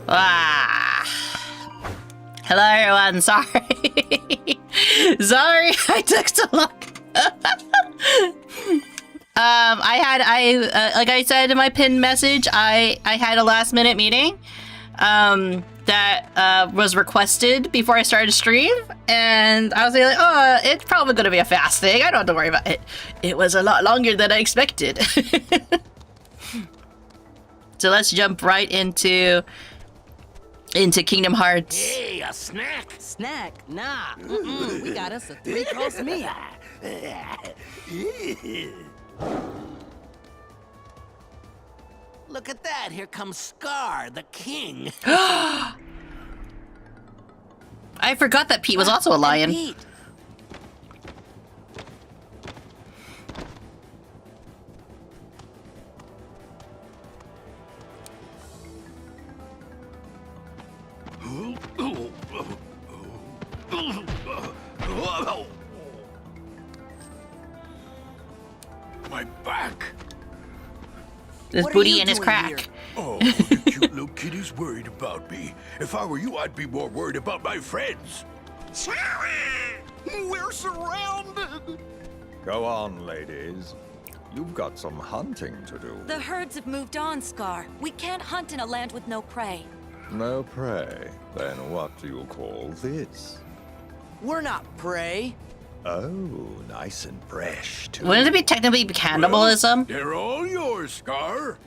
Ah. Hello everyone, sorry. Sorry I took so long. Like I said in my pinned message, I had a last minute meeting that was requested before I started stream, and I was like, oh, it's probably gonna be a fast thing, I don't have to worry about it. It was a lot longer than I expected. So let's jump right into Kingdom Hearts. Hey, a snack? Snack? Nah. We got us a 3-course meal. Look at that. Here comes Scar, the king. I forgot that Pete was also a lion. Pete. This What are booty you and his doing crack. here? Oh, the cute little kitty's worried about me. If I were you, I'd be more worried about my friends. We're surrounded! Go on, ladies. You've got some hunting to do. The herds have moved on, Scar. We can't hunt in a land with no prey. No prey. Then what do you call this? We're not prey. Oh, nice and fresh, too. Wouldn't it be technically cannibalism? They're all yours, Scar.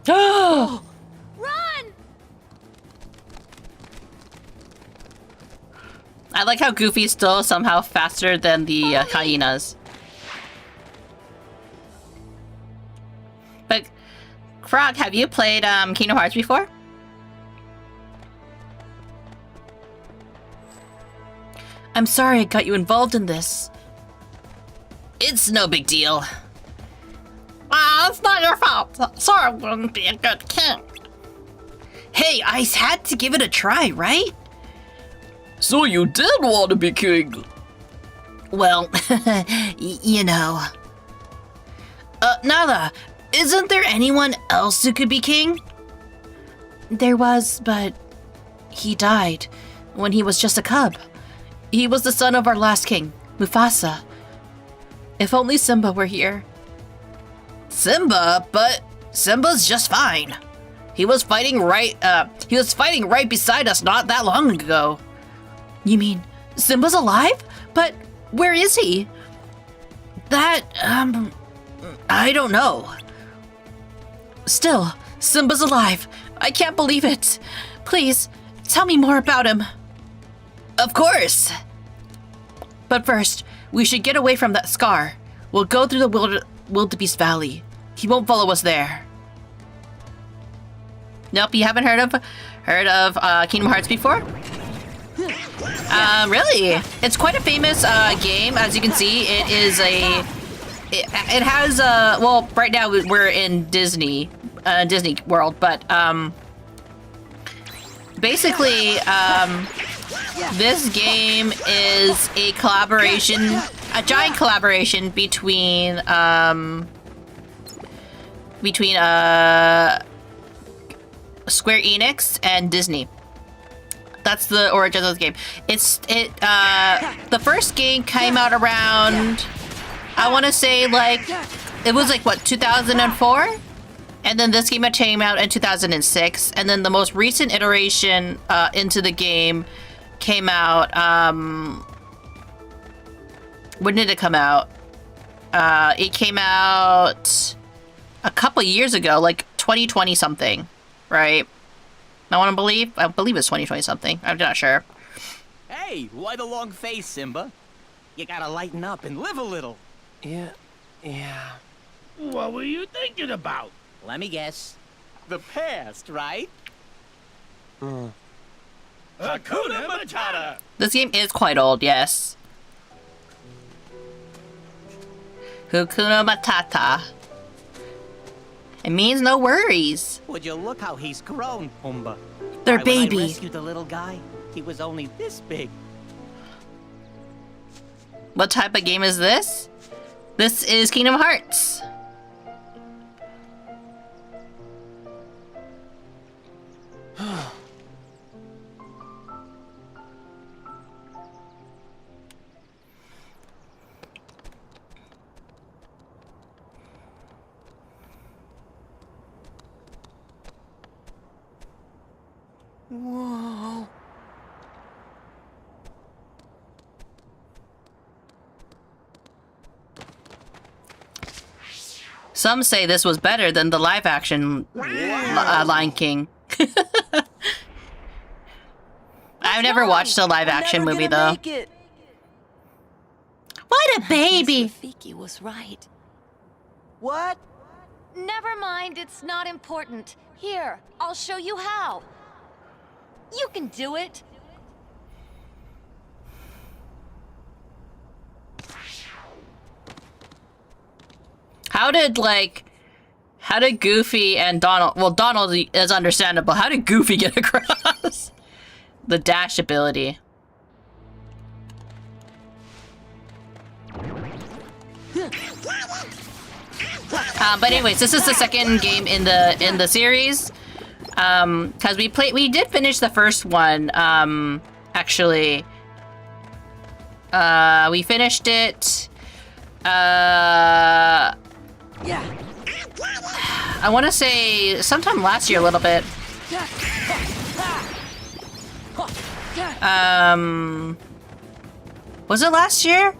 Oh! Run! I like how Goofy's still somehow faster than the hyenas. But, Frog, have you played Kingdom Hearts before? I'm sorry I got you involved in this. It's no big deal. It's not your fault. Sorry, I wouldn't be a good king. Hey, I had to give it a try, right? So you did want to be king? Well, you know. Nala, isn't there anyone else who could be king? There was, but he died when he was just a cub. He was the son of our last king, Mufasa. If only Simba were here. Simba? But Simba's just fine. He was fighting right beside us not that long ago. You mean Simba's alive? But where is he? That, I don't know. Still, Simba's alive. I can't believe it. Please, tell me more about him. Of course. But first, we should get away from that Scar. We'll go through the Wildebeest Valley. He won't follow us there. Nope, you haven't heard of Kingdom Hearts before? Really? It's quite a famous game. As you can see, it is it has well, right now we're in Disney World, but basically this game is a collaboration, a giant collaboration between Square Enix and Disney. That's the origin of the game. The first game came out around, I want to say it was what, 2004? And then this game came out in 2006. And then the most recent iteration into the game came out, when did it come out? It came out a couple years ago, like 2020 something, right? I believe it's 2020 something. I'm not sure. Hey, why the long face, Simba? You gotta lighten up and live a little. Yeah. What were you thinking about? Let me guess. The past, right? Hakuna Matata! This game is quite old, yes. Hakuna Matata. It means no worries. Would you look how he's grown, Pumbaa? They're Why, when I baby. rescued the little guy, he was only this big. What type of game is this? This is Kingdom Hearts. Whoa. Some say this was better than the live-action Lion King. I've never watched a live-action Never movie, gonna though. make it. What a baby! Rafiki was right. What? Never mind, it's not important. Here, I'll show you how. You can do it. How did Goofy and Donald... Well, Donald is understandable. How did Goofy get across? The dash ability. But anyways, this is the second game in the series. Because we did finish the first one. Actually, we finished it. I want to say sometime last year, a little bit. Was it last year?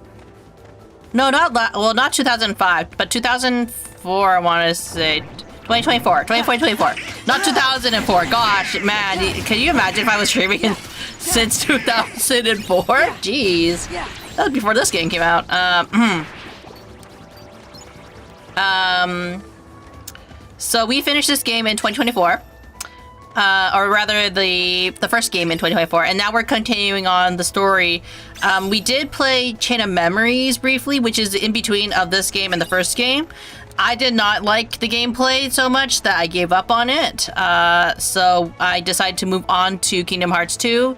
No, not 2005, but 2004. I want to say 2024. Not 2004. Gosh, man, can you imagine if I was streaming since 2004? Jeez, that was before this game came out. So we finished this game in 2024. Or rather, the first game in 2024, and now we're continuing on the story. We did play Chain of Memories briefly, which is in between of this game and the first game. I did not like the gameplay so much that I gave up on it. So I decided to move on to Kingdom Hearts 2.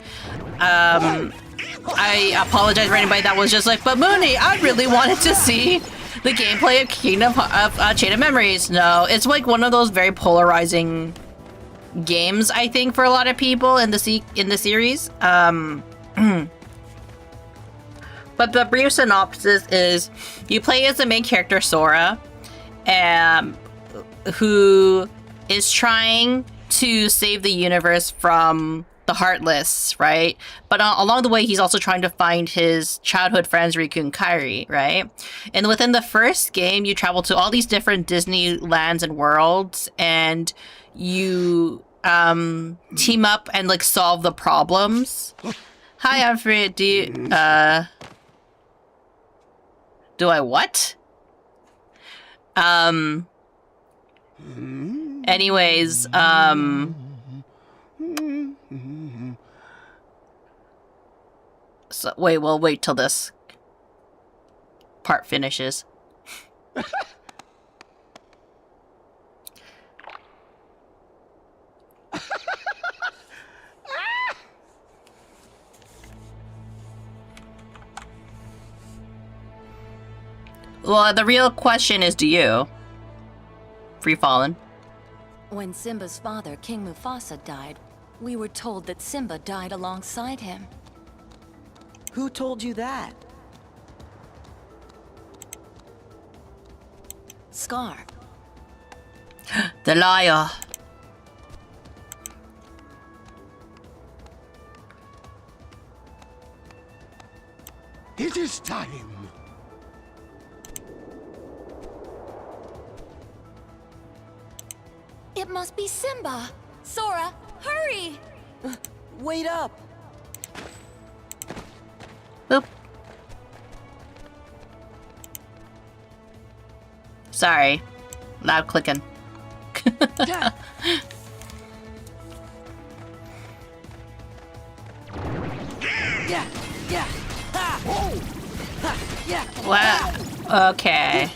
I apologize for anybody that was just like, but Munii, I really wanted to see the gameplay of Chain of Memories. No, it's like one of those very polarizing games, I think, for a lot of people in the series. But the brief synopsis is you play as the main character Sora, who is trying to save the universe from the Heartless, right? But along the way, he's also trying to find his childhood friends Riku and Kairi, right? And within the first game, you travel to all these different Disney lands and worlds, and you team up and like solve the problems. Hi, Alfred. Do I what? Anyways, so we'll wait till this part finishes. Well, the real question is, do you? Free Fallen. When Simba's father, King Mufasa, died, we were told that Simba died alongside him. Who told you that? Scar. The liar. It is time. It must be Simba! Sora, hurry! Wait up! Boop. Sorry. Loud clicking. What? Okay.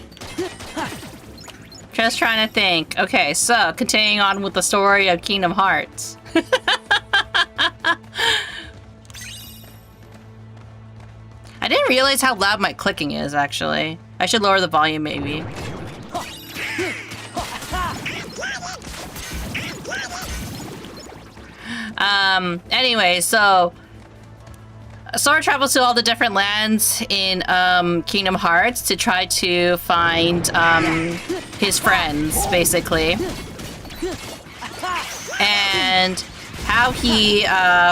Just trying to think. Okay, so continuing on with the story of Kingdom Hearts. I didn't realize how loud my clicking is, actually. I should lower the volume, maybe. Anyway, so Sora travels to all the different lands in Kingdom Hearts to try to find his friends, basically. And how he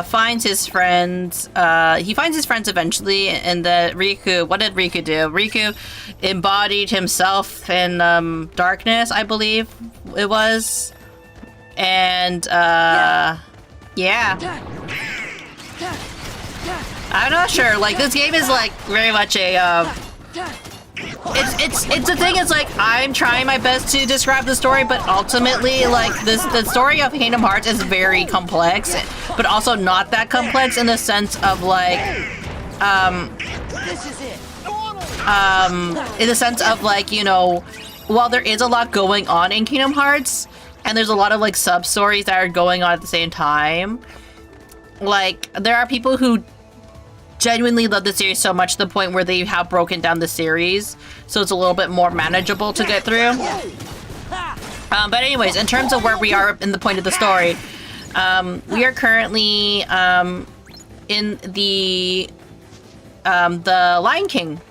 finds his friends, he finds his friends eventually, and the Riku, what did Riku do? Riku embodied himself in darkness, I believe it was. And, yeah. I'm not sure. Like, this game is like very much a it's the thing is like I'm trying my best to describe the story, but ultimately like the story of Kingdom Hearts is very complex, but also not that complex in the sense of like in the sense of like, you know, while there is a lot going on in Kingdom Hearts and there's a lot of like sub stories that are going on at the same time, like there are people who genuinely love the series so much to the point where they have broken down the series, so it's a little bit more manageable to get through. But anyways, in terms of where we are in the point of the story, we are currently in the Lion King.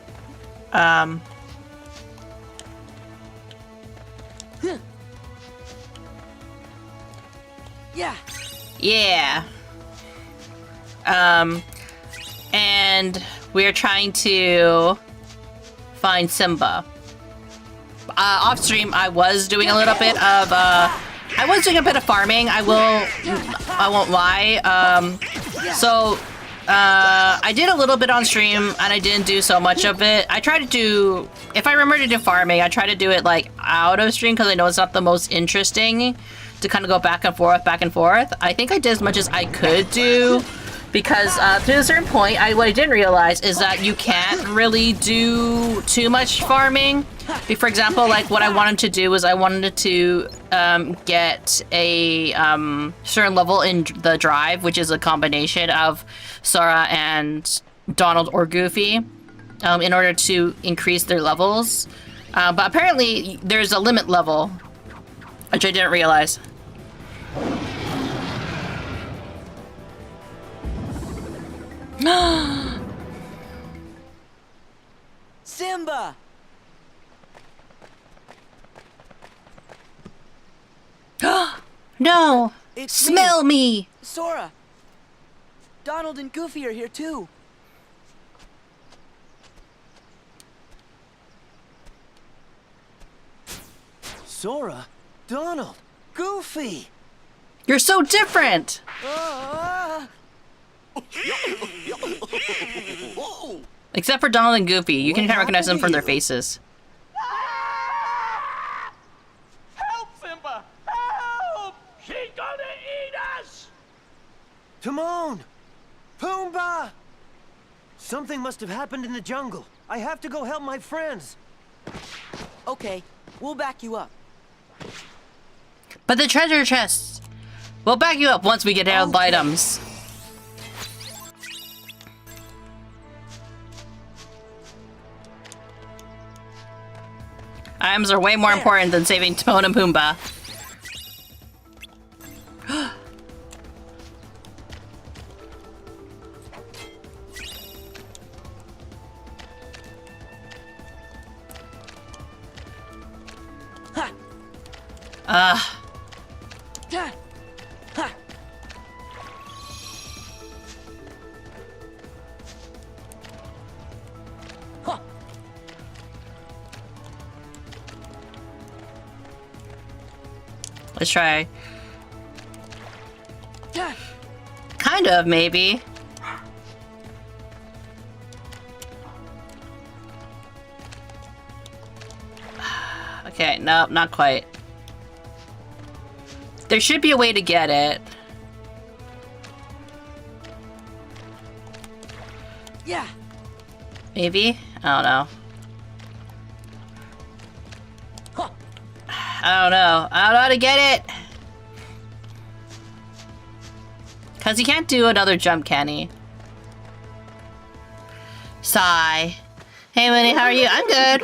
Yeah. And we're trying to find Simba. Off stream, I was doing a little bit of farming. I won't lie. I did a little bit on stream, and I didn't do so much of it. I try to do, if I remember to do farming, I try to do it like out of stream because I know it's not the most interesting to kind of go back and forth. I think I did as much as I could do because to a certain point, what I didn't realize is that you can't really do too much farming. For example, like what I wanted to do was I wanted to get a certain level in the drive, which is a combination of Sora and Donald or Goofy, in order to increase their levels. But apparently there's a limit level, which I didn't realize. Simba! No! It's Smell me! Sora! Donald and Goofy are here too. Sora? Donald? Goofy! You're so different! Except for Donald and Goofy. You can recognize them from their faces. Help, Simba! Help! She's gonna eat us! Timon! Pumbaa! Something must have happened in the jungle. I have to go help my friends. Okay, we'll back you up. But the treasure chests! We'll back you up once we get out of items. Items are way more important than saving Timon and Pumbaa. Let's try. Kind of, maybe. Okay, nope, not quite. There should be a way to get it. Yeah. Maybe? I don't know. I don't know. I don't know how to get it. Cause he can't do another jump, can he? Sigh. Hey, Munii, how are you? I'm good.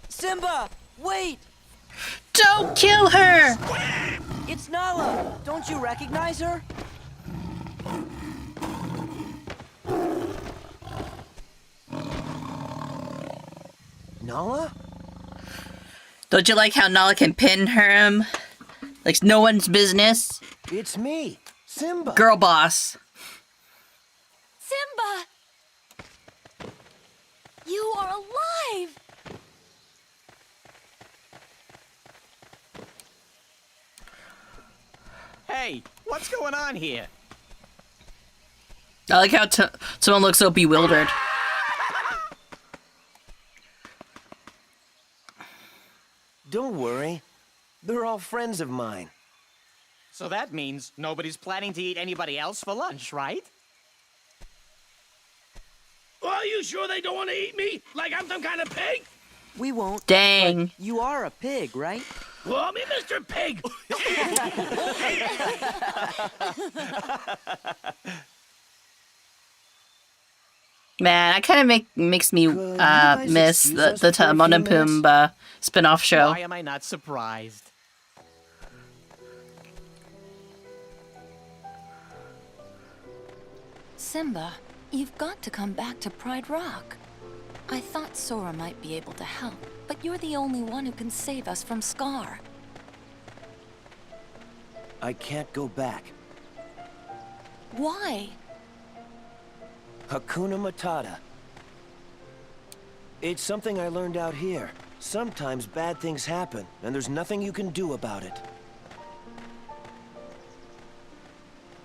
Simba, wait! Don't kill her! It's Nala. Don't you recognize her? Nala? Don't you like how Nala can pin him? Like no one's business? It's me, Simba. Girl boss. Simba! You are alive! Hey, what's going on here? I like how someone looks so bewildered. Don't worry. They're all friends of mine. So that means nobody's planning to eat anybody else for lunch, right? Are you sure they don't want to eat me? Like I'm some kind of pig? We won't. Dang. But you are a pig, right? Call me Mr. Pig. Man, that kind of makes me guys miss excuse the us for a Timon and few minutes? Pumbaa spin-off show. Why am I not surprised? Simba, you've got to come back to Pride Rock. I thought Sora might be able to help, but you're the only one who can save us from Scar. I can't go back. Why? Hakuna Matata. It's something I learned out here. Sometimes bad things happen, and there's nothing you can do about it.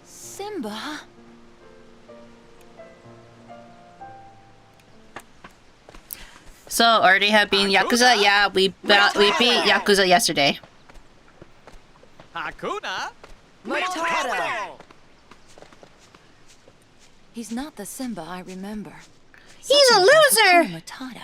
Simba? So, already have been Yakuza? Yeah, we beat Yakuza yesterday. Hakuna? Matata! He's not the Simba I remember. He's a Something about loser! Hakuna Matata.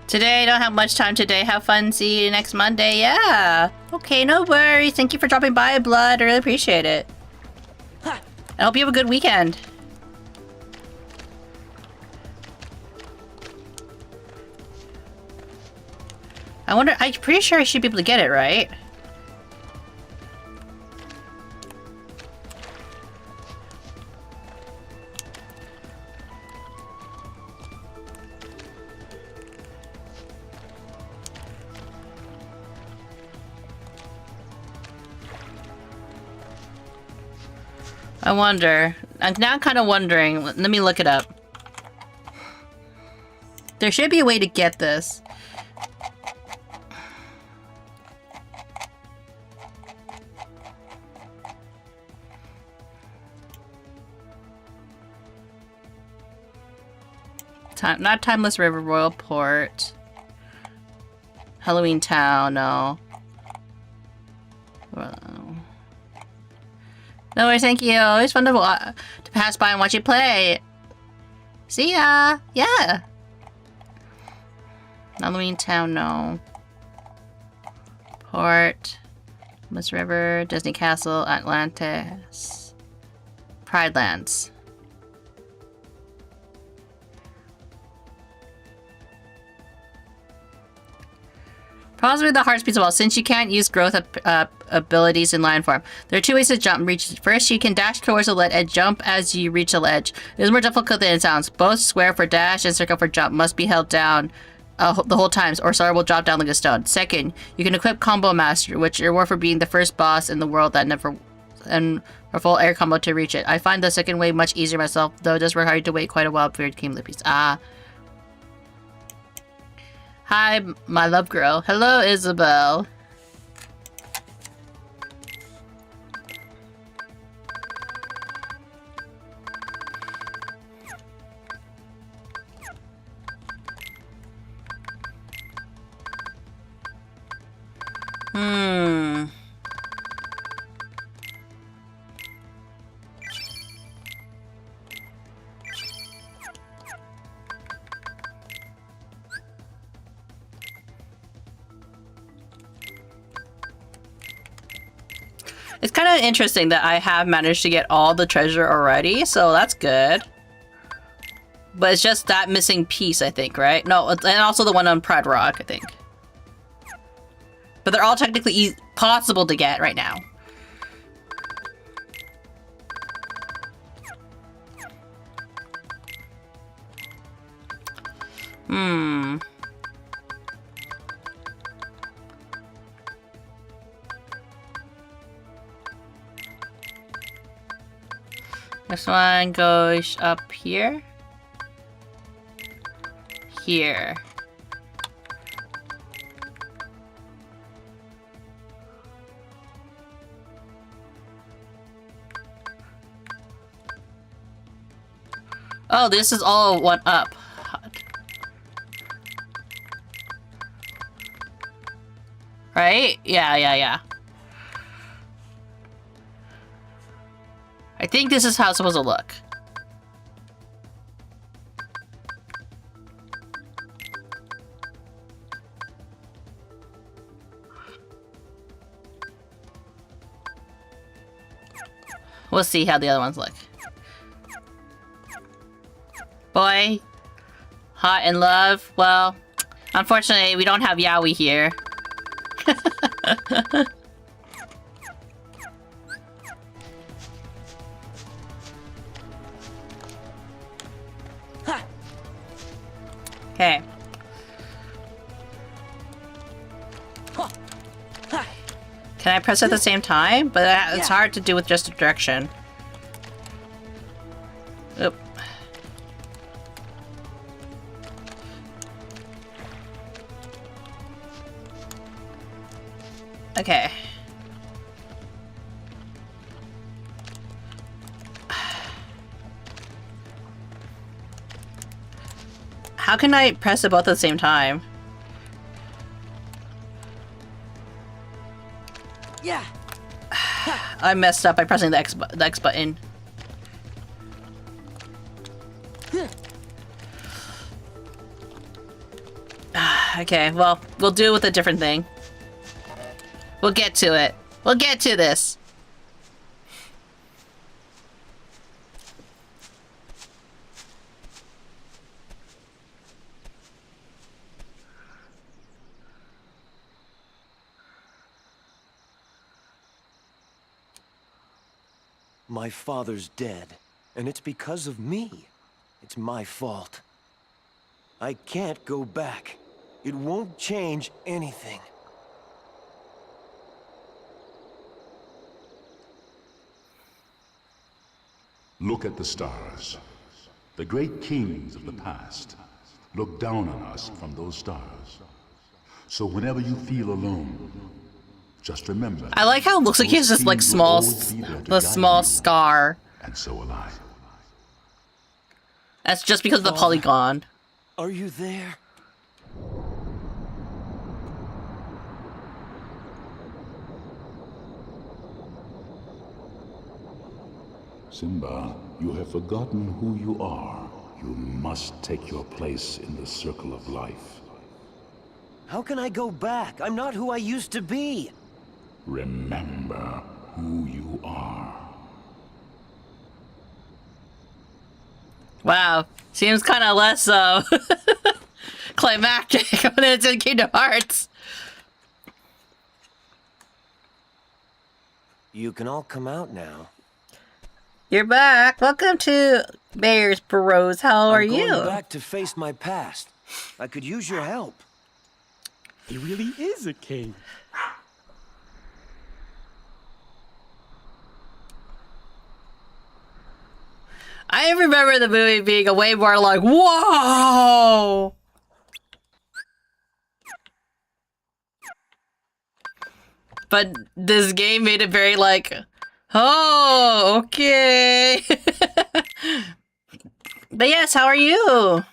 Today, don't have much time today. Have fun. See you next Monday. Yeah. Okay, no worries. Thank you for dropping by, Blood. I really appreciate it. I hope you have a good weekend. I wonder, I'm pretty sure I should be able to get it, right? I wonder. I'm now kind of wondering. Let me look it up. There should be a way to get this. Not Timeless River, Royal Port. Halloween Town, no. No worries, thank you. Always fun to pass by and watch you play. See ya! Yeah! Halloween Town, no. Port. Timeless River, Disney Castle, Atlantis. Pride Lands. Possibly the hardest piece of all, since you can't use growth abilities in lion form. There are two ways to jump. First, you can dash towards the ledge and jump as you reach the ledge. It is more difficult than it sounds. Both square for dash and circle for jump must be held down the whole time, or Sora will drop down like a stone. Second, you can equip Combo Master, which you're reward for being the first boss in the world that never... and a full air combo to reach it. I find the second way much easier myself, though it does require you to wait quite a while before it came to piece. Hi, my love girl. Hello, Isabel. It's kind of interesting that I have managed to get all the treasure already, so that's good. But it's just that missing piece, I think, right? No, and also the one on Pride Rock, I think. But they're all technically possible to get right now. This one goes up here. Here. Oh, this is all one up. Right? Yeah. I think this is how it's supposed to look. We'll see how the other ones look. Boy, hot in love. Well, unfortunately, we don't have Yaoi here. Okay. Can I press at the same time? But it's hard to do with just a direction. Oop. Okay. How can I press it both at the same time? Yeah. I messed up by pressing the X button. Okay, well, we'll do it with a different thing. We'll get to it. We'll get to this. My father's dead, and it's because of me. It's my fault. I can't go back. It won't change anything. Look at the stars. The great kings of the past look down on us from those stars. So whenever you feel alone, just remember. I like how it looks like he has this like small, scar. And so will I. That's just because of the polygon. Are you there? Simba, you have forgotten who you are. You must take your place in the circle of life. How can I go back? I'm not who I used to be. Remember who you are. Wow, seems kind of less climactic when it's in Kingdom Hearts. You can all come out now. You're back. Welcome to Bears Bros. How are you? I'm going back to face my past. I could use your help. He really is a king. I remember the movie being a way more like, whoa! But this game made it very like, oh, okay. But yes, how are you?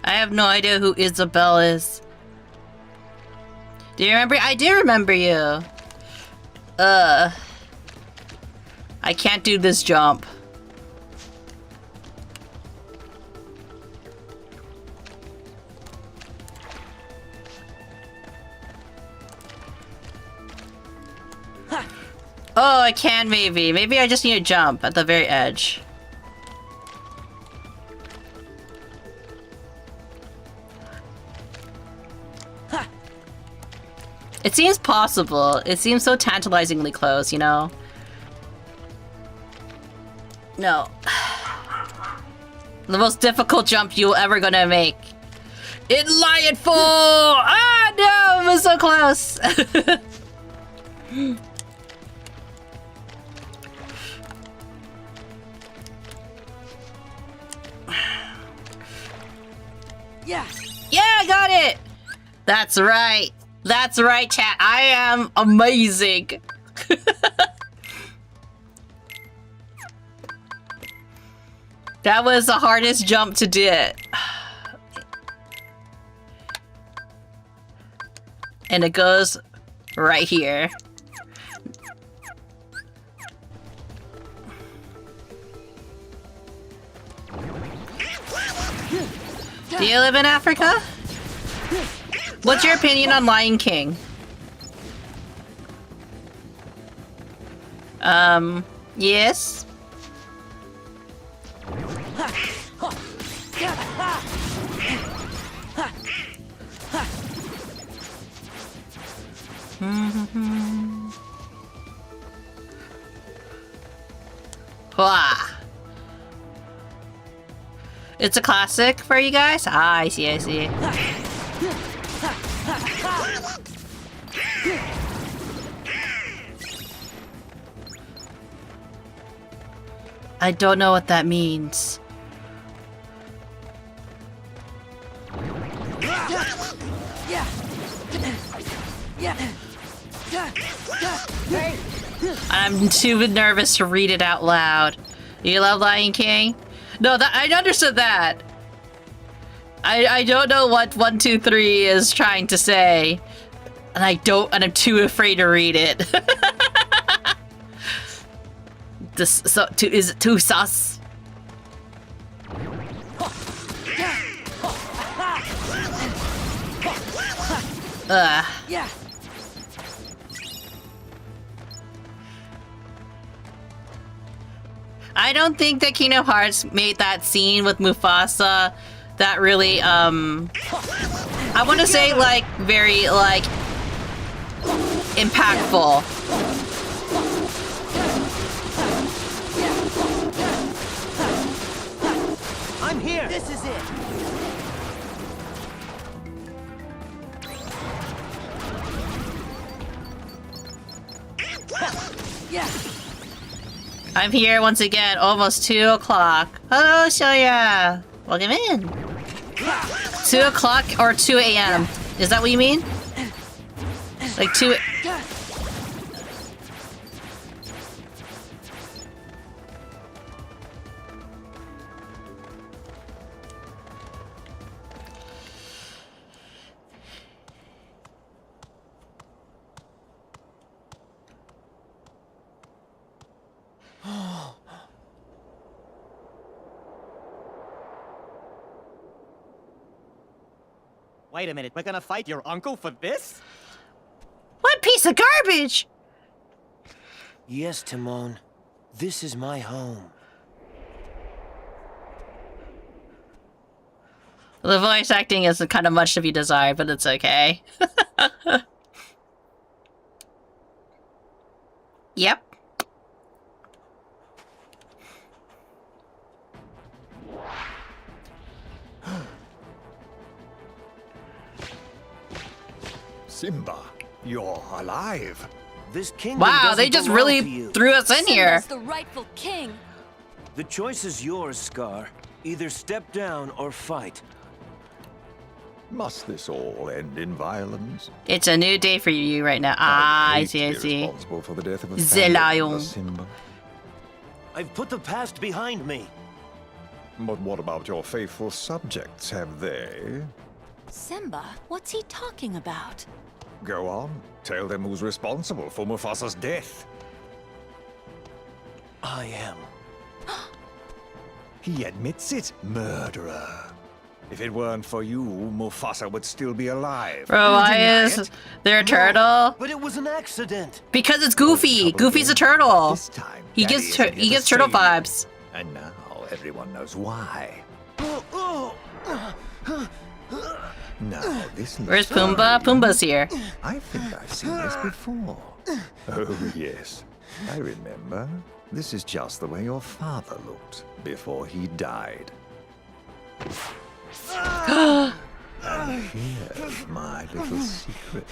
I have no idea who Isabelle is. Do you remember? I do remember you. I can't do this jump. Oh, I can maybe. Maybe I just need to jump at the very edge. It seems possible. It seems so tantalizingly close, you know? No. The most difficult jump you'll ever gonna make. In Lion Fall! Ah, no! It was so close! Yeah. Yeah, I got it! That's right. That's right, chat. I am amazing. That was the hardest jump to do. And it goes right here. Do you live in Africa? What's your opinion on Lion King? Yes? Wah. It's a classic for you guys? Ah, I see, I see. I don't know what that means. I'm too nervous to read it out loud. You love Lion King? No, that I understood that. I don't know what 1, 2, 3 is trying to say, and I'm too afraid to read it. Is it too sus? Yeah. I don't think that Kingdom Hearts made that scene with Mufasa that really, I want to say, like, very, like, impactful. I'm here! This is it. Yeah. I'm here once again, almost 2 o'clock. Hello, Shoya! Welcome in. 2 o'clock or 2 a.m.? Is that what you mean? Like 2... Wait a minute, we're gonna fight your uncle for this? What piece of garbage! Yes, Timon. This is my home. The voice acting is kind of much to be desired, but it's okay. Yep. Simba, you're alive. This kingdom Wow, doesn't they just belong to really you. threw us in here. Simba's the rightful king. The choice is yours, Scar. Either step down or fight. Must this all end in violence? It's a new day for you right now. Ah, I hate see, to I be see. responsible for the death of a The family lion. member, Simba. I've put the past behind me. But what about your faithful subjects? Have they? Simba, what's he talking about? Go on. Tell them who's responsible for Mufasa's death. I am. He admits it, murderer. If it weren't for you, Mufasa would still be alive. Bro, why is there a turtle? But it was an accident. Because it's Goofy. Goofy's a turtle. This time, He Daddy gives isn't here he to gives turtle save you. vibes. And now everyone knows why. Now, this looks Where's Pumbaa? Pumbaa's here. I think I've seen this before. Oh, yes. I remember. This is just the way your father looked before he died. And here's my little secret.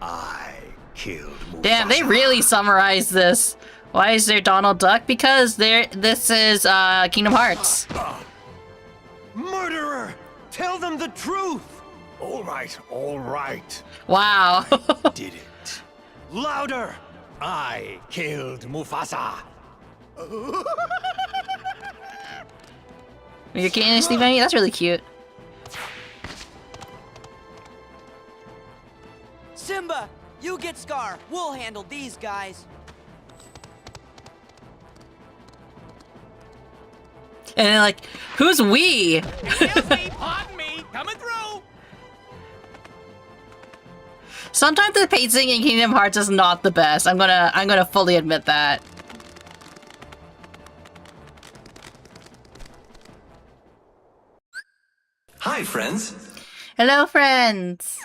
I killed Mufasa. Damn, they really summarized this. Why is there Donald Duck? Because this is Kingdom Hearts. Murderer! Tell them the truth! All right, all right. Wow. Did it. Louder! I killed Mufasa. You're getting Steve Benny? That's really cute. Simba, you get Scar. We'll handle these guys. And then like, who's we? Excuse me, pardon me, coming through. Sometimes the pacing in Kingdom Hearts is not the best. I'm gonna fully admit that. Hi, friends. Hello, friends.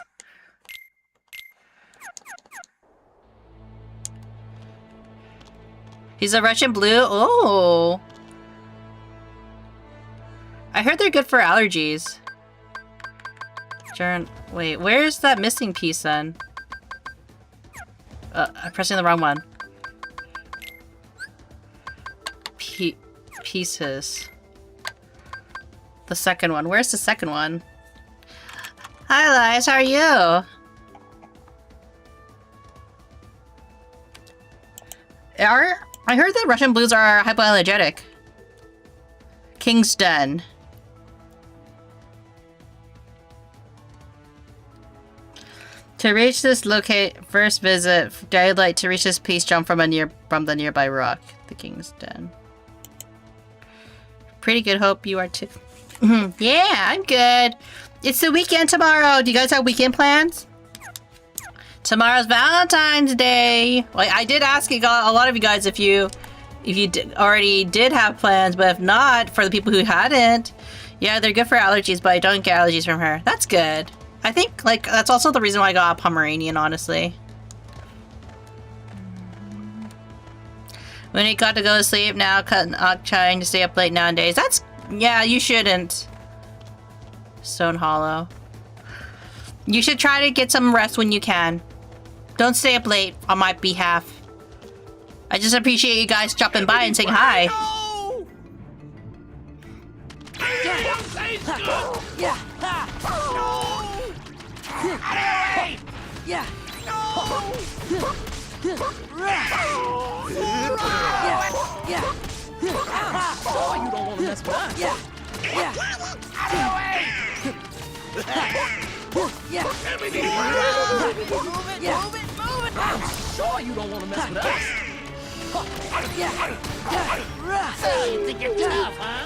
He's a Russian blue. Oh. I heard they're good for allergies. Wait, where's that missing piece then? I'm pressing the wrong one. Pieces. The second one. Where's the second one? Hi, Liz. How are you? I heard that Russian blues are hypoallergenic. King's Den. To reach this first visit, I'd like to reach this piece, jump from the nearby rock. The King's Den. Pretty good, hope you are too. Yeah, I'm good. It's the weekend tomorrow. Do you guys have weekend plans? Tomorrow's Valentine's Day. Like, I did ask a lot of you guys if you already did have plans, but if not, for the people who hadn't, yeah, they're good for allergies, but I don't get allergies from her. That's good. I think, like, that's also the reason why I got a Pomeranian, honestly. When he got to go to sleep now, trying to stay up late nowadays. That's, yeah, you shouldn't. Stone Hollow. You should try to get some rest when you can. Don't stay up late on my behalf. I just appreciate you guys dropping by and saying hi. Yeah. Yeah. Yeah. Oh, you don't want to mess with us. Yeah. Yeah. Yeah. Sure, you don't want to mess with us. So You think you're tough, huh?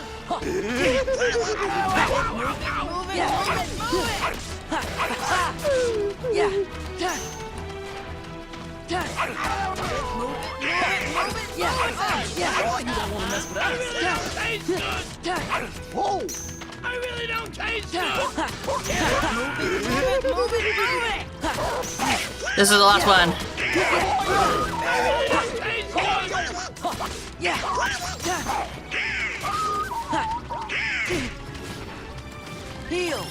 Whoa! I really don't taste good. Move it! This is the last one. Yeah. Heal.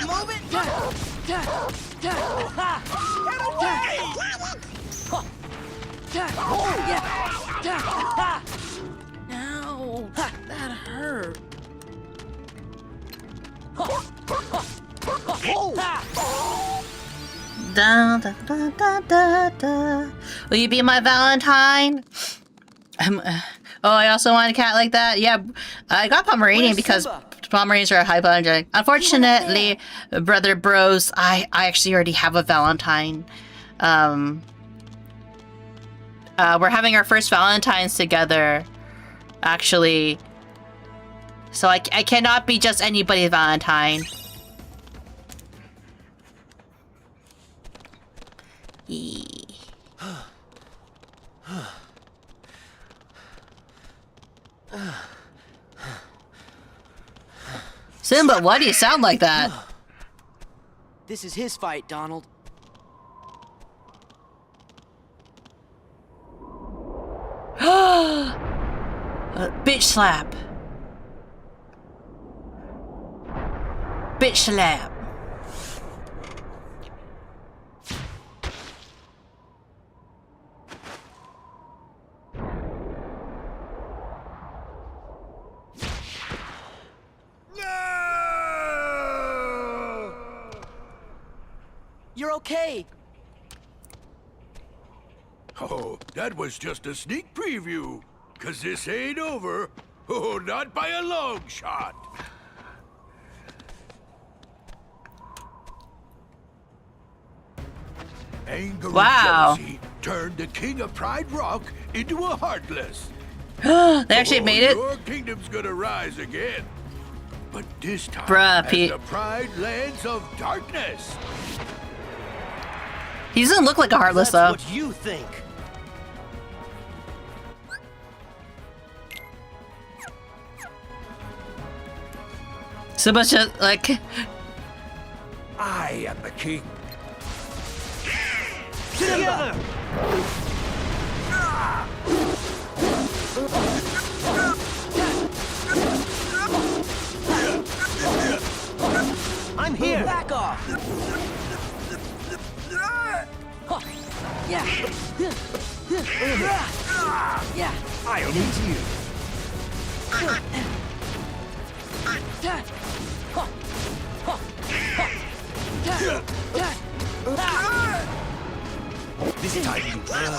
Move it. Ow, that hurt. Da, da, da, da, da, da. Will you be my Valentine? Oh, I also want a cat like that. Yeah, I got Pomeranian because Pomeranians are hypoallergenic. Unfortunately, brother bros, I actually already have a Valentine. We're having our first Valentine's together, actually. So I cannot be just anybody's Valentine. Simba, why do you sound like that? This is his fight, Donald. Bitch slap. Bitch slap. You're okay. Oh, that was just a sneak preview. 'Cause this ain't over. Oh, not by a long shot. Anger Wow. and jealousy turned the king of Pride Rock into a Heartless. They actually made it? Your kingdom's gonna rise again. But this time Bruh, as Pete. the Pride Lands of Darkness. He doesn't look like a Heartless, That's though. what you think. Simba's just like... I am the king. Together! I'm here! Back off. Yeah. Yeah. I'll need you. This time you burn.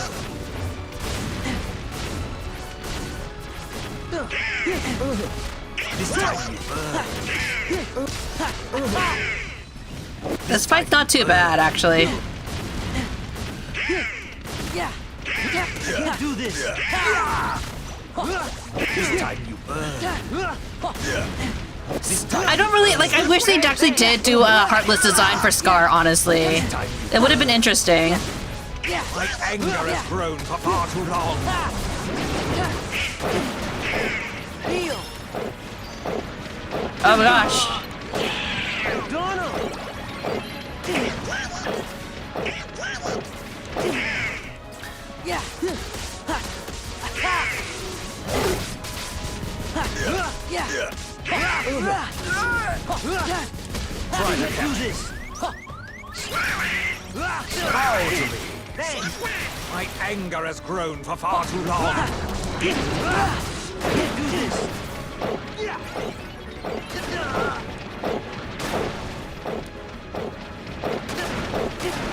This time you burn. This fight's not too bad, actually. Yeah. Can't do this. This time you burn. This time I don't really, like, I wish they actually did do a Heartless design for Scar, honestly. It would have been interesting. my anger has grown for far too long. Heal. Oh my gosh. Donald! Yeah. Yeah. Try to do this. Bow to me. My anger has grown for far too long. Can't do this.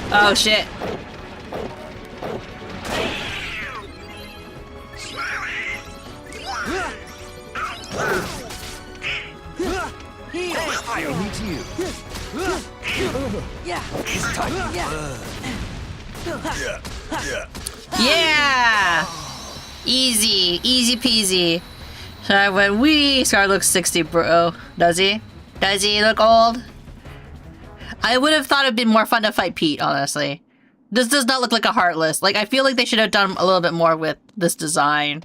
Oh shit. I'll meet you. Yeah. This time you burn. Yeah! Easy. Easy peasy. So I went, wee! Scar looks 60, bro. Does he? Does he look old? I would have thought it'd been more fun to fight Pete, honestly. This does not look like a Heartless. Like, I feel like they should have done a little bit more with this design.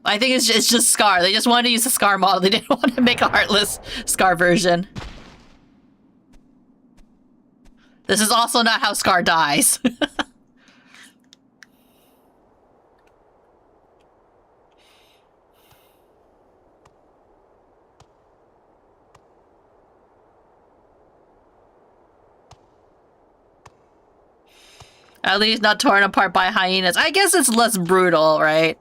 I think it's just Scar. They just wanted to use the Scar model. They didn't want to make a Heartless Scar version. This is also not how Scar dies. At least not torn apart by hyenas. I guess it's less brutal, right?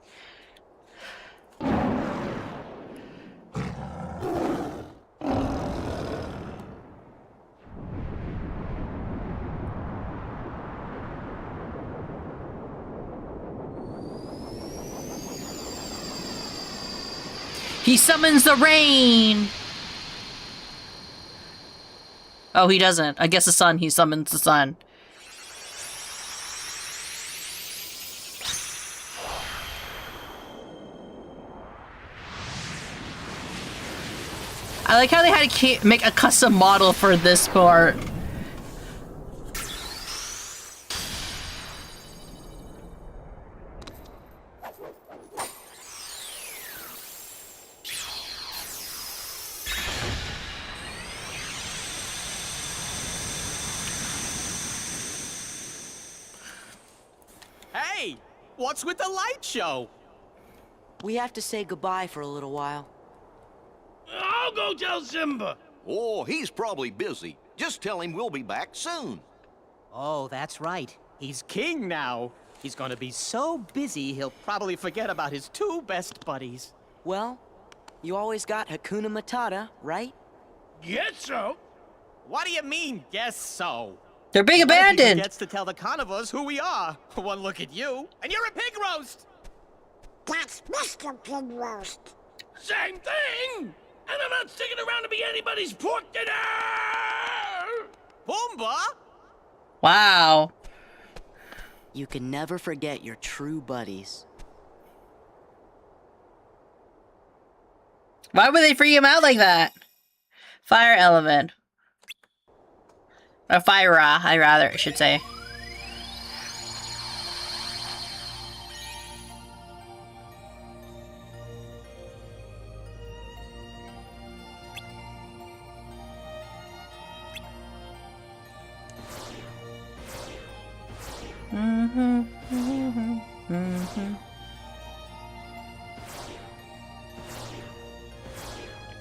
He summons the rain! Oh, he doesn't. I guess the sun. He summons the sun. I like how they had to make a custom model for this part. What's with the light show? We have to say goodbye for a little while. I'll go tell Simba. Oh, he's probably busy. Just tell him we'll be back soon. Oh, that's right. He's king now. He's gonna be so busy, he'll probably forget about his 2 best buddies. Well, you always got Hakuna Matata, right? Guess so. What do you mean, guess so? They're being One of you abandoned. gets to tell the carnivores who we are. One look at you, and you're a pig roast! That's Mr. Pig Roast. Same thing. And I'm not sticking around to be anybody's pork dinner. Pumbaa? Wow. You can never forget your true buddies. Why would they free him out like that? Fire element. Or fire, I should say.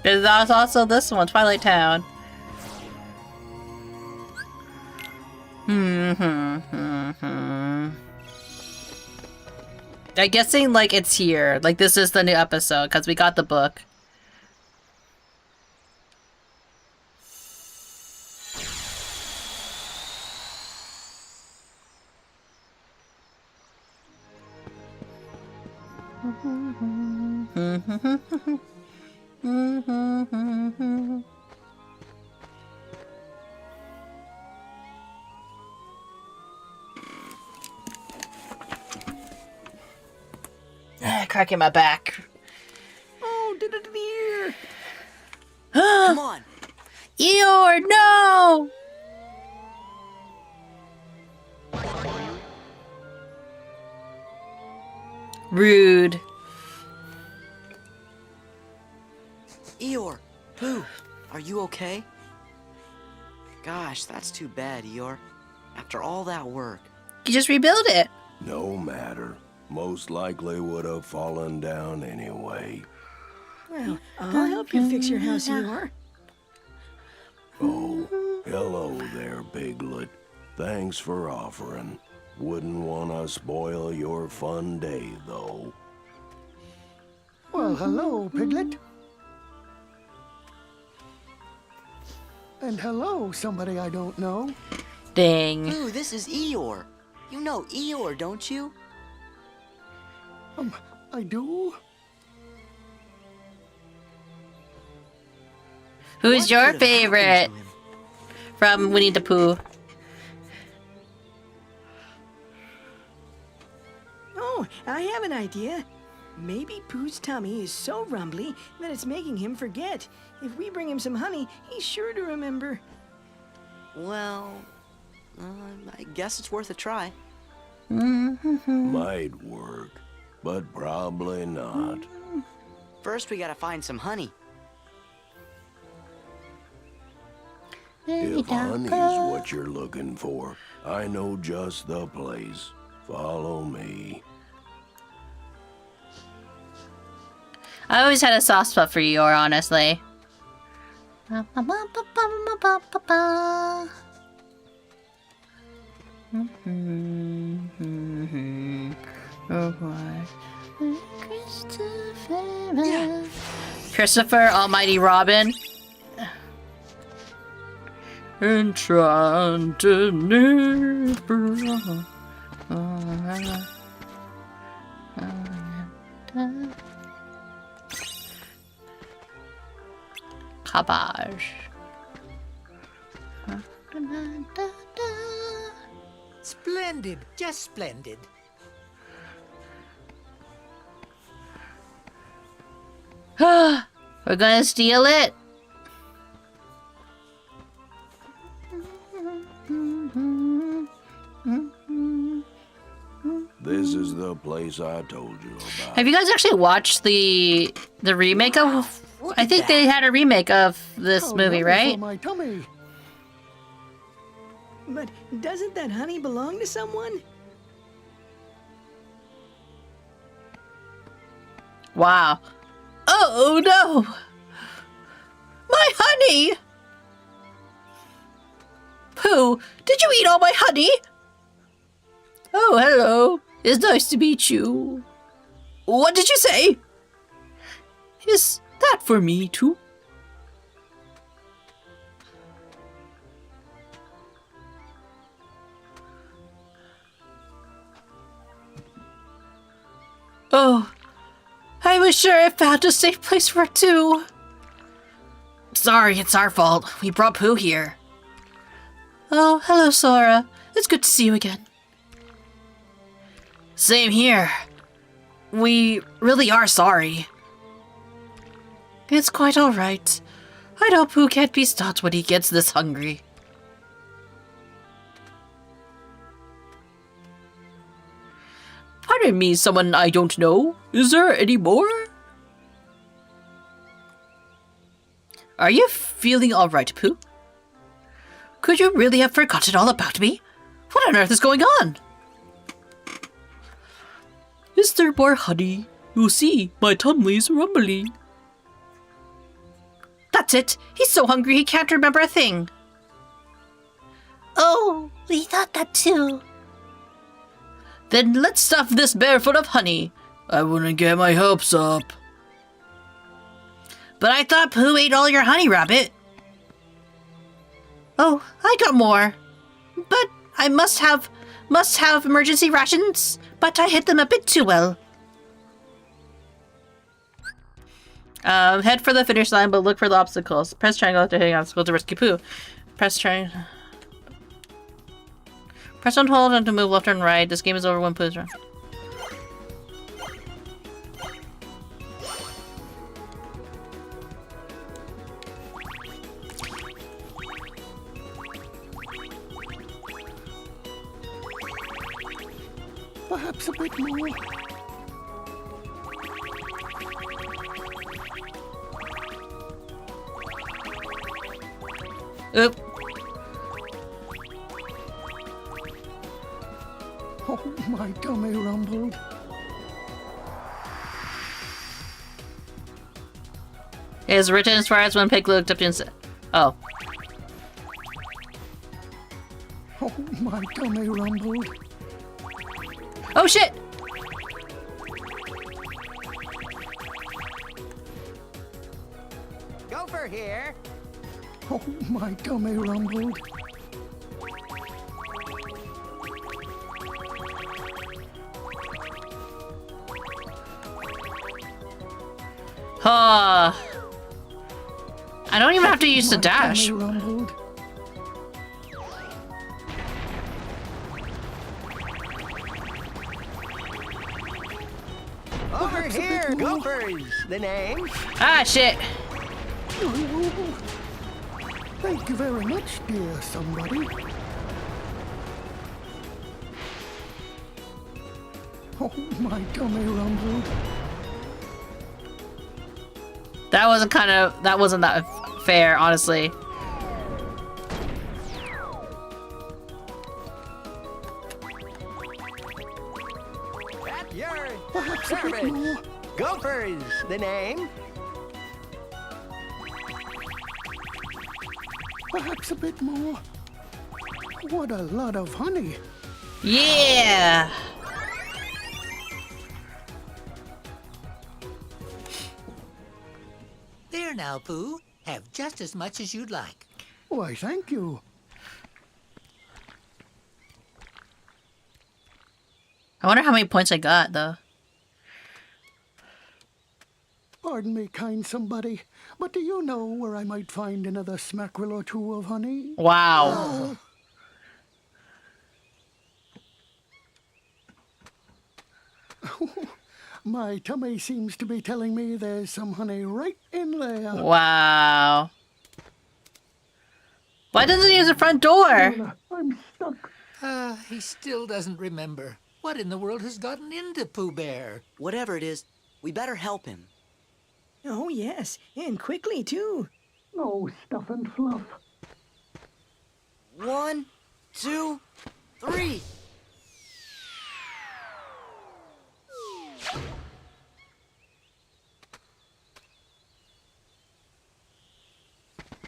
There's also this one, Twilight Town. I'm guessing like it's here. Like this is the new episode because we got the book. Cracking my back. Oh, dear. Come on. Eeyore, no! Rude. Eeyore, Pooh, are you okay? Gosh, that's too bad, Eeyore. After all that work. You just rebuild it. No matter. Most likely would have fallen down anyway. Well, I'll help you fix your house, Eeyore. Oh, hello there, Piglet. Thanks for offering. Wouldn't want to spoil your fun day, though. Well, hello, Piglet. And hello, somebody I don't know. Dang. Pooh, this is Eeyore. You know Eeyore, don't you? I do? Who's What your could have happened favorite to him? from Winnie the Pooh? Oh, I have an idea. Maybe Pooh's tummy is so rumbly that it's making him forget. If we bring him some honey, he's sure to remember. Well, I guess it's worth a try. Might work, but probably not. First, we gotta find some honey. If honey's what you're looking for, I know just the place. Follow me. I always had a soft spot for Eeyore, honestly. Christopher, Almighty Robin. Enchanted neighbor. Cabbage. Splendid, just splendid. We're gonna steal it. This is the place I told you about. Have you guys actually watched the remake of? I think they had a remake of this movie, right? My tummy. But doesn't that honey belong to someone? Wow. Oh no! My honey! Pooh, did you eat all my honey? Oh, hello. It's nice to meet you. What did you say? Is that for me too? Oh, I was sure I found a safe place for two. Sorry, it's our fault. We brought Pooh here. Oh, hello, Sora. It's good to see you again. Same here. We really are sorry. It's quite alright. I know Pooh can't be stopped when he gets this hungry. Pardon me, someone I don't know. Is there any more? Are you feeling alright, Pooh? Could you really have forgotten all about me? What on earth is going on? Is there more honey? You see, my tummy's rumbling. That's it. He's so hungry he can't remember a thing. Oh, we thought that too. Then let's stuff this bear full of honey. I wouldn't get my hopes up. But I thought Pooh ate all your honey, Rabbit. Oh, I got more. But I must have emergency rations, but I hid them a bit too well. Head for the finish line, but look for the obstacles. Press triangle to hit obstacle to rescue Pooh. Press triangle. Press and hold on to move left and right. This game is over when Pooh's run. Perhaps a bit more. Oop. Oh, my tummy rumbled. It is written as far as when Pig looked up and oh. Oh, my tummy rumbled. Oh shit! Gopher here. Oh, my tummy rumbled. I don't even have to use the dash. Over here, Gophers, the name. Ah, shit. Thank you very much, dear somebody. Oh, my tummy rumbled. That wasn't that fair, honestly. At your service. Gophers, the name. Perhaps a bit more. What a lot of honey. Yeah. There now, Pooh. Have just as much as you'd like. Why, thank you. I wonder how many points I got, though. Pardon me, kind somebody, but do you know where I might find another smackerel or two of honey? Wow. My tummy seems to be telling me there's some honey right in there. Wow. Why doesn't he use the front door? I'm stuck. He still doesn't remember. What in the world has gotten into Pooh Bear? Whatever it is, we better help him. Oh, yes, and quickly, too. Oh, stuff and fluff. 1, 2, 3.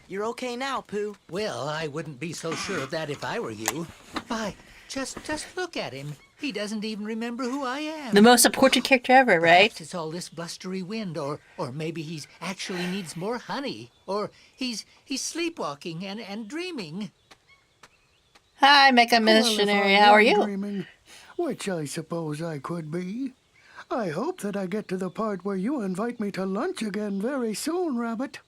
You're okay now, Pooh. Well, I wouldn't be so sure of that if I were you. Why, just look at him. He doesn't even remember who I am. The most important character ever, right? Perhaps it's all this blustery wind, or maybe he's actually needs more honey, or he's sleepwalking and dreaming. Hi, Mecha Missionary. How are you? Dreaming, which I suppose I could be. I hope that I get to the part where you invite me to lunch again very soon, Rabbit.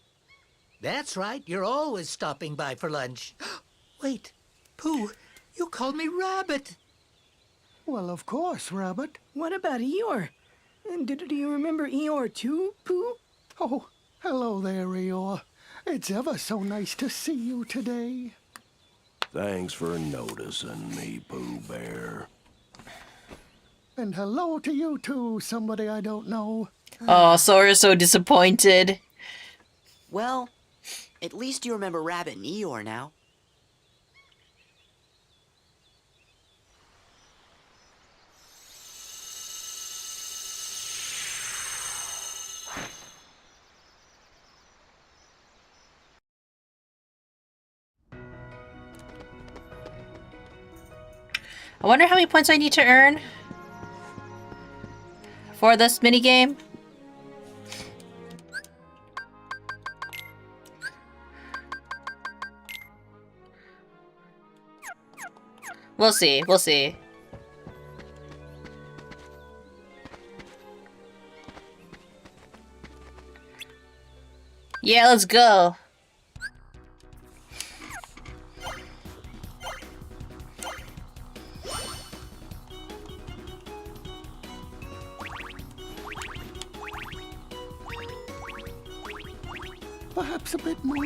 That's right. You're always stopping by for lunch. Wait, Pooh, you called me Rabbit. Well, of course, Rabbit. What about Eeyore? And do you remember Eeyore too, Pooh? Oh, hello there, Eeyore. It's ever so nice to see you today. Thanks for noticing me, Pooh Bear. And hello to you too, somebody I don't know. Oh, Sora's so disappointed. Well, at least you remember Rabbit and Eeyore now. I wonder how many points I need to earn for this minigame. We'll see, we'll see. Yeah, let's go. Perhaps a bit more.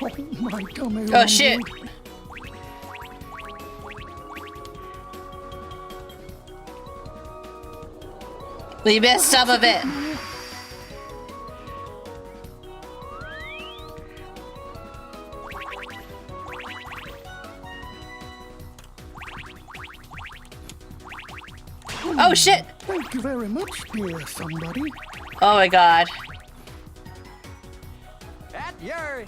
Oh, my tummy. Oh, shit. We missed some of it. Oh shit! Thank you very much, dear somebody. Oh my god. At your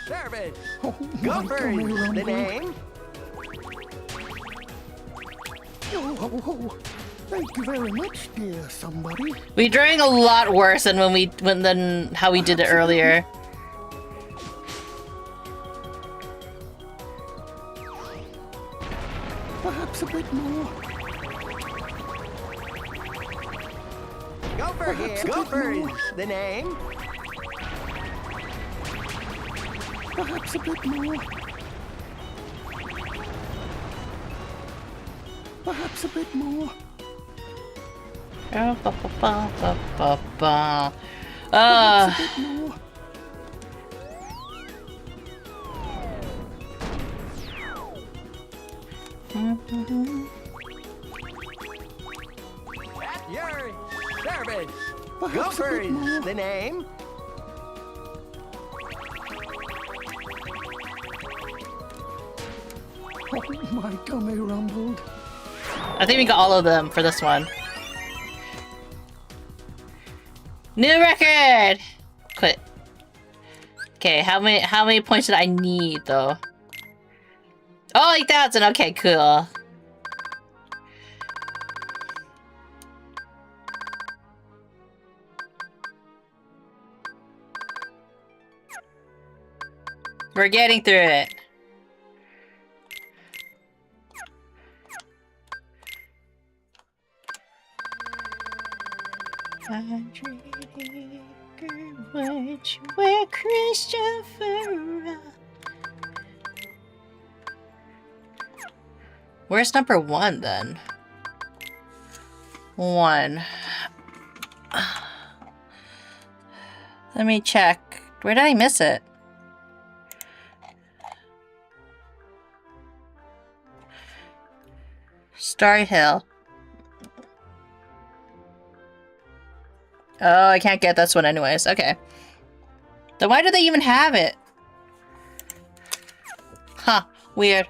service. Oh, Gophers, the name. Oh, thank you very much, dear somebody. We're doing a lot worse than than how we did it earlier. Perhaps a bit more. Gopher here. Gophers, the name. Perhaps a bit more. Perhaps a bit more. Perhaps a bit more. At your service. Perhaps Gophers, the name. Oh, my tummy rumbled. I think we got all of them for this one. New record! Quit. Okay, how many points did I need though? Oh, 8,000. Okay, cool. We're getting through it. Which way, Christopher? Where's number 1 then? 1. Let me check. Where did I miss it? Starry Hill. Oh, I can't get this one anyways. Okay. Then why do they even have it? Huh. Weird.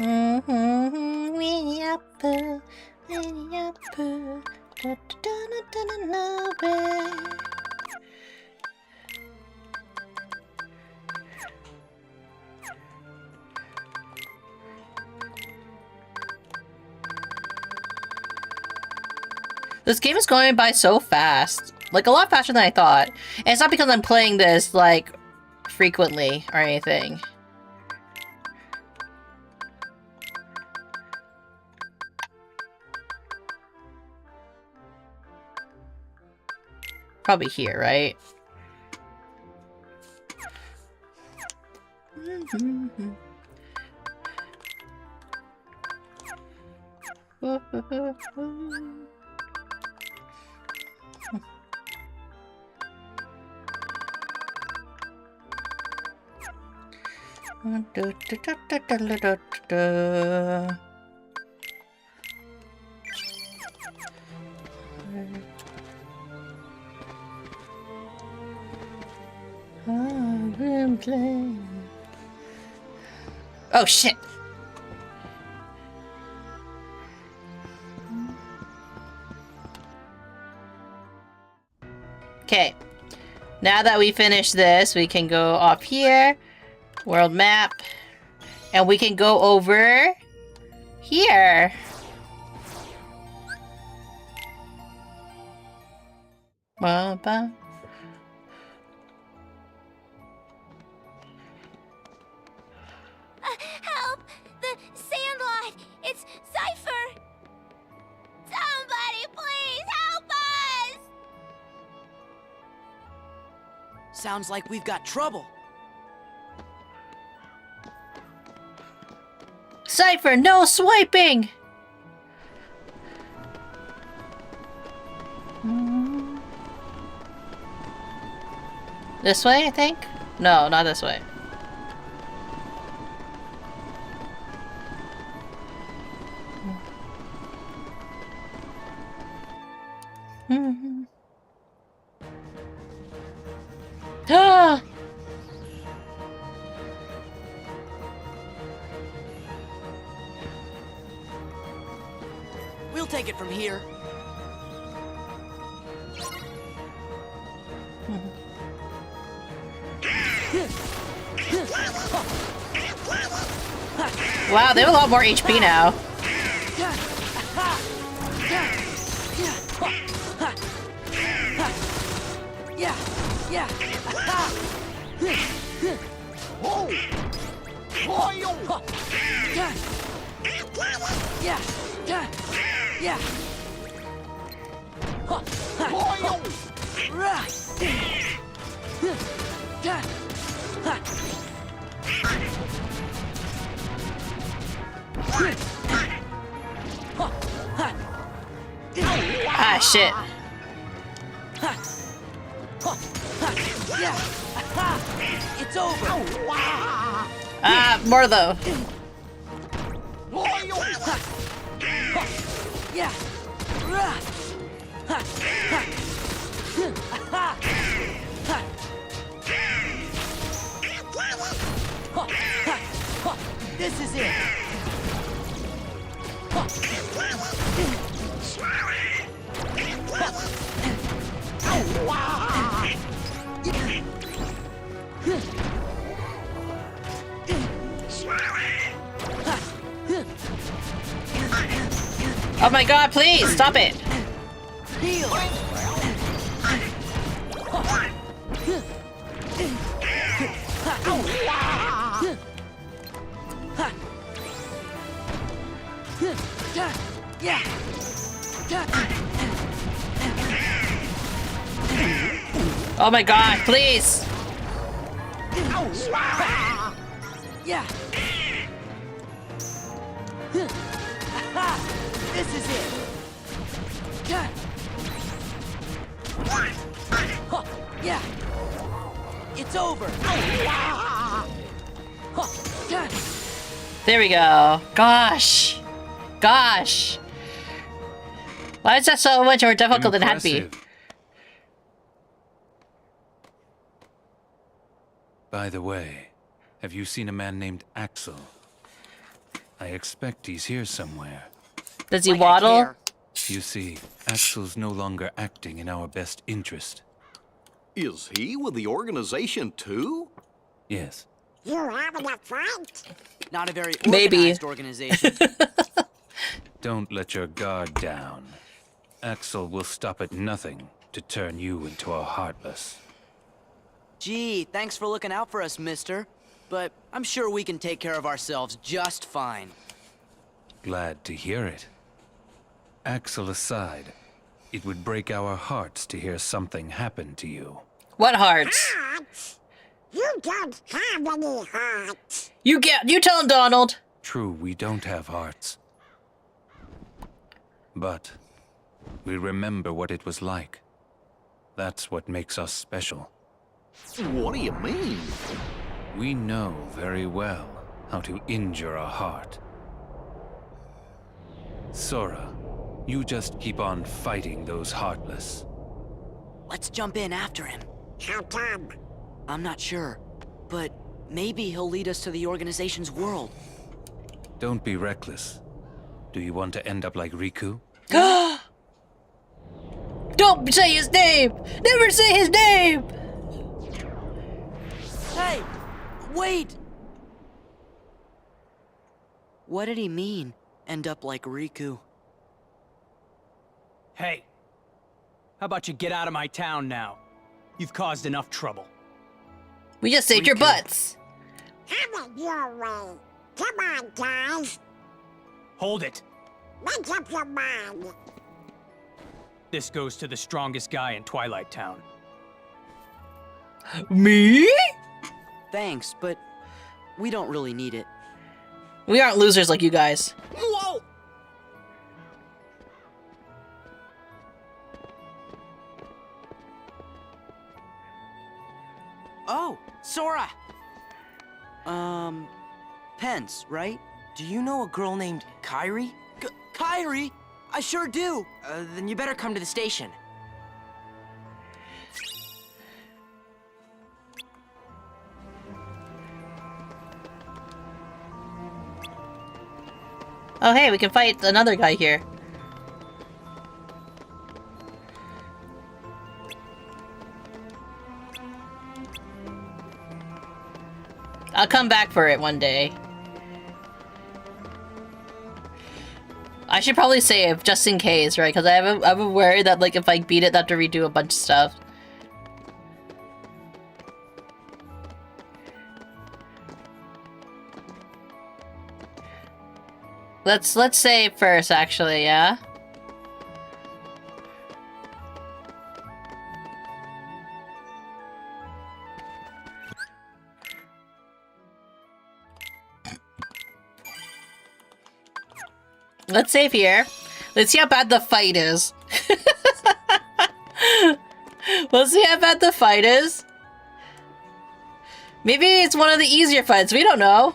Winnie Apple, Winnie Apple, da da da da da nowhere. This game is going by so fast. Like, a lot faster than I thought. And it's not because I'm playing this, like, frequently or anything. Probably here, right? Oh shit. Okay. Now that we finish this, we can go off here. World map. And we can go over here. Ba-ba. Help! The Sandlot! It's Cypher! Somebody please help us! Sounds like we've got trouble. Cypher, no swiping! This way, I think? No, not this way. Ah! We'll take it from here. Wow, they have a lot more HP now. Ah, shit. It's over. Ah, more though. This is it. Oh my god, please, stop it. Heal. Oh my god, please. Yeah. This is it. Yeah. It's over. There we go. Gosh. Gosh. Why is that so much more difficult than it had to be? By the way, have you seen a man named Axel? I expect he's here somewhere. Does he waddle? You see, Axel's no longer acting in our best interest. Is he with the organization too? Yes. You having a fight? Not a very Maybe. organized organization. Don't let your guard down. Axel will stop at nothing to turn you into a Heartless. Gee, thanks for looking out for us, mister. But I'm sure we can take care of ourselves just fine. Glad to hear it. Axel aside, it would break our hearts to hear something happen to you. What hearts? Hearts? You don't have any hearts. You tell him, Donald. True, we don't have hearts. But we remember what it was like. That's what makes us special. What do you mean? We know very well how to injure a heart. Sora, you just keep on fighting those Heartless. Let's jump in after him. How come? I'm not sure, but maybe he'll lead us to the organization's world. Don't be reckless. Do you want to end up like Riku? Don't say his name! Never say his name! Hey! Wait! What did he mean, end up like Riku? Hey, how about you get out of my town now? You've caused enough trouble. We just saved your butts. Have it your way. Come on, guys. Hold it. Make up your mind. This goes to the strongest guy in Twilight Town. Me? Thanks, but we don't really need it. We aren't losers like you guys. Whoa! Oh, Sora! Pence, right? Do you know a girl named Kairi? Kairi? I sure do! Then you better come to the station. Oh hey, we can fight another guy here. I'll come back for it one day. I should probably save just in case, right? Because I'm a worry that like if I beat it, I have to redo a bunch of stuff. Let's save first, actually, yeah? Let's save here. Let's see how bad the fight is. Let's see how bad the fight is. Maybe it's one of the easier fights, we don't know.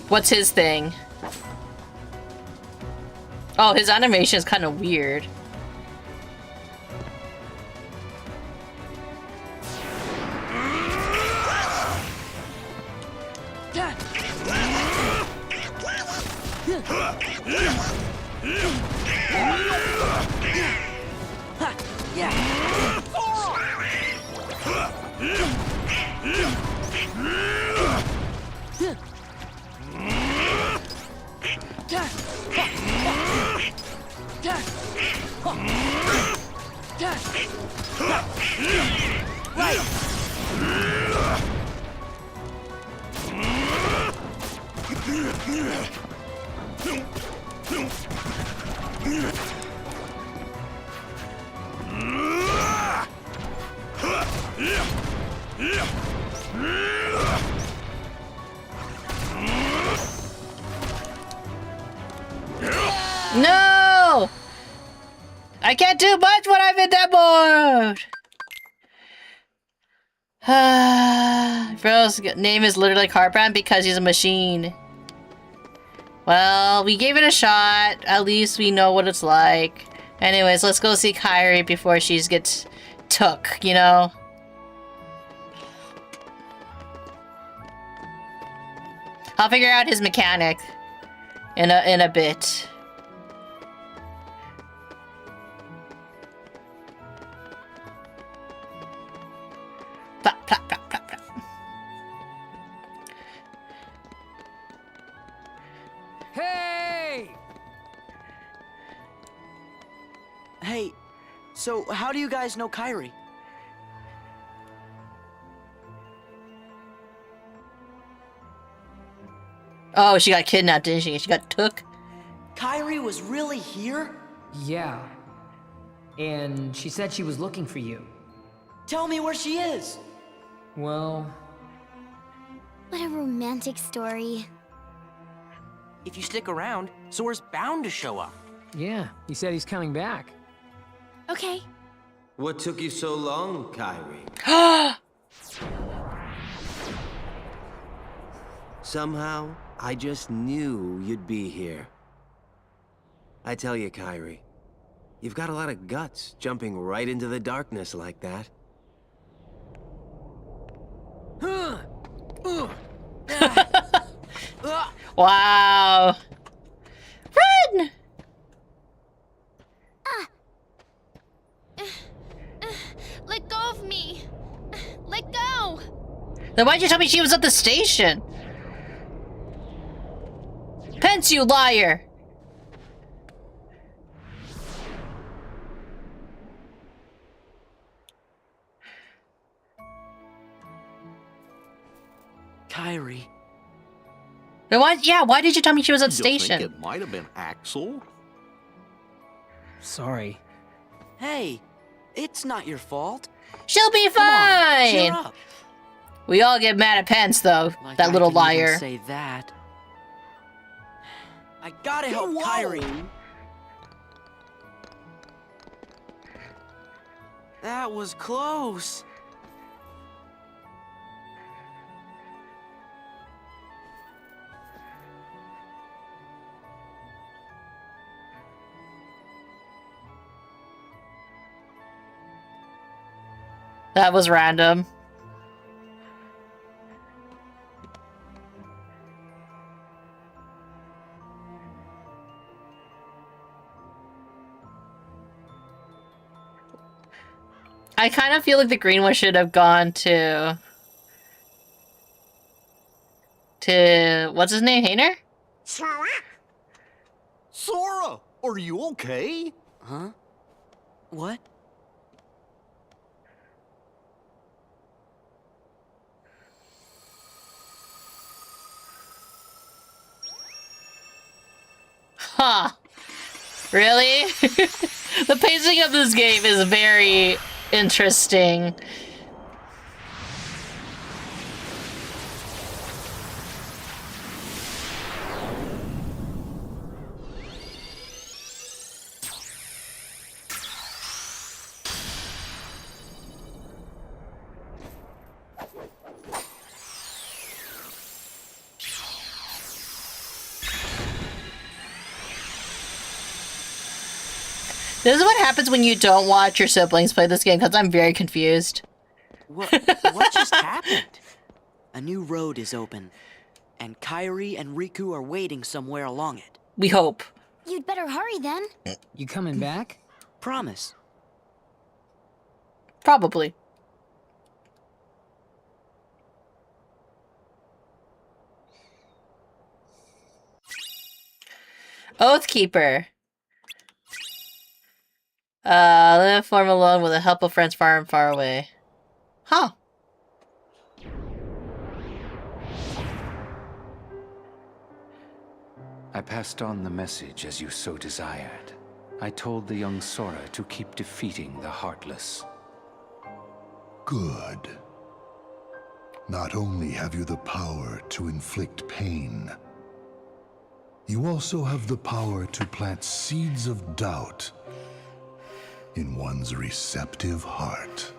What's his thing? Oh, his animation is kind of weird. No! I can't do much when I'm in that mode! Bro's name is literally like Heartbrand because he's a machine. Well, we gave it a shot. At least we know what it's like. Anyways, let's go see Kairi before she gets took, you know? I'll figure out his mechanic in a bit. Plop, plop, plop, plop, plop. Hey! Hey, so how do you guys know Kairi? Oh, she got kidnapped, didn't she? She got took? Kairi was really here? Yeah. And she said she was looking for you. Tell me where she is. Well... What a romantic story. If you stick around, Sora's bound to show up. Yeah, he said he's coming back. Okay. What took you so long, Kairi? Somehow, I just knew you'd be here. I tell you, Kairi, you've got a lot of guts jumping right into the darkness like that. Wow. Run! Let go of me. Let go. Then why'd you tell me she was at the station? Pence, you liar! Kairi. Then why did you tell me she was at the You station? think it might have been Axel? Sorry. Hey, it's not your fault. She'll be Come on, fine! cheer up. We all get mad at Pence, though. Like that I little can even liar. say that. I gotta help Kairi. That was close. That was random. I kind of feel like the green one should have gone to what's his name, Hayner? Sora, are you okay? Huh? What? Huh. Really? The pacing of this game is very interesting. This is what happens when you don't watch your siblings play this game, because I'm very confused. What just happened? A new road is open, and Kairi and Riku are waiting somewhere along it. We hope. You'd better hurry then. You coming back? Promise. Probably. Oathkeeper. Live form alone with the help of friends far and far away. Huh. I passed on the message as you so desired. I told the young Sora to keep defeating the Heartless. Good. Not only have you the power to inflict pain, you also have the power to plant seeds of doubt in one's receptive heart.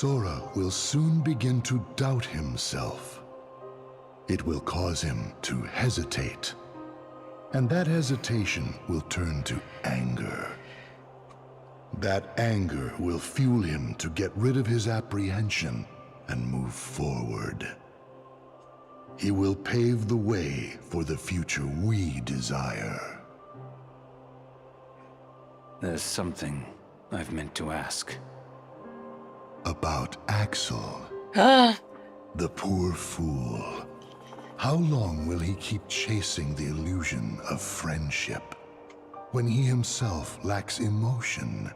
Sora will soon begin to doubt himself. It will cause him to hesitate, and that hesitation will turn to anger. That anger will fuel him to get rid of his apprehension and move forward. He will pave the way for the future we desire. There's something I've meant to ask. About Axel. The poor fool. How long will he keep chasing the illusion of friendship when he himself lacks emotion?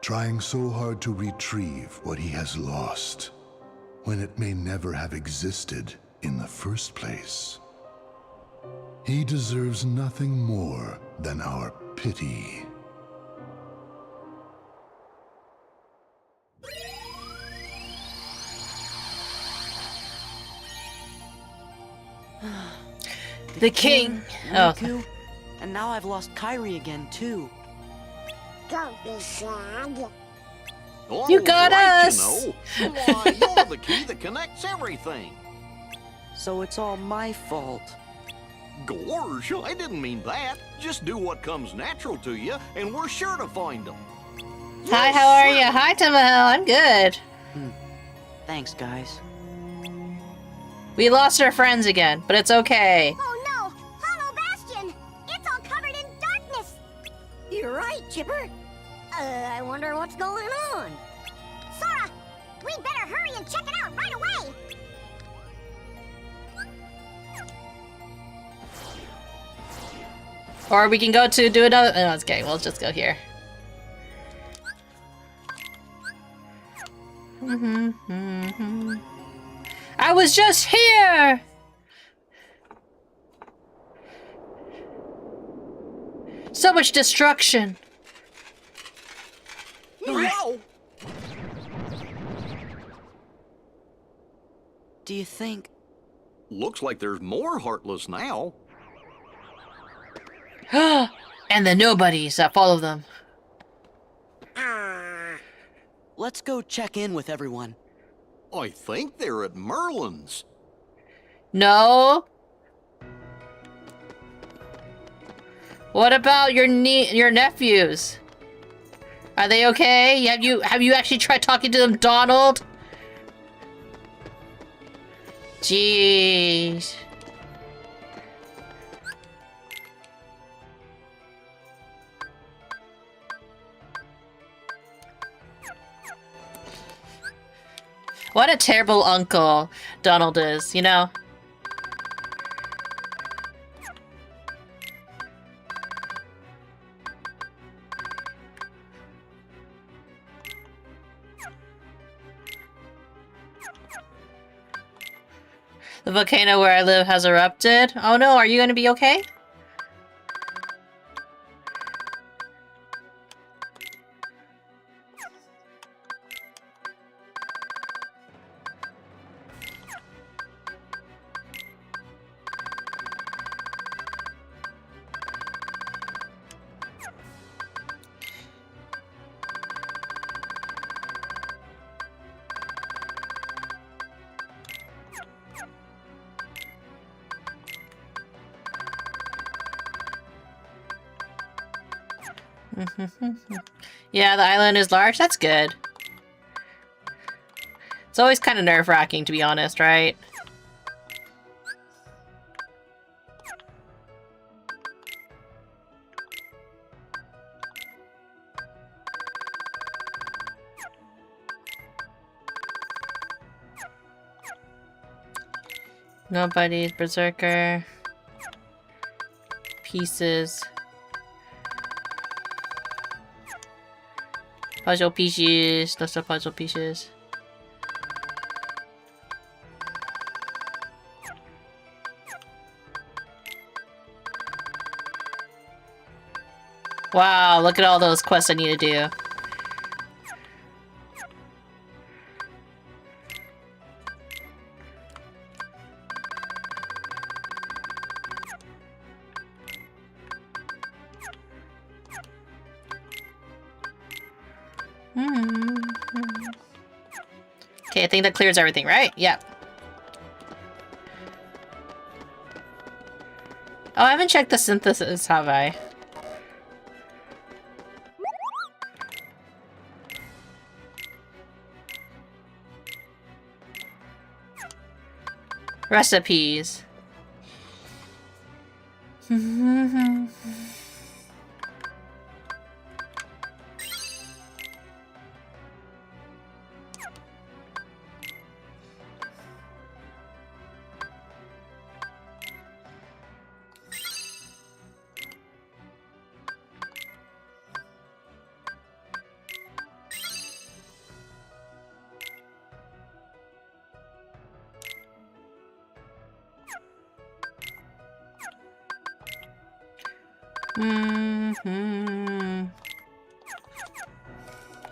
Trying so hard to retrieve what he has lost when it may never have existed in the first place. He deserves nothing more than our pity. The king. Riku, and now I've lost Kairi again too. Don't be sad. You got us! You know. Why, you're the key that connects everything. So it's all my fault. Gorge, I didn't mean that. Just do what comes natural to you, and we're sure to find them. Hi, how are you? Hi, Tamahel. I'm good. Thanks, guys. We lost our friends again, but it's okay. Oh no! Hollow Bastion! It's all covered in darkness! You're right, Chipper. I wonder what's going on. Sora! We'd better hurry and check it out right away! Or we can go to do another. No, it's okay. We'll just go here. I was just here! So much destruction. No! Do you think... Looks like there's more Heartless now. And the nobodies that follow them. Let's go check in with everyone. I think they're at Merlin's. No. What about your nephews? Are they okay? Have you actually tried talking to them, Donald? Jeez. What a terrible uncle Donald is, you know? The volcano where I live has erupted. Oh no, are you gonna be okay? Yeah, the island is large. That's good. It's always kind of nerve-wracking, to be honest, right? Nobody's berserker. Pieces. Puzzle pieces. Lots of puzzle pieces. Wow, look at all those quests I need to do. I think that clears everything, right? Yep. Oh, I haven't checked the synthesis, have I? Recipes.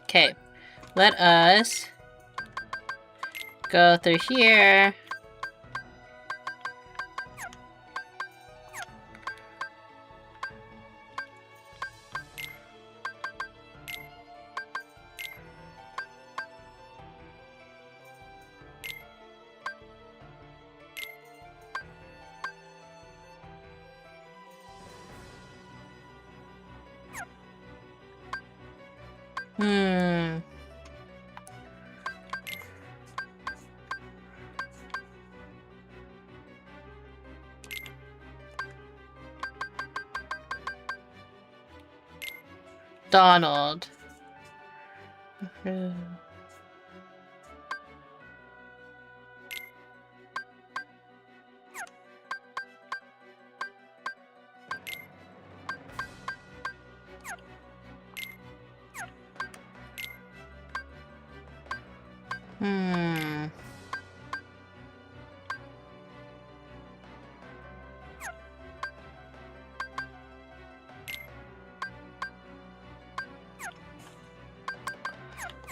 Okay, let us go through here. Donald.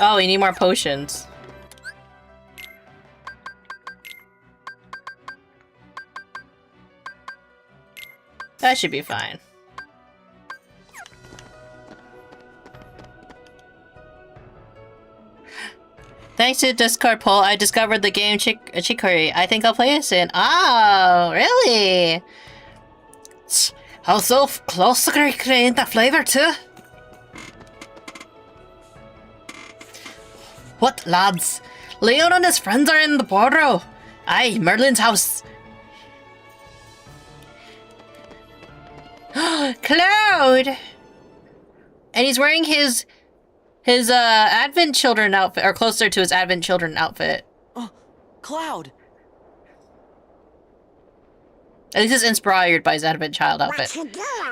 Oh, we need more potions. That should be fine. Thanks to the Discord poll, I discovered the game Chicory. I think I'll play it soon. Oh, really? How so close to creating that flavor too? What, lads? Leon and his friends are in the Bordeaux. Aye, Merlin's house. Cloud! And he's wearing his Advent Children outfit, or closer to his Advent Children outfit. Oh, Cloud! At least it's inspired by his Advent Child outfit.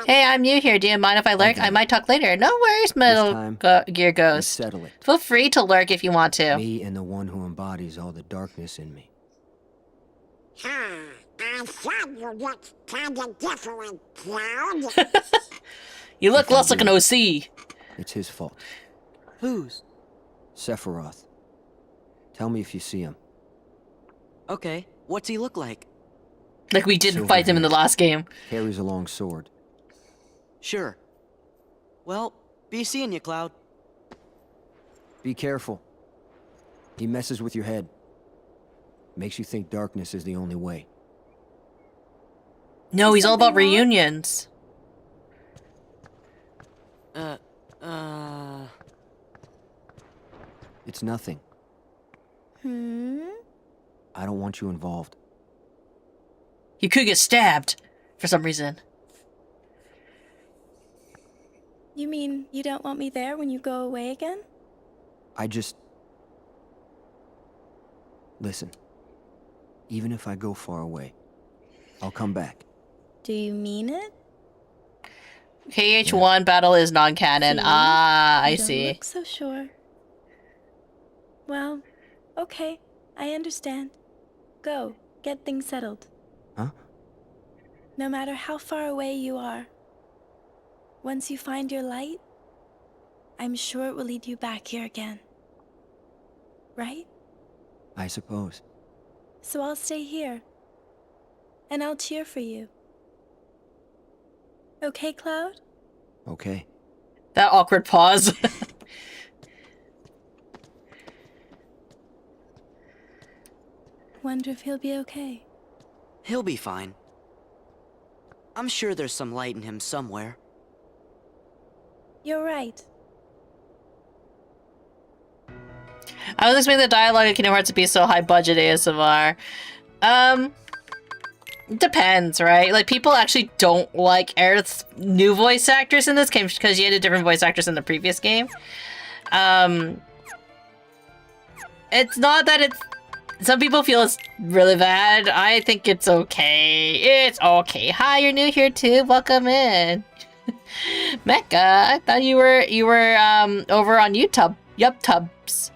Hey, I'm new here. Do you mind if I lurk? I might talk later. No worries, Metal Gear Ghost. Settle it. Feel free to lurk if you want to. Me and the one who embodies all the darkness in me. I thought you looked kinda different, Cloud. You look less like an OC. It's his fault. Whose? Sephiroth. Tell me if you see him. Okay, what's he look like? Like we didn't fight him in the last game. Carries a long sword. Sure. Well, be seeing you, Cloud. Be careful. He messes with your head. Makes you think darkness is the only way. No, he's all about reunions. It's nothing. I don't want you involved. You could get stabbed for some reason. You mean you don't want me there when you go away again? Listen. Even if I go far away, I'll come back. Do you mean it? KH1 battle is non-canon. See? Ah, I You don't see. look so sure. Well, okay. I understand. Go. Get things settled. Huh? No matter how far away you are, once you find your light, I'm sure it will lead you back here again. Right? I suppose. So I'll stay here. And I'll cheer for you. Okay, Cloud? Okay. That awkward pause. Wonder if he'll be okay. He'll be fine. I'm sure there's some light in him somewhere. You're right. I was expecting the dialogue in Kingdom Hearts to be so high budget ASMR. Depends, right? Like, people actually don't like Aerith's new voice actress in this game because she had a different voice actress in the previous game. It's not that it's... Some people feel it's really bad. I think it's okay. It's okay. Hi, you're new here too. Welcome in. Mecca, I thought you were over on YouTube. Yup Tubs.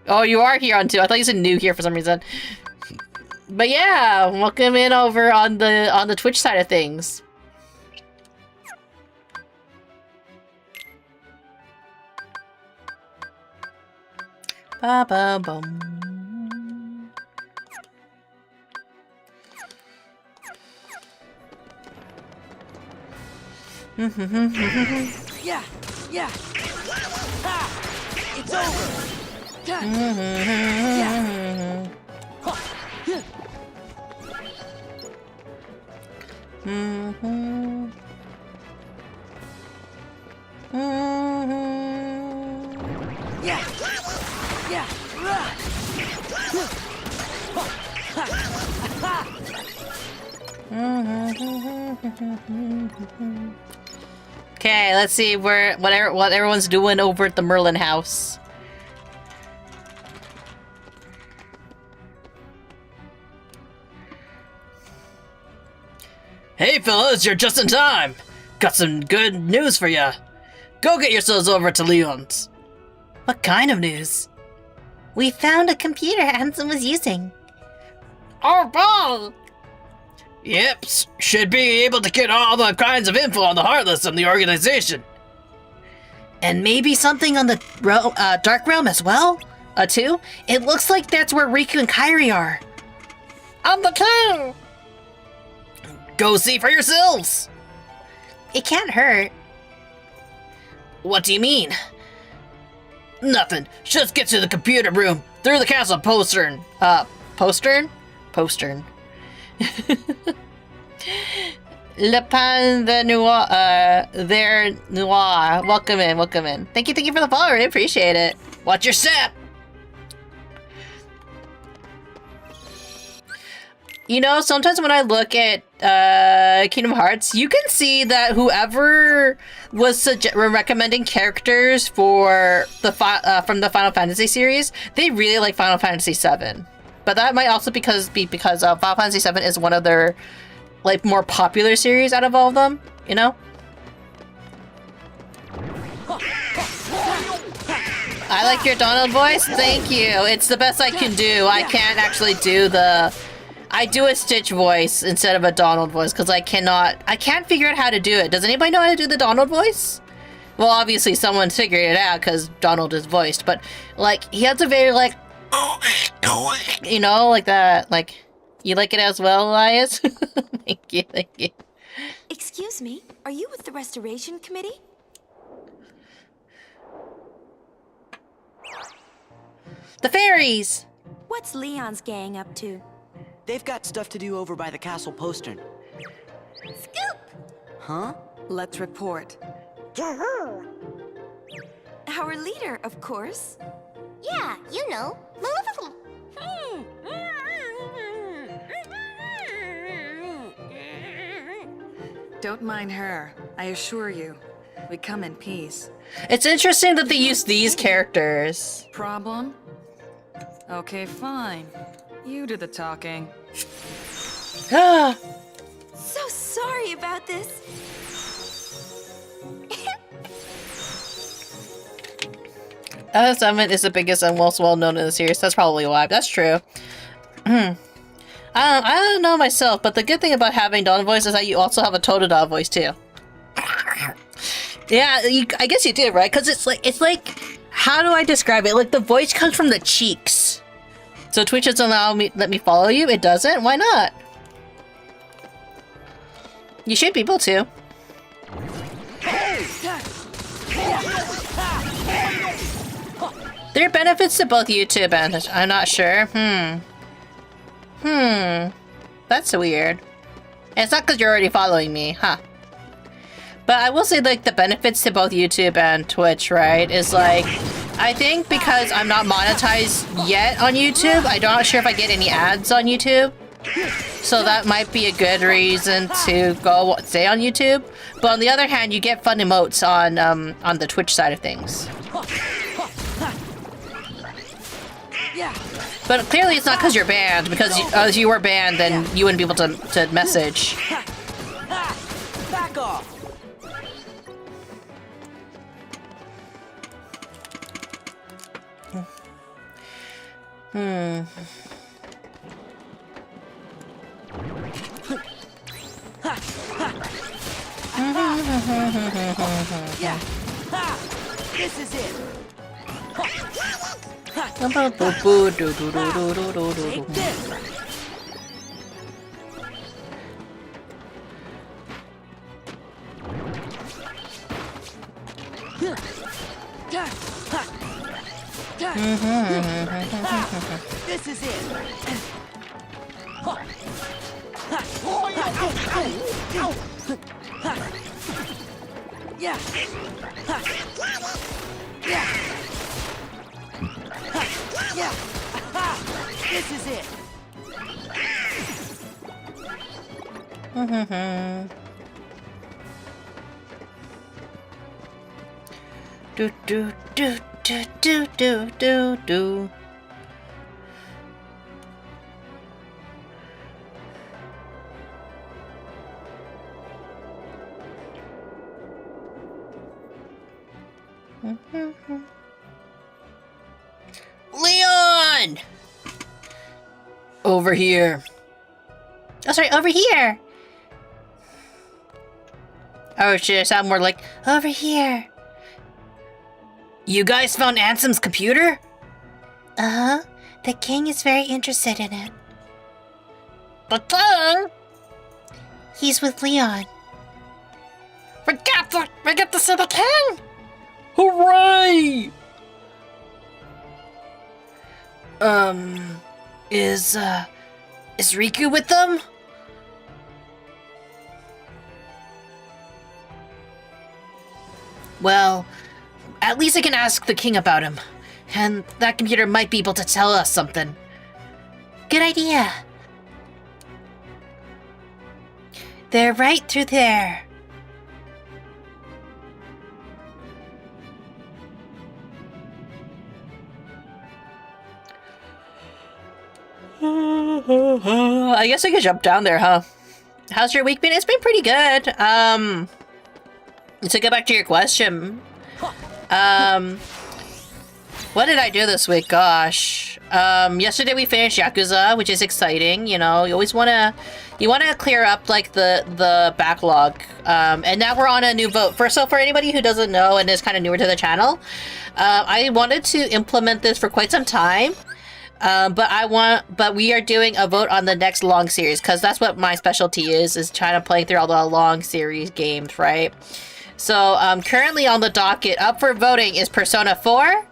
Oh, you are here on two. I thought you said new here for some reason. But yeah, welcome in over on the Twitch side of things. Ba ba bum. Yeah, yeah. Ha! It's over. Yeah. Ha! Yeah. Yeah. Yeah. Okay, let's see what everyone's doing over at the Merlin house. Hey fellas, you're just in time! Got some good news for ya! Go get yourselves over to Leon's! What kind of news? We found a computer Hansen was using. Oh, wow! Yep, should be able to get all the kinds of info on the Heartless and the organization. And maybe something on the Dark Realm as well? Too? It looks like that's where Riku and Kairi are. On the two! Go see for yourselves! It can't hurt. What do you mean? Nothing. Just get to the computer room through the castle postern. Postern? Postern. Le Pan de Noir, there Noir. Welcome in, welcome in. Thank you for the follow, I really appreciate it. Watch your step! You know, sometimes when I look at Kingdom Hearts, you can see that whoever was recommending characters for the from the Final Fantasy series, they really like Final Fantasy VII. But that might also be because Final Fantasy VII is one of their like more popular series out of all of them, you know? I like your Donald voice. Thank you. It's the best I can do. I can't actually do the... I do a Stitch voice instead of a Donald voice because I can't figure out how to do it. Does anybody know how to do the Donald voice? Well, obviously someone figured it out because Donald is voiced, but like he has a very like, you know, like that. Like, you like it as well, Elias? Thank you, thank you. Excuse me, are you with the Restoration Committee? The fairies! What's Leon's gang up to? They've got stuff to do over by the castle postern. Scoop! Huh? Let's report. Our leader, of course. Yeah, you know. Don't mind her. I assure you, we come in peace. It's interesting that they use these characters. Problem? Okay, fine. You do the talking. So sorry about this. Summon is the biggest and most well-known in the series. That's probably why. That's true. I don't know myself, but the good thing about having Donald voice is that you also have a Totodile voice too. Yeah, I guess you do, right? Because it's like, how do I describe it? Like the voice comes from the cheeks. So Twitch doesn't let me follow you? It doesn't? Why not? You should be able to. There are benefits to both YouTube and I'm not sure. That's weird. It's not because you're already following me, huh? But I will say, like, the benefits to both YouTube and Twitch, right, is like, I think because I'm not monetized yet on YouTube, I'm not sure if I get any ads on YouTube. So that might be a good reason to go stay on YouTube. But on the other hand, you get fun emotes on the Twitch side of things. But clearly it's not because you're banned, because if you were banned, then you wouldn't be able to message. Back off. Yeah. This is it. Take this. This is it. Yeah. Yeah. Yeah. This is it. Do do do do do do do do. Leon! Over here. Oh, sorry, over here. Oh, should I sound more like, over here? You guys found Ansem's computer? Uh-huh. The king is very interested in it. The king? He's with Leon. We get to see the king! Hooray! Is Riku with them? Well, at least I can ask the king about him. And that computer might be able to tell us something. Good idea. They're right through there. I guess I could jump down there, huh? How's your week been? It's been pretty good. To get back to your question. What did I do this week? Gosh. Yesterday we finished Yakuza, which is exciting. You know, you always wanna clear up like the backlog. And now we're on a new vote. So for anybody who doesn't know and is kind of newer to the channel, I wanted to implement this for quite some time. But we are doing a vote on the next long series, because that's what my specialty is trying to play through all the long series games, right? So currently on the docket up for voting is Persona 4,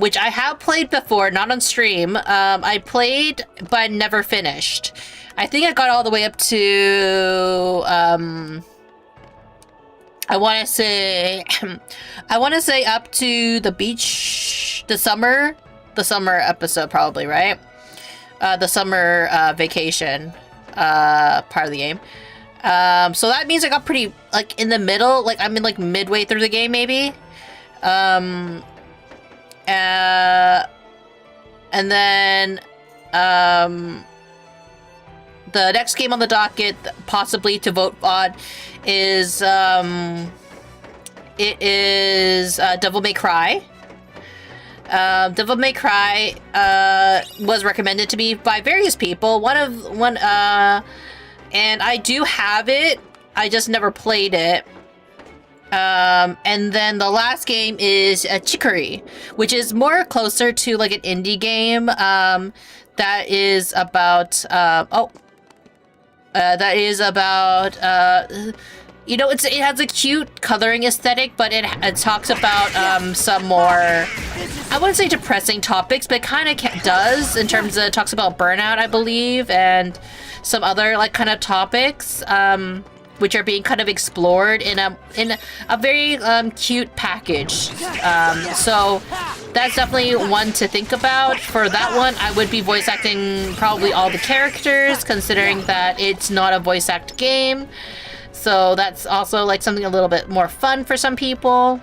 which I have played before, not on stream. I played but never finished. I think I got all the way up to I want to say up to the beach, the summer episode probably, right? The summer vacation part of the game. So that means I got pretty like in the middle, like I'm in like midway through the game maybe. And then the next game on the docket possibly to vote on is Devil May Cry. Devil May Cry was recommended to me by various people. And I do have it. I just never played it. And then the last game is Chicory, which is more closer to like an indie game. That is about you know, it has a cute coloring aesthetic, but it talks about some more, I wouldn't say depressing topics, but it kind of does in terms of, it talks about burnout, I believe, and some other like kind of topics, which are being kind of explored in a very cute package. So that's definitely one to think about. For that one, I would be voice acting probably all the characters, considering that it's not a voice act game. So that's also like something a little bit more fun for some people.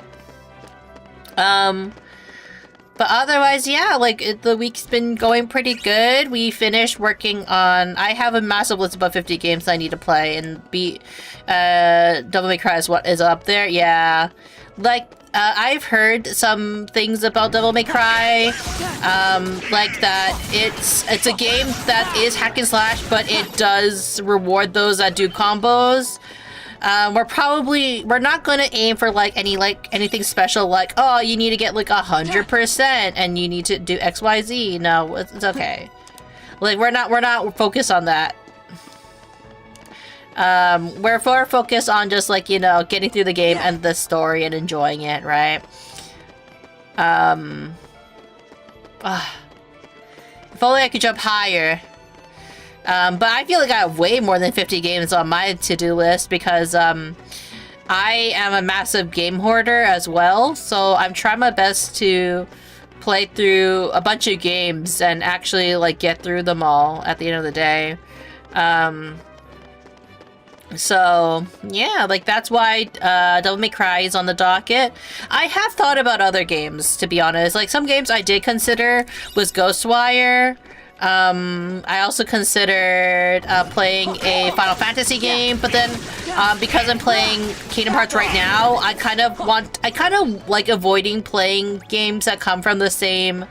But otherwise, yeah, like the week's been going pretty good. We finished working on, I have a massive list of about 50 games I need to play, and Devil May Cry is what is up there. Yeah, like I've heard some things about Devil May Cry, like that it's a game that is hack and slash, but it does reward those that do combos. We're not gonna aim for anything special, like, oh, you need to get like 100% and you need to do XYZ. No, it's okay. Like we're not focused on that. We're more focused on just like, you know, getting through the game and the story and enjoying it, right? If only I could jump higher. But I feel like I have way more than 50 games on my to-do list because I am a massive game hoarder as well. So I'm trying my best to play through a bunch of games and actually like get through them all at the end of the day. So yeah, like that's why Devil May Cry is on the docket. I have thought about other games, to be honest. Like some games I did consider was Ghostwire. I also considered playing a Final Fantasy game, but then because I'm playing Kingdom Hearts right now, I kind of like avoiding playing games that come from the same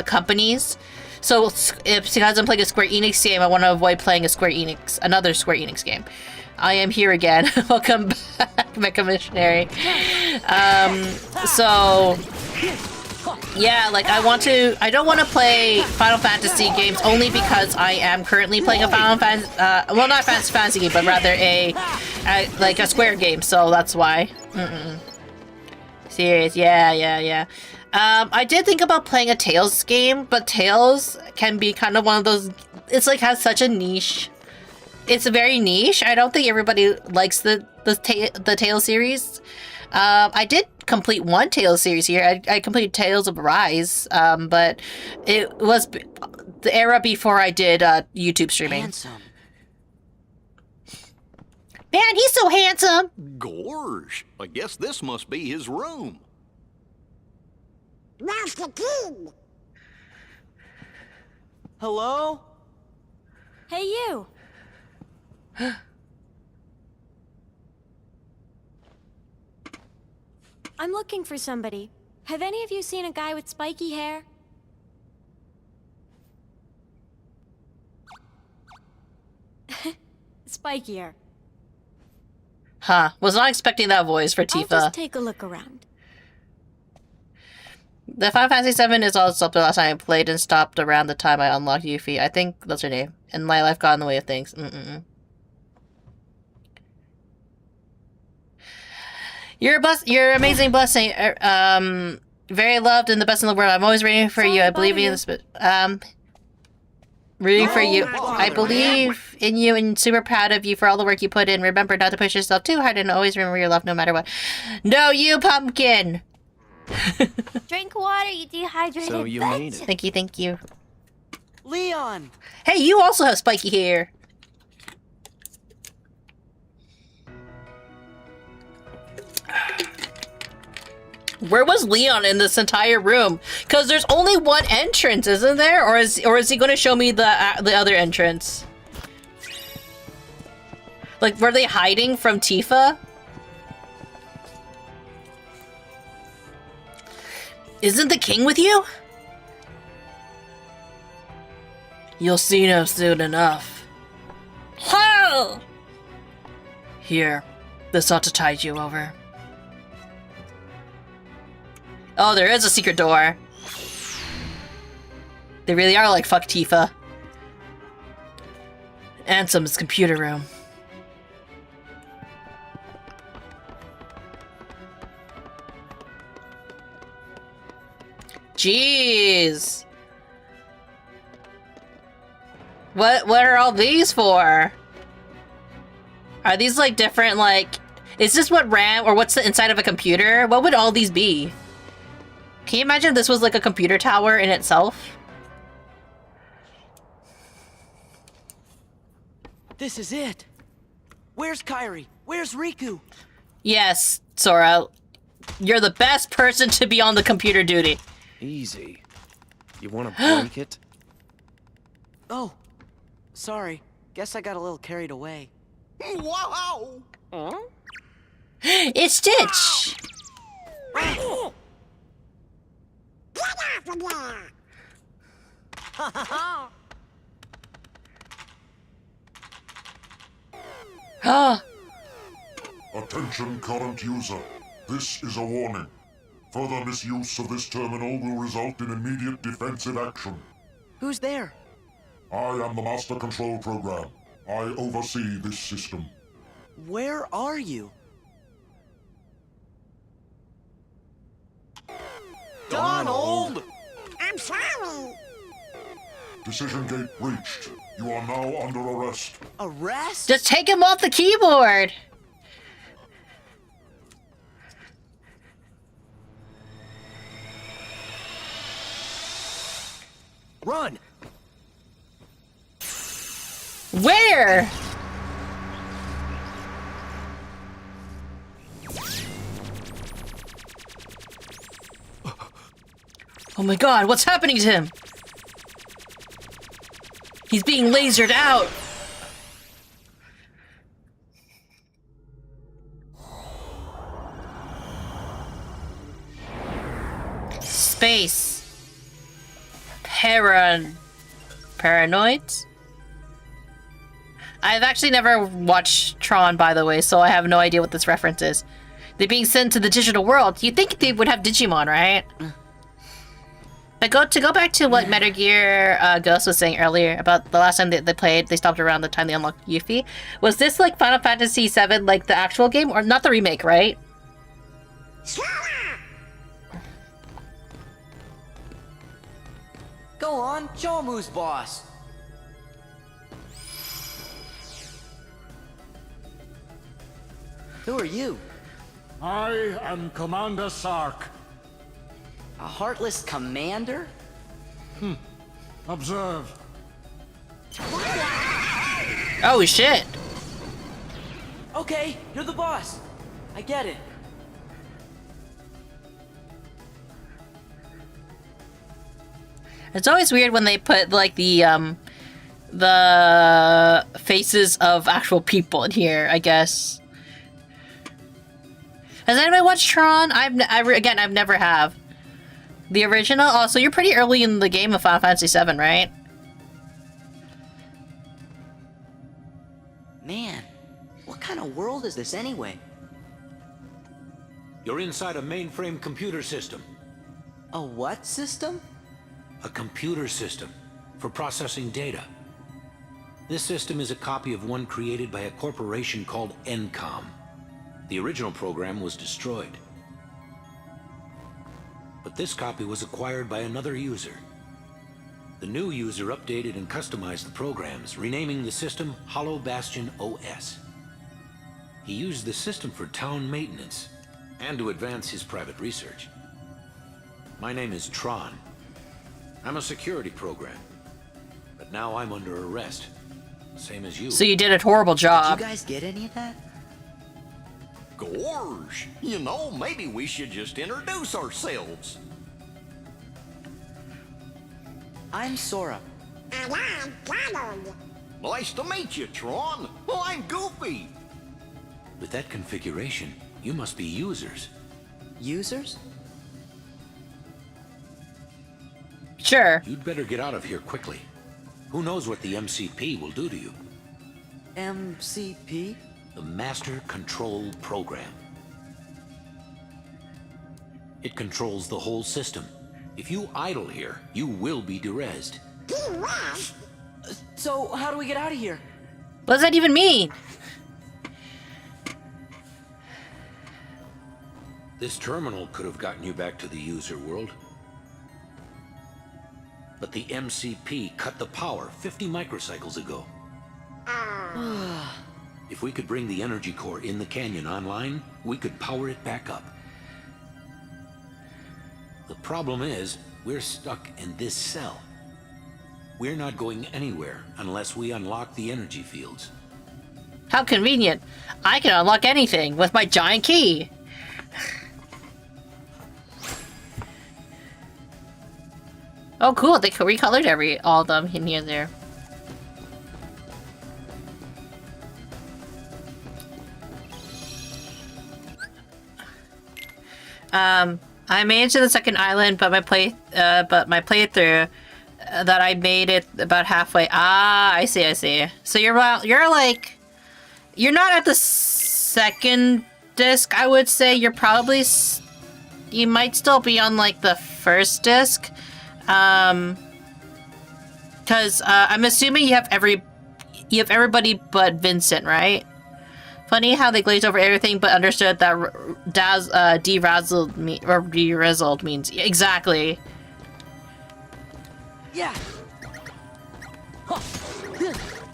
companies. So because I'm playing a Square Enix game, I want to avoid playing another Square Enix game. I am here again. Welcome back, Mecha Missionary. So yeah, like I don't want to play Final Fantasy games only because I am currently playing a Final Fantasy, well, not a Fantasy game, but rather a Square game. So that's why. Serious, yeah. I did think about playing a Tales game, but Tales can be kind of one of those. It's like has such a niche. It's very niche. I don't think everybody likes the Tales series. I did complete one Tales series here. I completed Tales of Arise, but it was the era before I did YouTube streaming. Handsome. Man, he's so handsome. Gorge, I guess this must be his room. Master King! Hello? Hey, you! I'm looking for somebody. Have any of you seen a guy with spiky hair? Spikier. Huh. Was not expecting that voice for Tifa. I'll just take a look around. The Final Fantasy VII is also the last time I played and stopped around the time I unlocked Yuffie. I think that's her name. And my life got in the way of things. You're an amazing blessing. Very loved and the best in the world. I'm always rooting for you. I believe in this. Rooting for you. I believe in you and super proud of you for all the work you put in. Remember not to push yourself too hard and always remember your love no matter what. No, you pumpkin. Drink water, you dehydrated. So you made it. Thank you. Leon! Hey, you also have spiky hair. Where was Leon in this entire room? Because there's only one entrance, isn't there? Or is he going to show me the other entrance? Like, were they hiding from Tifa? Isn't the king with you? You'll see him soon enough. Ho! Here, this ought to tide you over. Oh, there is a secret door. They really are like, fuck Tifa. Ansem's computer room. Jeez. What are all these for? Are these like different, like, is this what RAM or what's the inside of a computer? What would all these be? Can you imagine if this was like a computer tower in itself? This is it. Where's Kairi? Where's Riku? Yes, Sora. You're the best person to be on the computer duty. Easy. You want a blanket? Oh, sorry. Guess I got a little carried away. Wow! Huh? It's Stitch! Attention current user. This is a warning. Further misuse of this terminal will result in immediate defensive action. Who's there? I am the Master Control Program. I oversee this system. Where are you? Donald! I'm sorry. Decision gate breached. You are now under arrest. Arrest? Just take him off the keyboard! Run! Where? Oh my god, what's happening to him? He's being lasered out! Space. Paranoids? I've actually never watched Tron, by the way, so I have no idea what this reference is. They're being sent to the digital world. You'd think they would have Digimon, right? But to go back to what Metal Gear Ghost was saying earlier about the last time they played, they stopped around the time they unlocked Yuffie. Was this like Final Fantasy VII, like the actual game, or not the remake, right? Go on, show him who's boss. Who are you? I am Commander Sark. A heartless commander? Observe. Oh shit! Okay, you're the boss. I get it. It's always weird when they put like the faces of actual people in here, I guess. Has anybody watched Tron? I've never have. The original? Oh, so you're pretty early in the game of Final Fantasy VII, right? Man, what kind of world is this anyway? You're inside a mainframe computer system. A what system? A computer system for processing data. This system is a copy of one created by a corporation called Encom. The original program was destroyed. But this copy was acquired by another user. The new user updated and customized the programs, renaming the system Hollow Bastion OS. He used the system for town maintenance and to advance his private research. My name is Tron. I'm a security program, but now I'm under arrest, same as you. So you did a horrible job. Did you guys get any of that? Gorge, you know, maybe we should just introduce ourselves. I'm Sora. And I'm Donald. Nice to meet you, Tron. Well, I'm Goofy. With that configuration, you must be users. Users? Sure. You'd better get out of here quickly. Who knows what the MCP will do to you? MCP? The Master Control Program. It controls the whole system. If you idle here, you will be derezzed. Derezed? So, how do we get out of here? What does that even mean? This terminal could have gotten you back to the user world. But the MCP cut the power 50 microcycles ago. If we could bring the energy core in the canyon online, we could power it back up. The problem is, we're stuck in this cell. We're not going anywhere unless we unlock the energy fields. How convenient. I can unlock anything with my giant key. Oh, cool. They recolored all of them in here there. I made it to the second island, but my playthrough that I made it about halfway. Ah, I see. So you're not at the second disc, I would say. You're probably you might still be on like the first disc. Because I'm assuming you have everybody but Vincent, right? Funny how they glazed over everything but understood that derazzled means exactly. Yeah.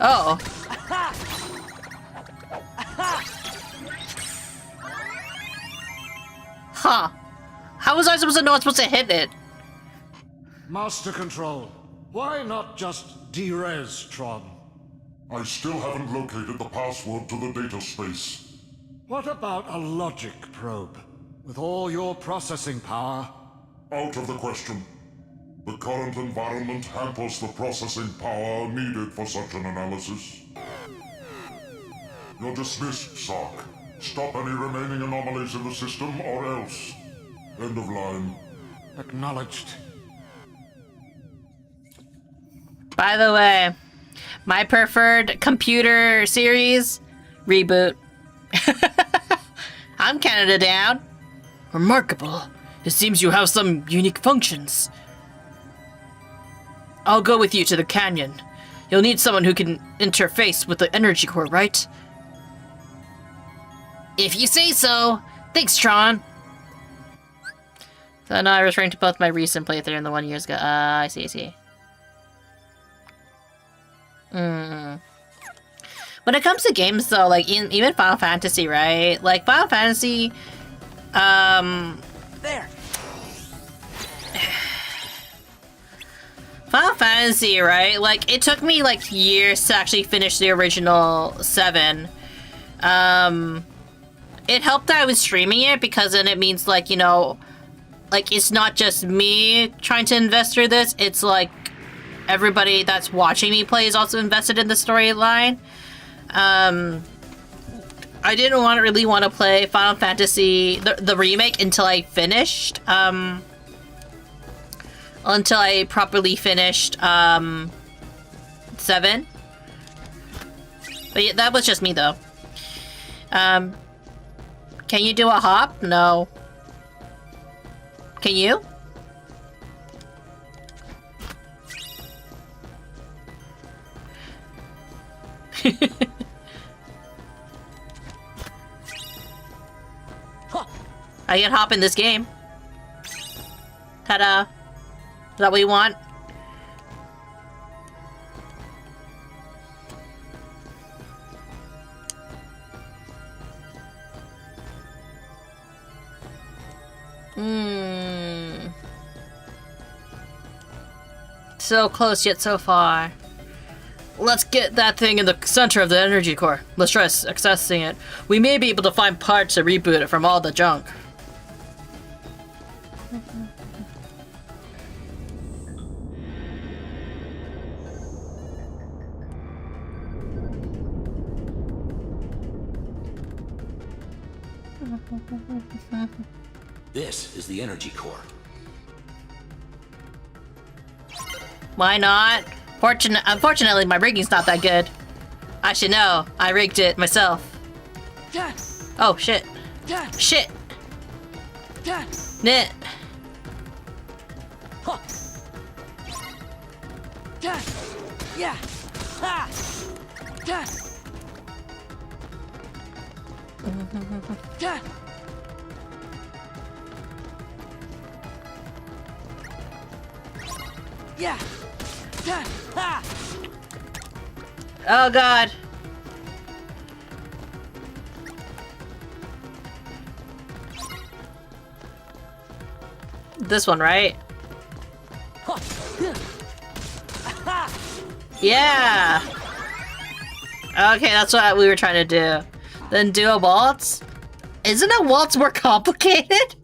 Oh. Huh. How was I supposed to know I'm supposed to hit it? Master Control, why not just derez Tron? I still haven't located the password to the data space. What about a logic probe? With all your processing power? Out of the question. The current environment hampers the processing power needed for such an analysis. You're dismissed, Sark. Stop any remaining anomalies in the system or else. End of line. Acknowledged. By the way, my preferred computer series, Reboot. I'm Canada down. Remarkable. It seems you have some unique functions. I'll go with you to the canyon. You'll need someone who can interface with the energy core, right? If you say so. Thanks, Tron. So now I was referring to both my recent playthrough and the 1 year ago. I see. When it comes to games, though, like even Final Fantasy, right? Like Final Fantasy, There. Final Fantasy, right? Like it took me like years to actually finish the original 7. It helped that I was streaming it because then it means like, you know, like it's not just me trying to invest through this. It's like everybody that's watching me play is also invested in the storyline. I didn't really want to play Final Fantasy, the remake, until I finished, until I properly finished, 7. But yeah, that was just me, though. Can you do a hop? No. Can you? I can hop in this game. Ta-da. Is that what you want? So close yet so far. Let's get that thing in the center of the energy core. Let's try accessing it. We may be able to find parts to reboot it from all the junk. This is the energy core. Why not? Unfortunately, my rigging's not that good. I should know. I rigged it myself. Oh, shit. Shit. Nit. Yeah. Oh god. This one, right? Yeah. Okay, that's what we were trying to do. Then do a waltz? Isn't a waltz more complicated?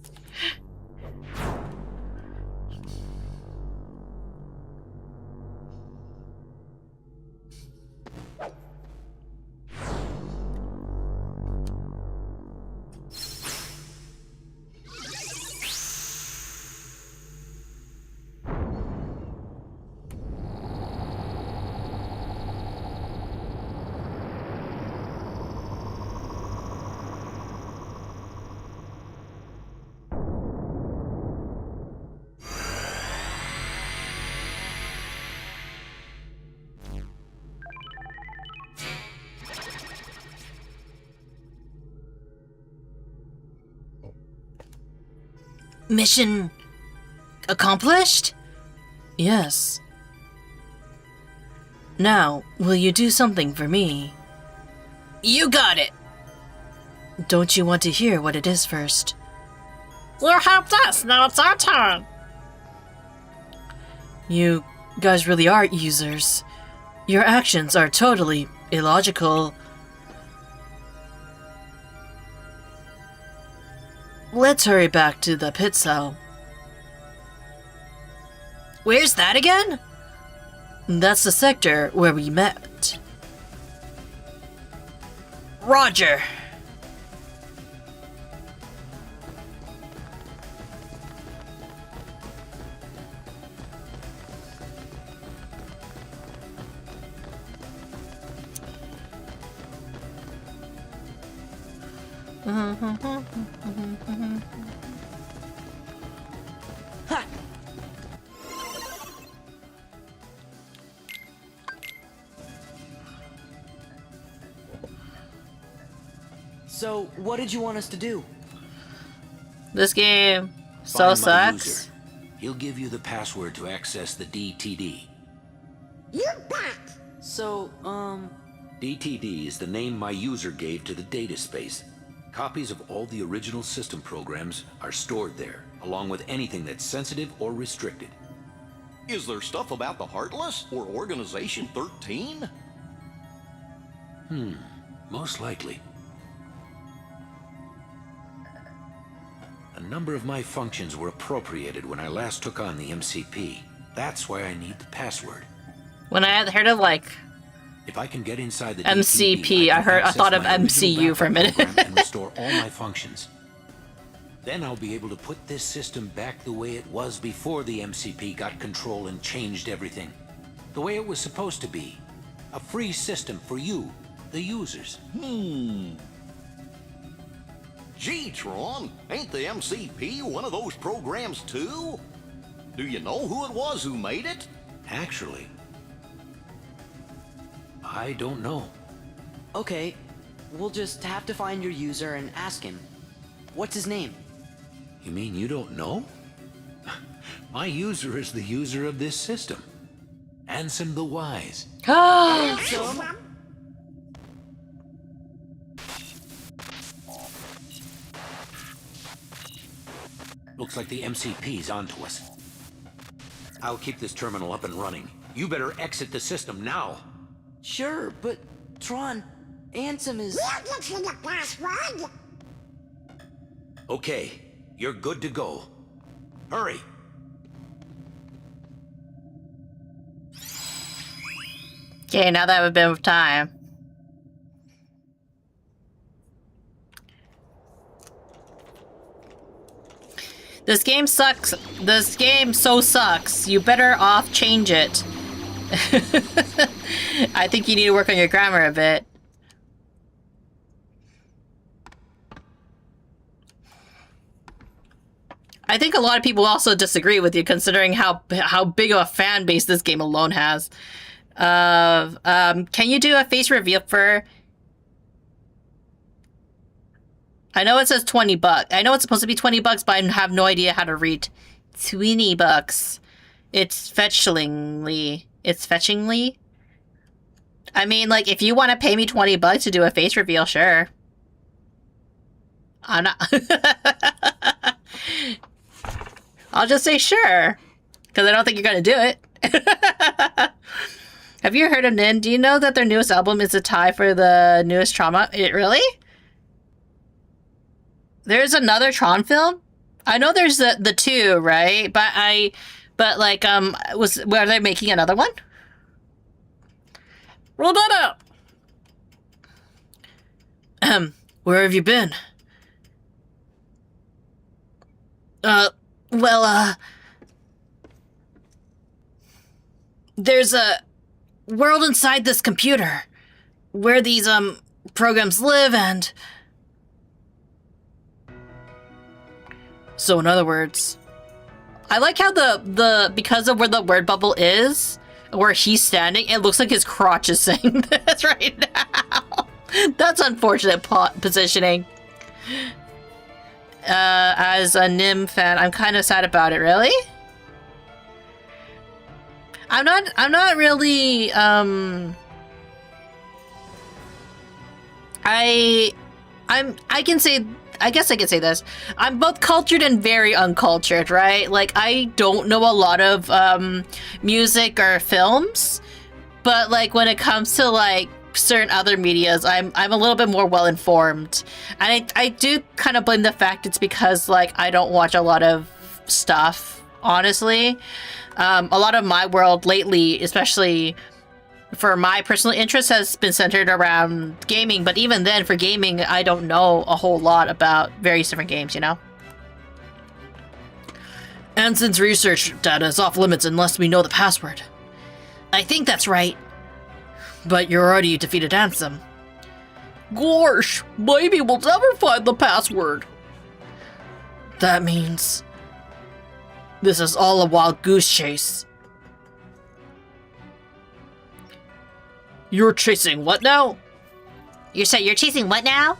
Mission accomplished? Yes. Now, will you do something for me? You got it! Don't you want to hear what it is first? You helped us, now it's our turn! You guys really are users. Your actions are totally illogical. Let's hurry back to the pit cell. Where's that again? That's the sector where we met. Roger. So, what did you want us to do? This game so Find my sucks. user. He'll give you the password to access the DTD. You bet! So, DTD is the name my user gave to the data space. Copies of all the original system programs are stored there, along with anything that's sensitive or restricted. Is there stuff about the Heartless or Organization 13? Most likely. A number of my functions were appropriated when I last took on the MCP. That's why I need the password. When I had heard of like If I can get inside the MCP, DTD, I thought of my original MCU for a backup minute. program and restore all my functions. Then I'll be able to put this system back the way it was before the MCP got control and changed everything. The way it was supposed to be. A free system for you, the users. Gee, Tron, ain't the MCP one of those programs too? Do you know who it was who made it? Actually, I don't know. okay, we'll just have to find your user and ask him. What's his name? You mean you don't know? My user is the user of this system. Ansem the Wise. Looks like the MCP's onto us. I'll keep this terminal up and running. You better exit the system now. Sure, but Tron, Ansem is... We'll get you the password! Okay, you're good to go. Hurry. Okay, now that we've been with time. This game sucks. This game so sucks. You better off change it. I think you need to work on your grammar a bit. I think a lot of people also disagree with you, considering how big of a fan base this game alone has. Can you do a face reveal for I know it says 20 bucks. I know it's supposed to be 20 bucks, but I have no idea how to read 20 bucks. It's fetchingly. It's fetchingly. I mean, like, if you want to pay me 20 bucks to do a face reveal, sure. I'm not... I'll just say sure. Because I don't think you're going to do it. Have you heard of Nin? Do you know that their newest album is a tie for the newest Trauma? Really? There's another Tron film? I know there's the two, right? But like, were they making another one? Roll that out! Where have you been? There's a world inside this computer where these, programs live and... So in other words, I like how because of where the word bubble is, where he's standing, it looks like his crotch is saying this right now. That's unfortunate positioning. As a Nim fan, I'm kind of sad about it, really? I'm not really, I guess I could say this. I'm both cultured and very uncultured, right? Like, I don't know a lot of, music or films, but, like, when it comes to, like, certain other medias, I'm a little bit more well-informed. And I do kind of blame the fact it's because, like, I don't watch a lot of stuff, honestly. A lot of my world lately, especially for my personal interest, has been centered around gaming, but even then, for gaming, I don't know a whole lot about various different games, you know? Anson's research data is off limits unless we know the password. I think that's right. But you already defeated Ansem. Gosh, maybe we'll never find the password. That means... this is all a wild goose chase. You're chasing what now? You said you're chasing what now?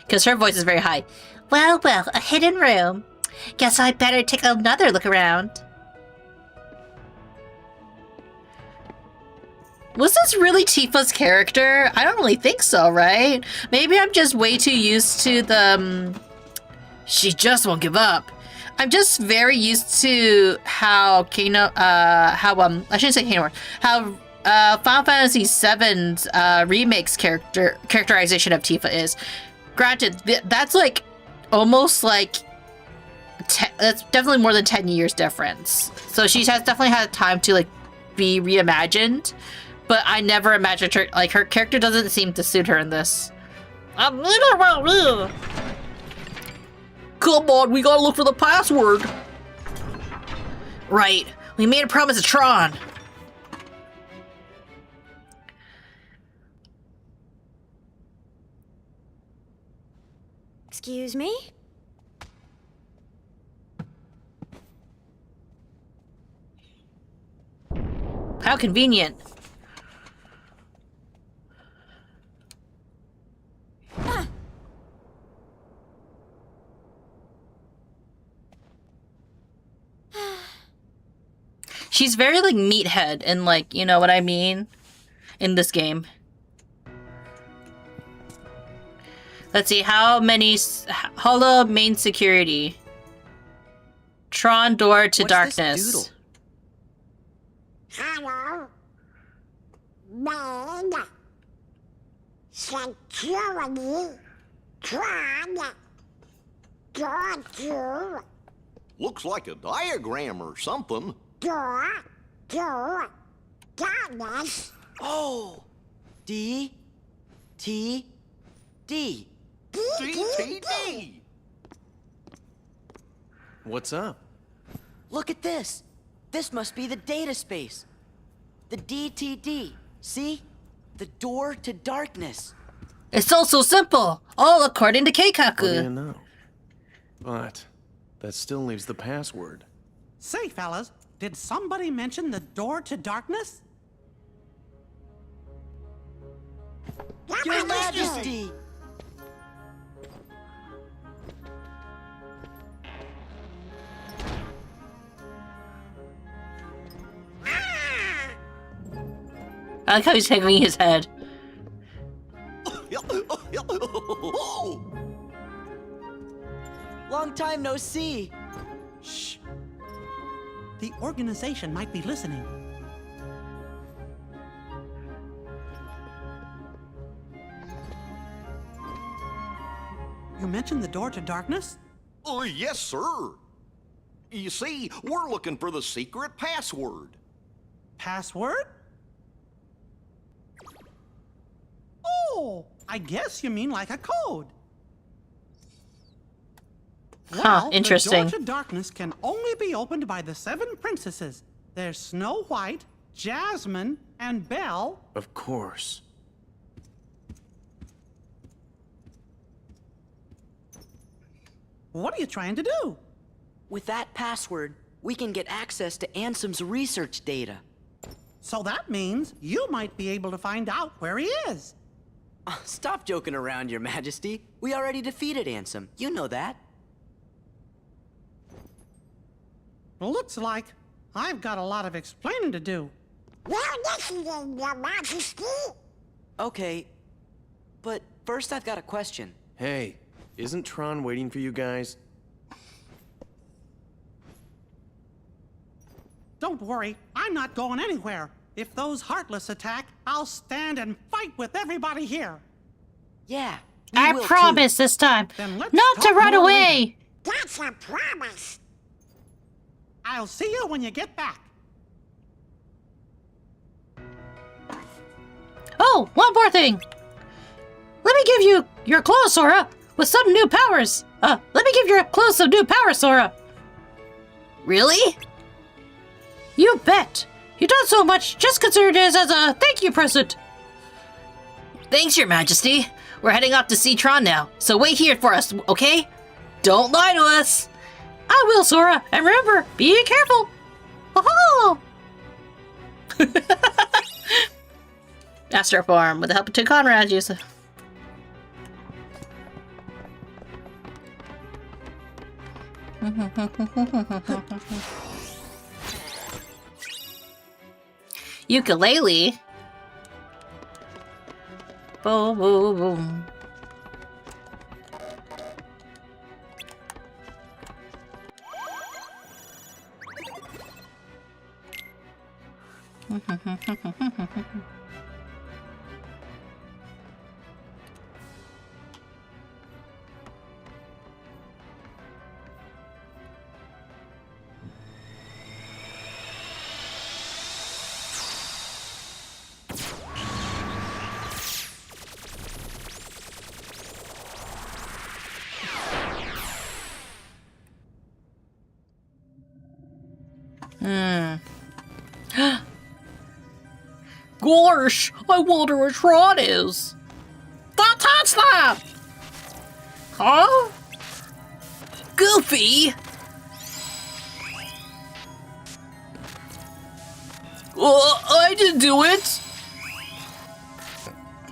Because her voice is very high. Well, a hidden room. Guess I'd better take another look around. Was this really Tifa's character? I don't really think so, right? Maybe I'm just way too used to the... she just won't give up. I'm just very used to how I shouldn't say Kano, how Final Fantasy VII's remake's characterization of Tifa is. Granted, that's like almost like that's definitely more than 10 years difference. So she has definitely had time to like be reimagined, but I never imagined her, like, her character doesn't seem to suit her in this. Come on, we gotta look for the password. Right, we made a promise to Tron. Excuse me? How convenient. She's very, like, meathead and, like, you know what I mean? In this game. Let's see, how many... Holo main security. Tron door to darkness. Hello. Main. Security. Tron. Door to... Looks like a diagram or something. Door to darkness. Oh! D. T. D. D. What's up? Look at this. This must be the data space. The DTD. See? The door to darkness. It's all so simple. All according to Keikaku. What do you know? But that still leaves the password. Say, fellas, did somebody mention the door to darkness? Your Majesty! I like how he's hanging his head. Long time no see. Shh. The organization might be listening. You mentioned the door to darkness? Oh, yes, sir. You see, we're looking for the secret password. Password? Oh, I guess you mean like a code. Well, Interesting. The door to darkness can only be opened by the 7 princesses. There's Snow White, Jasmine, and Belle. Of course. What are you trying to do? With that password, we can get access to Ansem's research data. So that means you might be able to find out where he is. Stop joking around, Your Majesty. We already defeated Ansem. You know that. Looks like I've got a lot of explaining to do. Well, this is Your Majesty. Okay, but first I've got a question. Hey, isn't Tron waiting for you guys? Don't worry, I'm not going anywhere. If those Heartless attack, I'll stand and fight with everybody here. Yeah, I promise this time Then let's not to talk run more away. That's a promise. I'll see you when you get back. Oh, one more thing. Let me give you your clothes, Sora, with some new powers. Let me give your clothes some new powers, Sora. Really? You bet. You've done so much, just consider this as a thank you present. Thanks, Your Majesty. We're heading off to see Tron now, so wait here for us, okay? Don't lie to us. I will, Sora, and remember, be careful. Oh! Master form with the help of 2 Conrads, use it. Ukulele. Boom, boom, boom. Gosh, I wonder where Tron is. Don't touch that! Huh? Goofy? I didn't do it!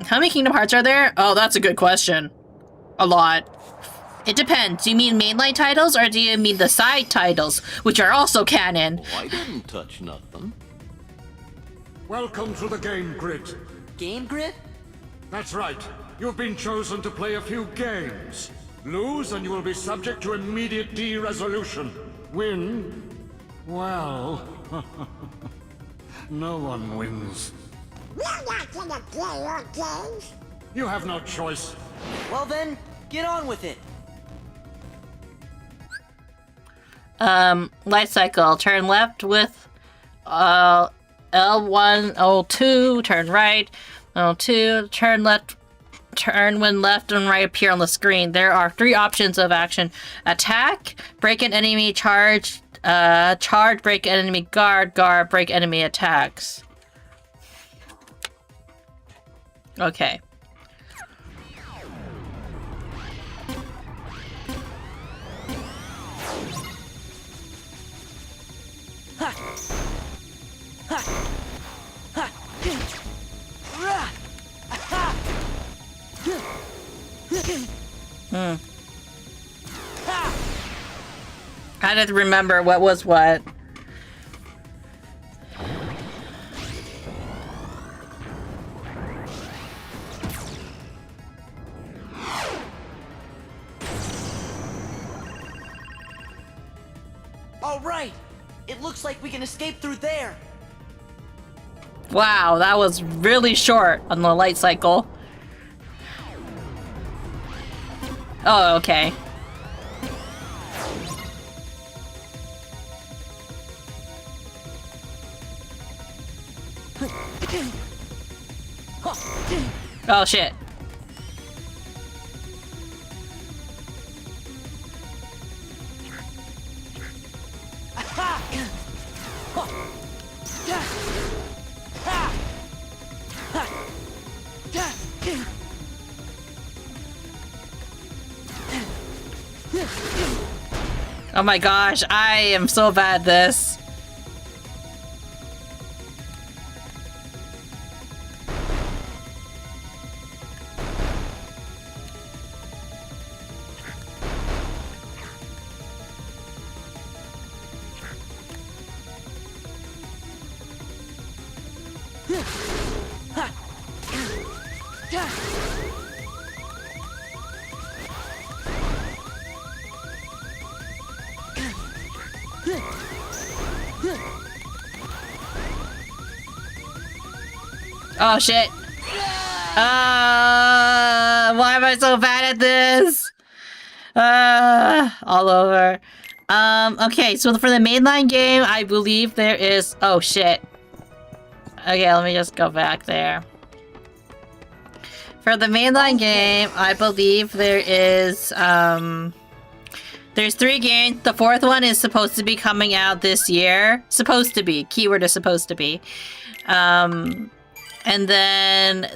How many Kingdom Hearts are there? Oh, that's a good question. A lot. It depends. Do you mean mainline titles or do you mean the side titles, which are also canon? Oh, I didn't touch nothing. Welcome to the game grid. Game grid? That's right. You've been chosen to play a few games. Lose and you will be subject to immediate de-resolution. Win? Well... no one wins. We're not gonna play your games. You have no choice. Well then, get on with it. Light cycle. Turn left with, L1, L2, turn right, L2, turn left, turn when left and right appear on the screen. There are 3 options of action. Attack, break an enemy, charge, charge, break an enemy, guard, guard, break enemy attacks. Okay. I had to remember what was what. all right. It looks like we can escape through there. Wow, that was really short on the light cycle. Oh, okay. Oh shit. Oh my gosh, I am so bad at this. Oh shit. Why am I so bad at this? All over. Okay, so for the mainline game, I believe there is... Oh shit. Okay, let me just go back there. For the mainline game, I believe there is, there's 3 games. The 4th one is supposed to be coming out this year. Supposed to be. Keyword is supposed to be. And then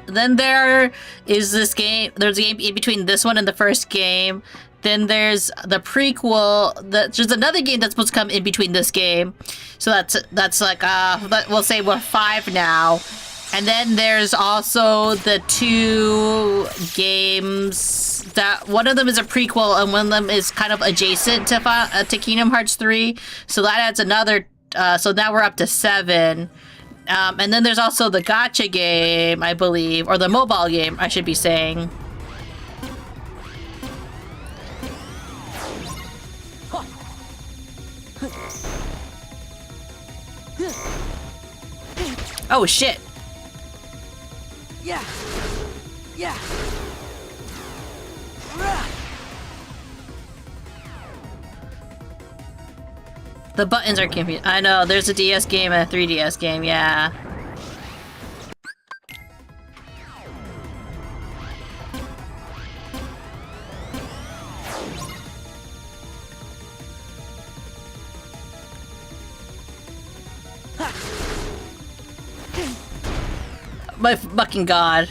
then there is this game. There's a game in between this one and the first game. Then there's the prequel. There's another game that's supposed to come in between this game. So that's like we'll say we're 5 now. And then there's also the 2 games that one of them is a prequel and one of them is kind of adjacent to Kingdom Hearts 3. So that adds another. So now we're up to 7. And then there's also the gacha game, I believe, or the mobile game, I should be saying. Oh shit. Yeah. Yeah. The buttons are confusing. I know, there's a DS game and a 3DS game, yeah. My fucking god.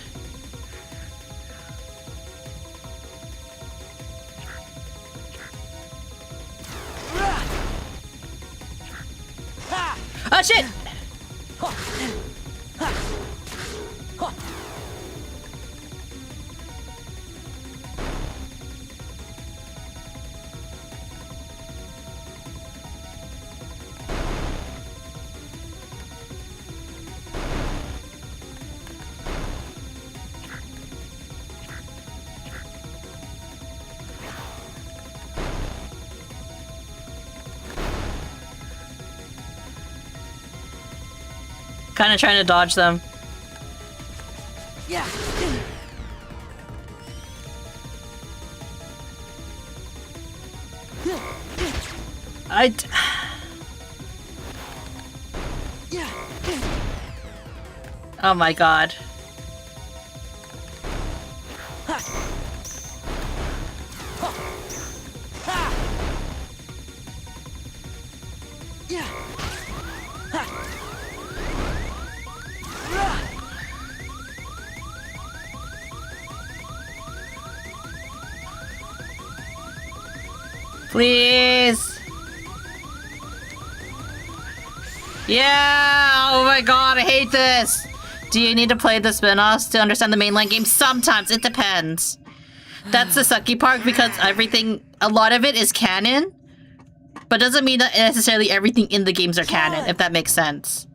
Oh shit! Kind of trying to dodge them. Yeah. Oh my god. Please. Yeah. Oh my god, I hate this. Do you need to play the spin-offs to understand the mainline game? Sometimes. It depends. That's the sucky part because a lot of it is canon, but doesn't mean that necessarily everything in the games are canon, if that makes sense.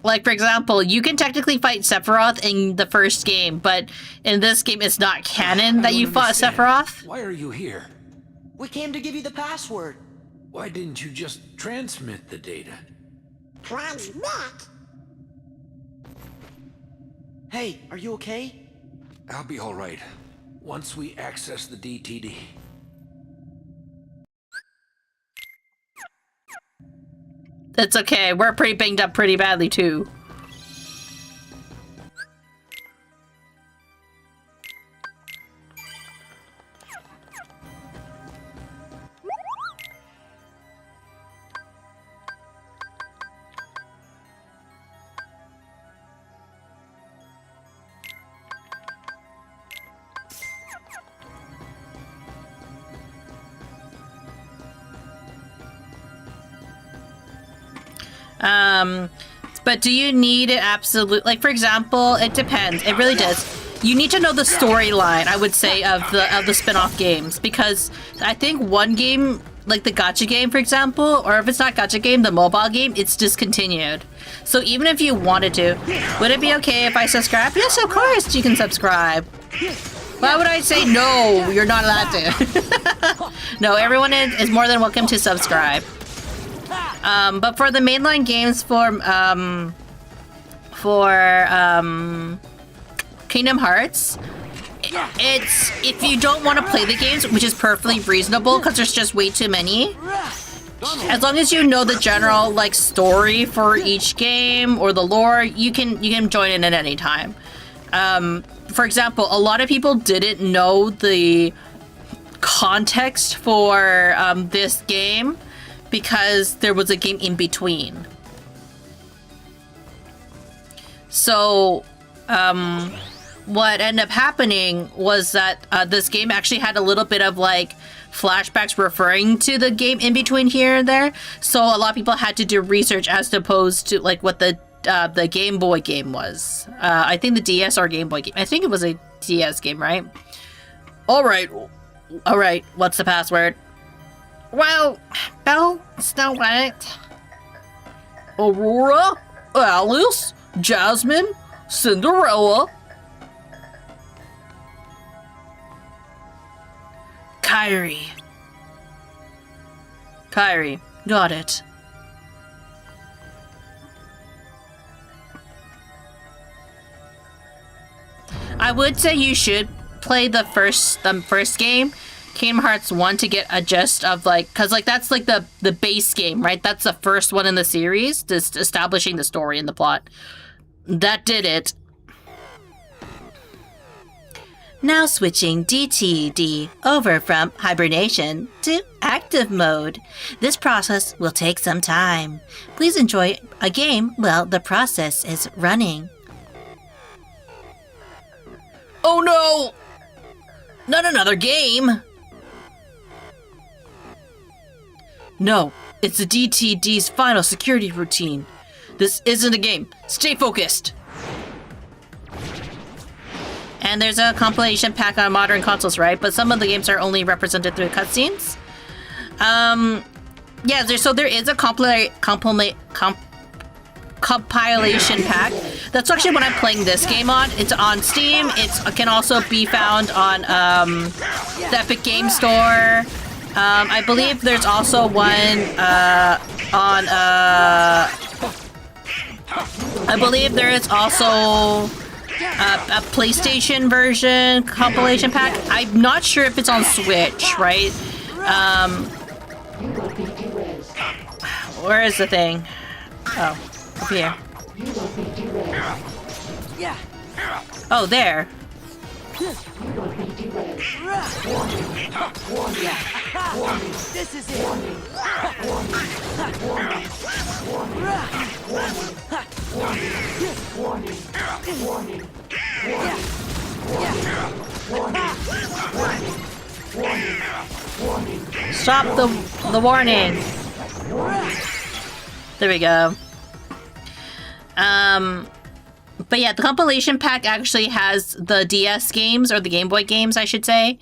Like, for example, you can technically fight Sephiroth in the first game, but in this game, it's not canon that you fought Sephiroth. Why are you here? We came to give you the password. Why didn't you just transmit the data? Transmit? Hey, are you okay? I'll be all right once we access the DTD. It's okay. We're pretty banged up pretty badly, too. But do you need it absolute? Like, for example, it depends. It really does. You need to know the storyline, I would say, of the spin-off games, because I think one game, like the gacha game, for example, or if it's not gacha game, the mobile game, it's discontinued. So even if you wanted to, would it be okay if I subscribe? Yes, of course you can subscribe. Why would I say no? You're not allowed to. No, everyone is more than welcome to subscribe. But for the mainline games for Kingdom Hearts, it's if you don't want to play the games, which is perfectly reasonable because there's just way too many. As long as you know the general like story for each game or the lore, you can join in at any time. For example, a lot of people didn't know the context for this game because there was a game in between. So, what ended up happening was that this game actually had a little bit of like flashbacks referring to the game in between here and there. So a lot of people had to do research as opposed to like what the Game Boy game was. I think the DS or Game Boy game. I think it was a DS game, right? All right. What's the password? Well, Belle, Snow White, Aurora, Alice, Jasmine, Cinderella, Kairi. Got it. I would say you should play the first game, Kingdom Hearts 1, to get a gist of like, cause like that's like the base game, right? That's the first one in the series, just establishing the story and the plot. That did it. Now switching DTD over from hibernation to active mode. This process will take some time. Please enjoy a game while the process is running. Oh no! Not another game! No, it's the DTD's final security routine. This isn't a game. Stay focused! And there's a compilation pack on modern consoles, right? But some of the games are only represented through cutscenes. Yeah, there is a compilation pack. That's actually what I'm playing this game on. It's on Steam. It can also be found on the Epic Game Store. I believe there's also one on I believe there is also a PlayStation version compilation pack. I'm not sure if it's on Switch, right? Where is the thing? Oh, up here. Oh, there. This is it. Stop the warning. There we go. But yeah, the compilation pack actually has the DS games, or the Game Boy games, I should say,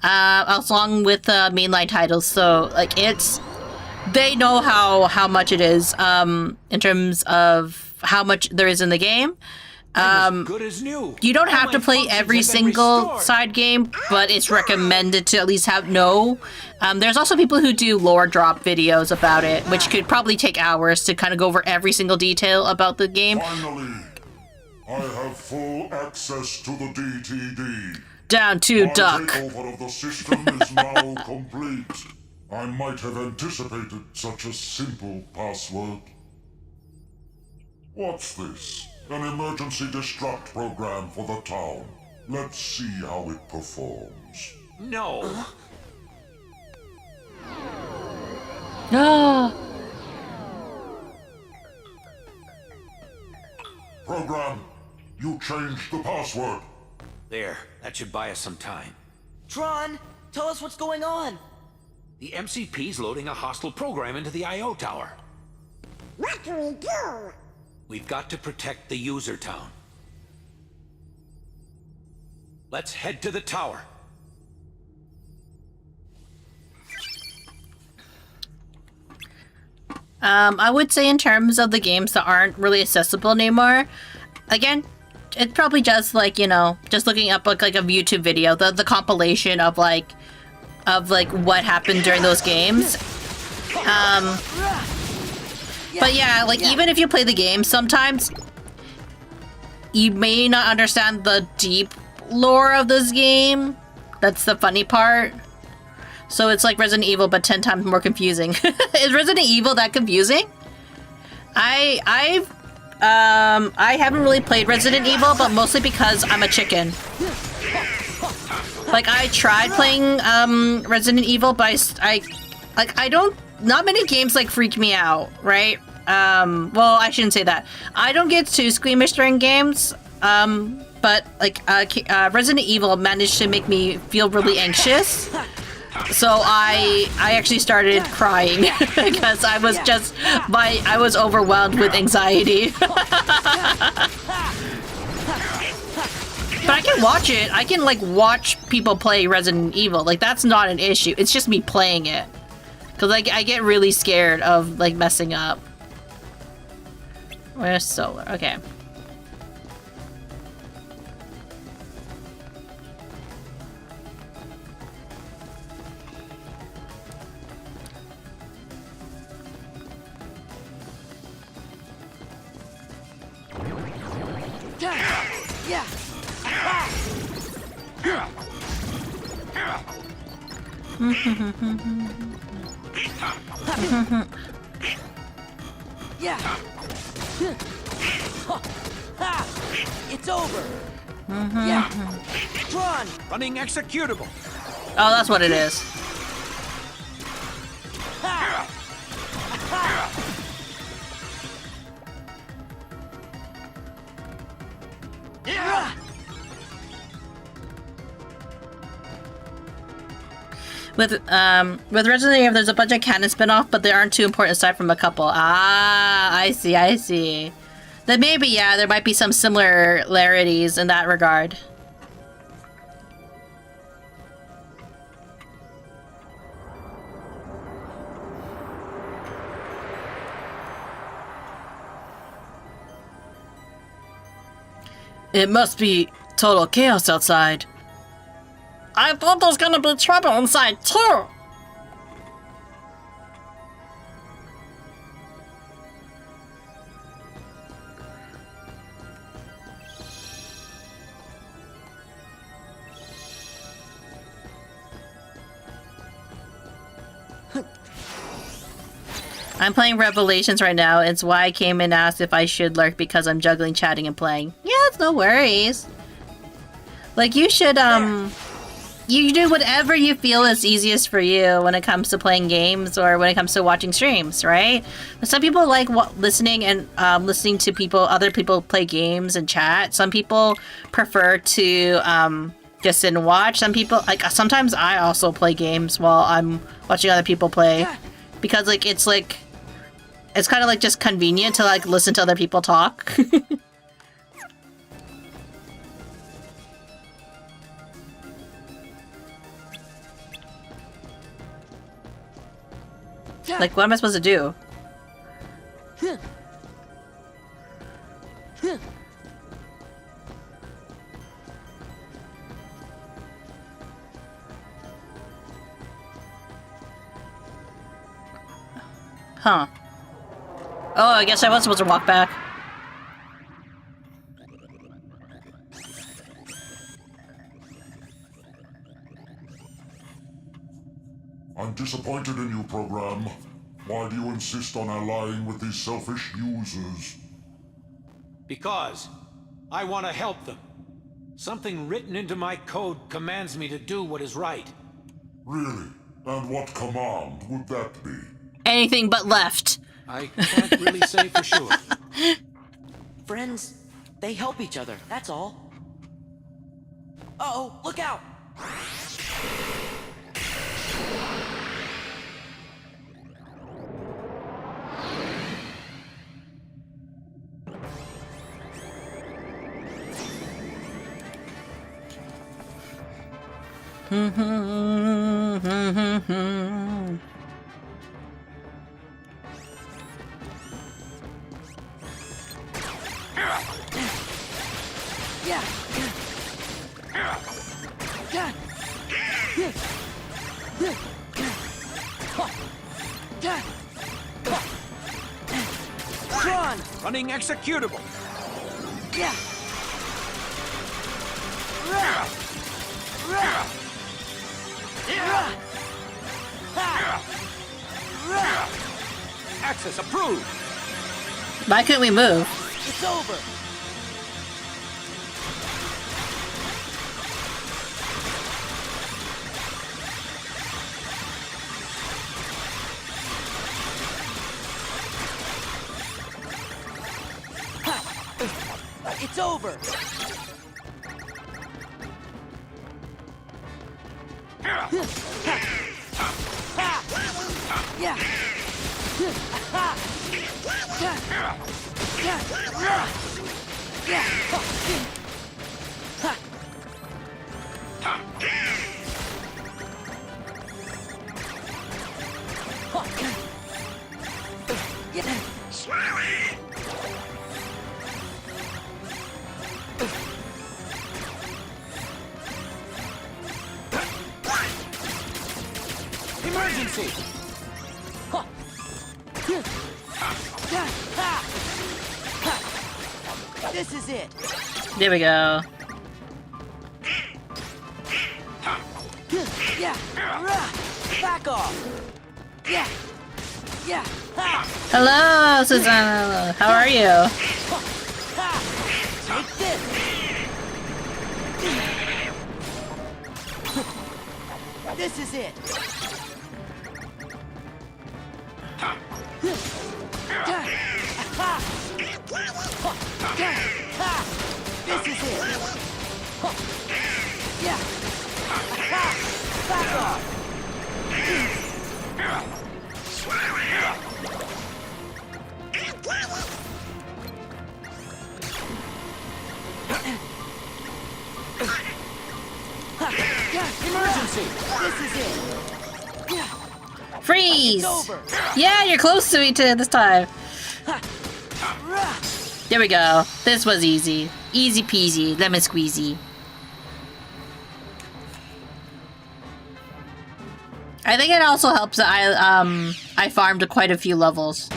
along with the mainline titles. So like they know how much it is in terms of how much there is in the game. Good as new. You don't All have my to play functions every have been single restored. side game, but it's recommended to at least know. There's also people who do lore drop videos about it, which could probably take hours to kind of go over every single detail about the game. Finally, I have full access to the DTD. Down to My duck. takeover of the system is now complete. I might have anticipated such a simple password. What's this? An emergency destruct program for the town. Let's see how it performs. No. Ah. Program, you changed the password. There, that should buy us some time. Tron, tell us what's going on. The MCP's loading a hostile program into the I.O. tower. What do we do? We've got to protect the user town. Let's head to the tower. I would say in terms of the games that aren't really accessible anymore, again, it's probably just like, you know, just looking up like a YouTube video, the compilation of like what happened during those games. But yeah, like even if you play the game, sometimes you may not understand the deep lore of this game. That's the funny part. So it's like Resident Evil, but 10 times more confusing. Is Resident Evil that confusing? I haven't really played Resident Evil, but mostly because I'm a chicken. Like I tried playing Resident Evil, but I don't. Not many games like freak me out, right? Well, I shouldn't say that. I don't get too squeamish during games. But like Resident Evil managed to make me feel really anxious. So I actually started crying because I was just I was overwhelmed with anxiety. But I can watch it. I can like watch people play Resident Evil. Like that's not an issue. It's just me playing it. Cause like I get really scared of like messing up. Where's Solar? Okay. Yeah. It's over. Yeah. Tron, running executable. Oh, that's what it is. With Resident Evil, there's a bunch of canon spin-off, but they aren't too important aside from a couple. Ah, I see. Then maybe, yeah, there might be some similarities in that regard. It must be total chaos outside. I thought there's gonna be trouble inside too. I'm playing Revelations right now. It's why I came and asked if I should lurk because I'm juggling, chatting, and playing. Yeah, it's no worries. Like, you should, you do whatever you feel is easiest for you when it comes to playing games or when it comes to watching streams, right? But some people like listening and listening to other people play games and chat. Some people prefer to just sit and watch. Some people, like, sometimes I also play games while I'm watching other people play. Because, like, it's kind of, like, just convenient to, like, listen to other people talk. Like, what am I supposed to do? Huh. Oh, I guess I was supposed to walk back. I'm disappointed in you, program. Why do you insist on allying with these selfish users? Because I want to help them. Something written into my code commands me to do what is right. Really? And what command would that be? Anything but left. I can't really say for sure. Friends, they help each other, that's all. Uh-oh, look out! Running executable. Access approved. Why couldn't we move? It's over. It's over. Yeah. Emergency! This is it. There we go. Yeah. Back off. Yeah. Yeah. Hello, Susanna. How are you? Take this. This is it. This is it. Yeah. Back off. Emergency! This is it. Freeze! Yeah, you're close to me this time. There we go. This was easy. Easy peasy, lemon squeezy. I think it also helps that I farmed quite a few levels.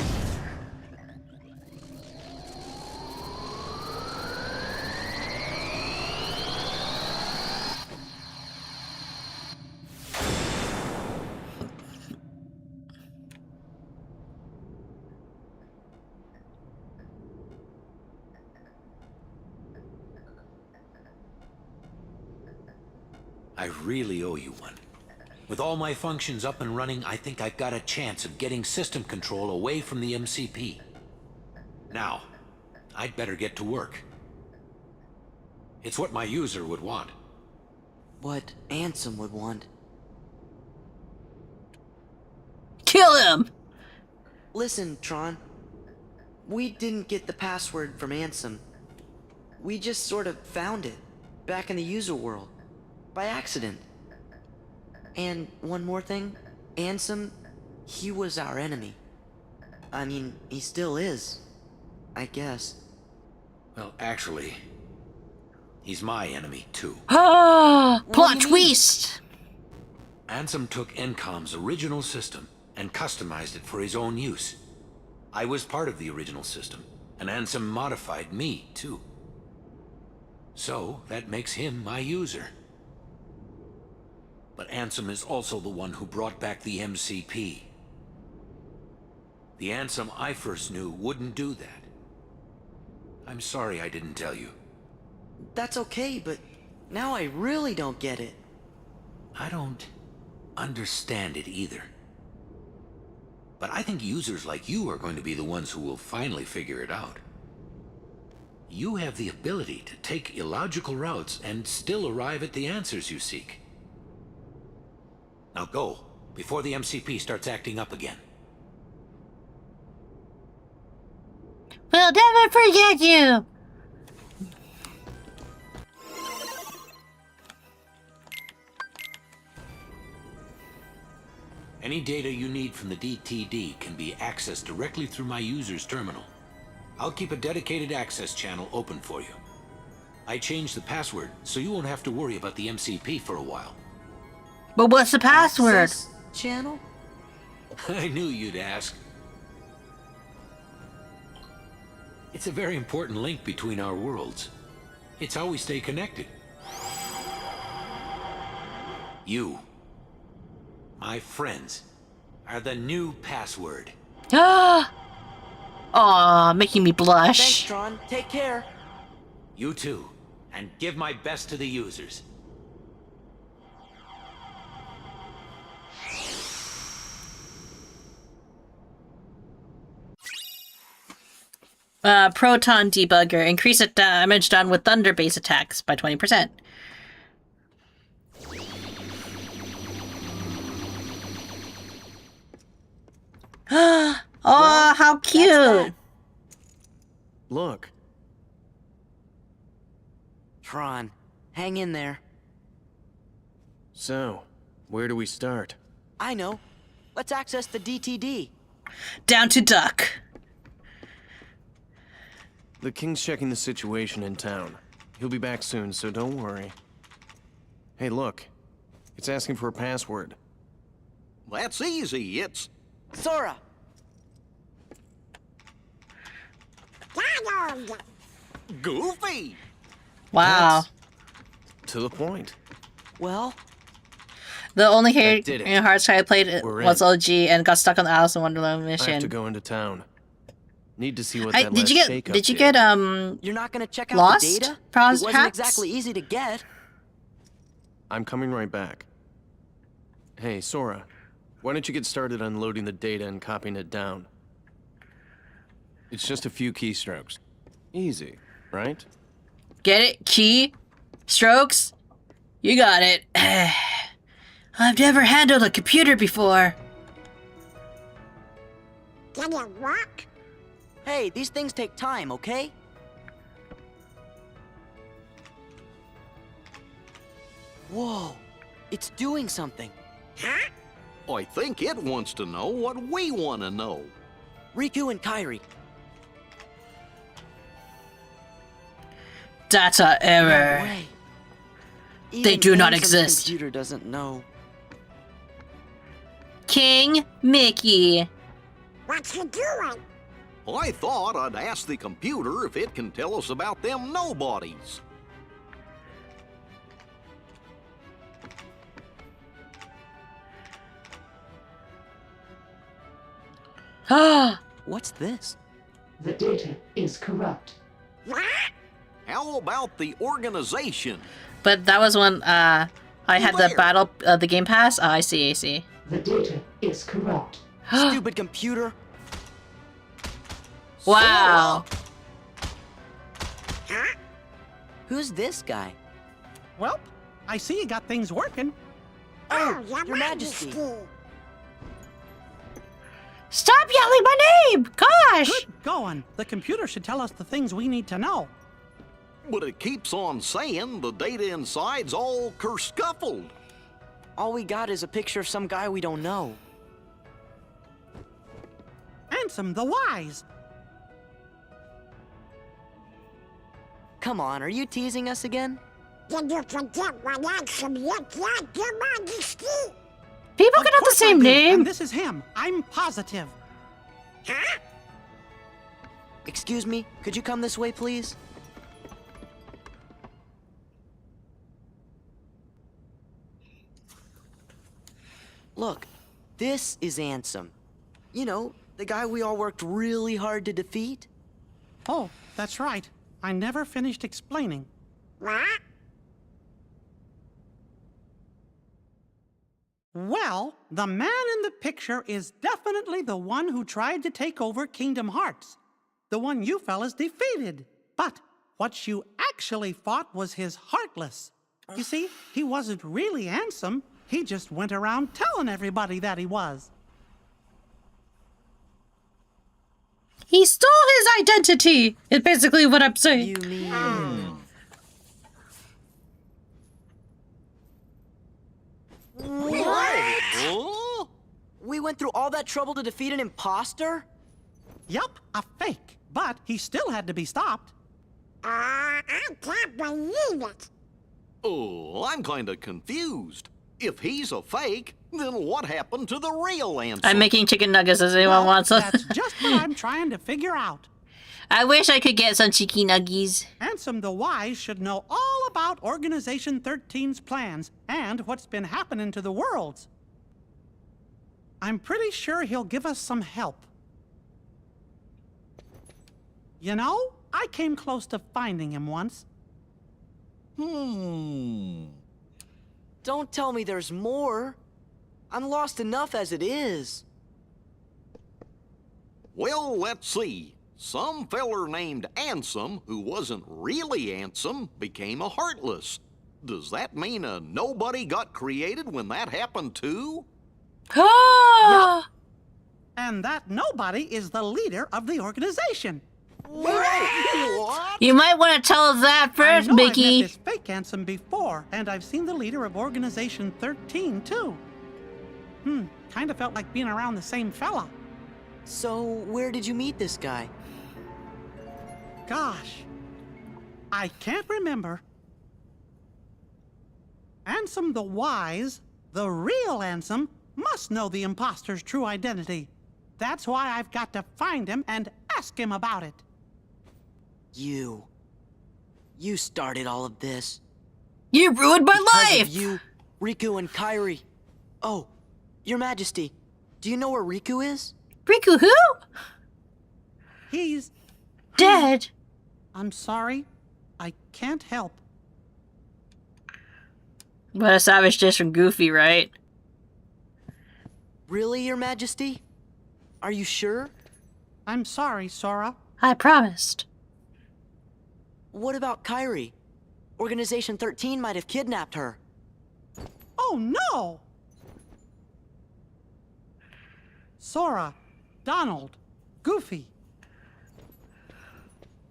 I really owe you one. With all my functions up and running, I think I've got a chance of getting system control away from the MCP. Now, I'd better get to work. It's what my user would want. What Ansem would want. Kill him! Listen, Tron. We didn't get the password from Ansem. We just sort of found it, back in the user world. By accident. And one more thing, Ansem, he was our enemy. I mean, he still is, I guess. Well, actually, he's my enemy, too. Ah, plot twist! Ansem took Encom's original system and customized it for his own use. I was part of the original system, and Ansem modified me, too. So, that makes him my user. But Ansem is also the one who brought back the MCP. The Ansem I first knew wouldn't do that. I'm sorry I didn't tell you. That's okay, but now I really don't get it. I don't understand it either. But I think users like you are going to be the ones who will finally figure it out. You have the ability to take illogical routes and still arrive at the answers you seek. Now go, before the MCP starts acting up again. We'll never forget you! Any data you need from the DTD can be accessed directly through my user's terminal. I'll keep a dedicated access channel open for you. I changed the password, so you won't have to worry about the MCP for a while. But what's the password? Access channel? I knew you'd ask. It's a very important link between our worlds. It's how we stay connected. You, my friends, are the new password. Ah! Aw, making me Thanks, blush. Tron. Take care. You too, and give my best to the users. Proton debugger. Increase damage done with thunder base attacks by 20%. Oh, how cute! Look. Tron, hang in there. So, where do we start? I know. Let's access the DTD. Down to duck. The King's checking the situation in town. He'll be back soon, so don't worry. Hey, look. It's asking for a password. That's easy. It's... Sora! Goofy! Wow. That's to the point. Well, the only That did it. Hearts I played We're was in. OG and got stuck on the Alice in Wonderland I have to mission. go into town. Need to see what that Did last you get? shake-up Did you did. get you're not gonna check out lost? the data? Perhaps? It wasn't exactly easy to get. I'm coming right back. Hey, Sora. Why don't you get started unloading the data and copying it down? It's just a few keystrokes. Easy, right? Get it? Key? Strokes? You got it. I've never handled a computer before. Can you walk? Hey, these things take time, okay? Whoa, it's doing something. Huh? I think it wants to know what we want to know. Riku and Kairi. Data error. No way. They Even do not Ansem's exist. Computer doesn't know. King Mickey. What's he doing? I thought I'd ask the computer if it can tell us about them nobodies. What's this? The data is corrupt. What? How about the organization? But that was when I had the Where? battle, the game pass. I see, I see. The data is corrupt. Stupid computer. Wow. Huh? Who's this guy? Well, I see you got things working. Oh, Your Your Majesty. Stop yelling my name! Gosh! Good going. The computer should tell us the things we need to know. But it keeps on saying the data inside's all kerscuffled. All we got is a picture of some guy we don't know. Ansem the Wise. Come on, are you teasing us again? Did you forget what Ansem looked like, Your Majesty? People can have the same name. And this is him. I'm positive. Huh? Excuse me, could you come this way, please? Look, this is Ansem. You know, the guy we all worked really hard to defeat. Oh, that's right. I never finished explaining. What? Well, the man in the picture is definitely the one who tried to take over Kingdom Hearts. The one you fellas defeated. But what you actually fought was his Heartless. You see, he wasn't really Ansem. He just went around telling everybody that he was. He stole his identity, is basically what I'm saying. You mean... What? We went through all that trouble to defeat an imposter? Yup, a fake. But he still had to be stopped. I can't believe it. Oh, I'm kinda confused. If he's a fake, then what happened to the real Ansem? I'm making chicken nuggets as anyone wants them. That's just what I'm trying to figure out. I wish I could get some chicken nuggies. Ansem the Wise should know all about Organization 13's plans and what's been happening to the worlds. I'm pretty sure he'll give us some help. You know, I came close to finding him once. Don't tell me there's more. I'm lost enough as it is. Well, let's see. Some feller named Ansem, who wasn't really Ansem, became a Heartless. Does that mean a nobody got created when that happened too? Ah! And that nobody is the leader of the organization. What? You might want to tell us that first, I know Mickey. I've met this fake Ansem before, and I've seen the leader of Organization 13 too. Kind of felt like being around the same fella. So, where did you meet this guy? Gosh, I can't remember. Ansem the Wise, the real Ansem, must know the imposter's true identity. That's why I've got to find him and ask him about it. You started all of this. You ruined my Because life! of you, Riku and Kairi. Oh, Your Majesty, do you know where Riku is? Riku who? He's... dead. I'm sorry. I can't help. What a savage dish from Goofy, right? Really, Your Majesty? Are you sure? I'm sorry, Sora. I promised. What about Kairi? Organization 13 might have kidnapped her. Oh, no! Sora, Donald, Goofy.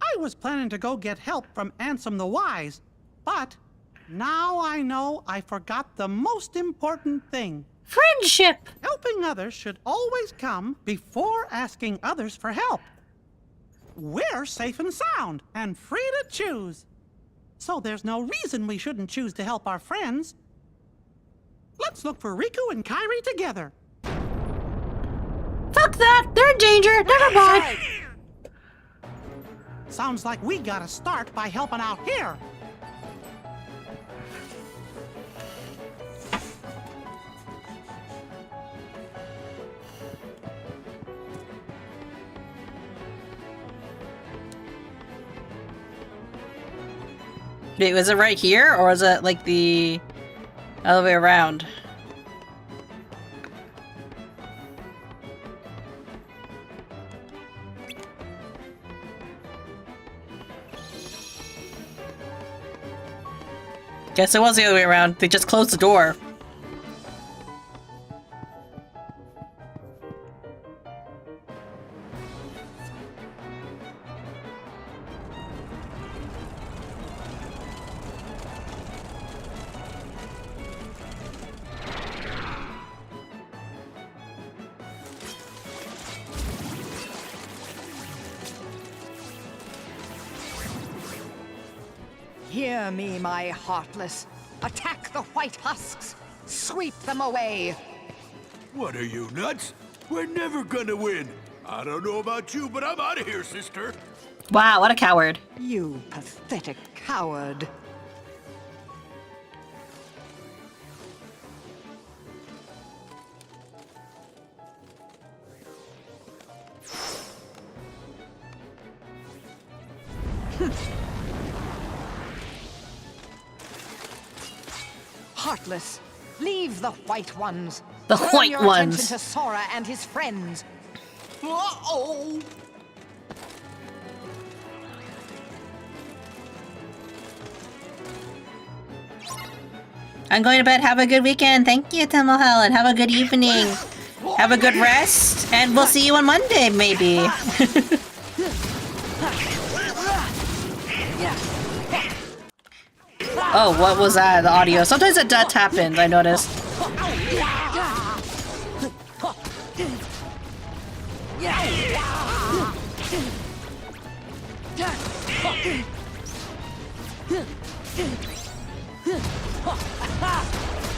I was planning to go get help from Ansem the Wise, but now I know I forgot the most important thing. Friendship! Helping others should always come before asking others for help. We're safe and sound and free to choose. So there's no reason we shouldn't choose to help our friends. Let's look for Riku and Kairi together. Fuck that! They're in danger! Never mind! Sounds like we gotta start by helping out here. Wait, was it right here, or was it like the other way around? Guess it was the other way around. They just closed the door. Hear me, my Heartless. Attack the white husks. Sweep them away. What are you, nuts? We're never gonna win. I don't know about you, but I'm out of here, sister. Wow, what a coward. You pathetic coward. Heartless, leave the white ones. The Turn white your ones. attention to Sora and his friends. Uh-oh! I'm going to bed. Have a good weekend. Thank you, Temohel, and have a good evening. Have a good rest, and we'll see you on Monday, maybe. Oh, what was that? The audio. Sometimes that happens, I noticed.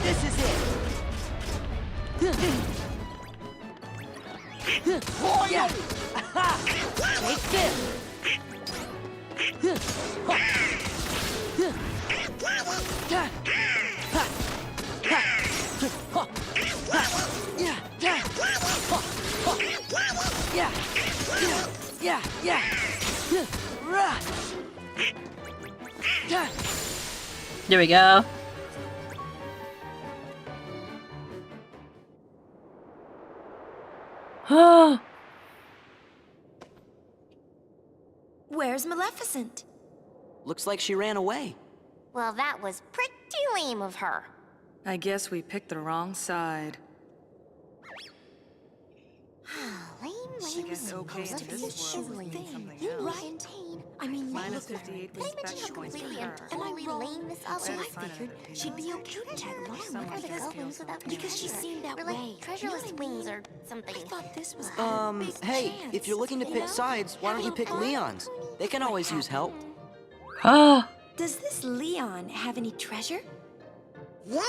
This is it. Take this. There we go. Where's Maleficent? Looks like she ran away. Well, that was pretty lame of her. I guess we picked the wrong side. Lame. I guess okay in this world would mean something else. Right? I mean, Minus look at her. 58 Did I mention how respect points completely for and her. totally lame this up? So I figured she'd be okay to tag along with Someone the just goblins without because she seemed that way. Treasureless wings or something. I thought this was Hey, if you're looking to pick sides, why don't you pick Leon's? They can always use help. Does this Leon have any treasure? Yeah,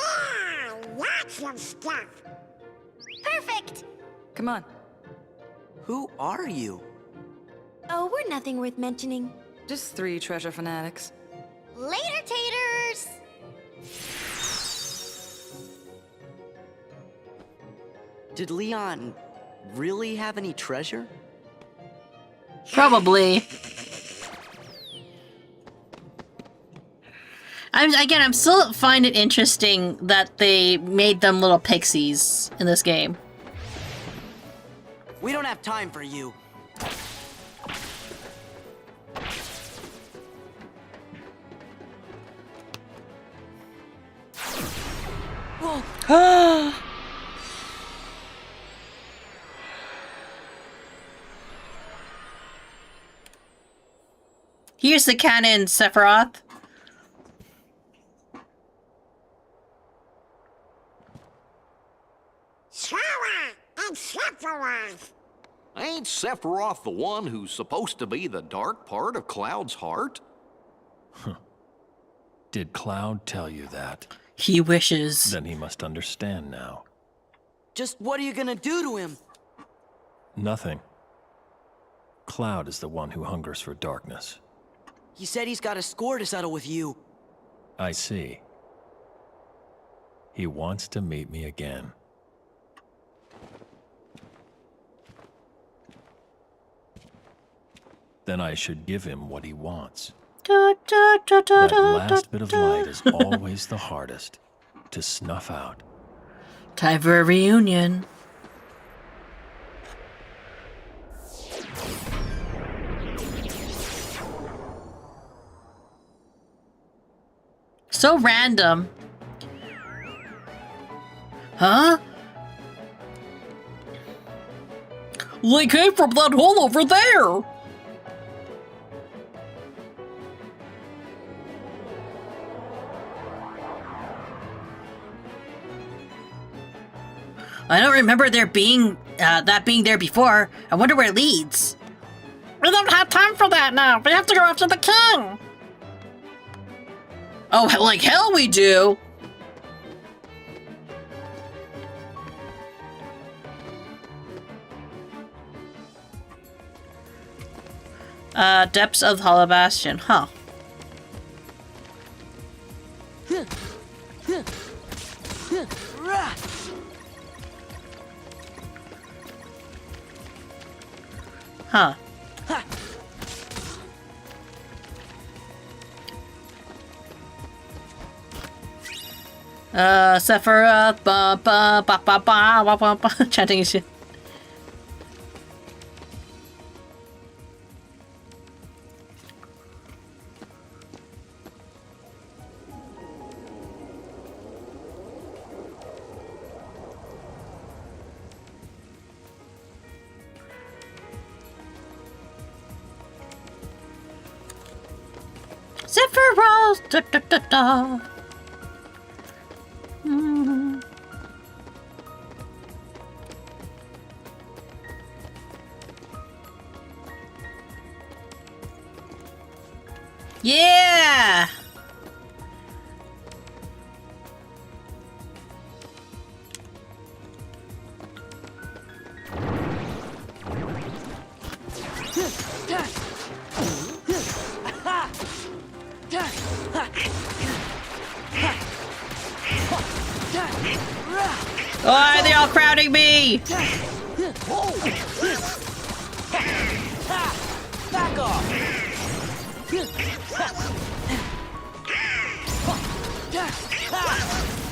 lots of stuff. Perfect. Come on. Who are you? Oh, we're nothing worth mentioning. Just 3 treasure fanatics. Later, taters. Did Leon really have any treasure? Probably. I'm still find it interesting that they made them little pixies in this game. We don't have time for you. Whoa. Here's the cannon, Sephiroth. Sora and Sephiroth. Ain't Sephiroth the one who's supposed to be the dark part of Cloud's heart? Did Cloud tell you that? He wishes. Then he must understand now. Just what are you gonna do to him? Nothing. Cloud is the one who hungers for darkness. He said he's got a score to settle with you. I see. He wants to meet me again. Then I should give him what he wants. That last bit of light is always the hardest to snuff out. Time for a reunion. So random. Huh? They came from that hole over there! I don't remember there being, that being there before. I wonder where it leads. We don't have time for that now. We have to go after the king. Oh, like hell we do! Depths of Hollow Bastion, huh. Huh. Sephiroth, ba ba ba ba ba ba ba ba, chanting shit. Sephiroth, da da da da. Yeah! Why are they all crowding me? Back off!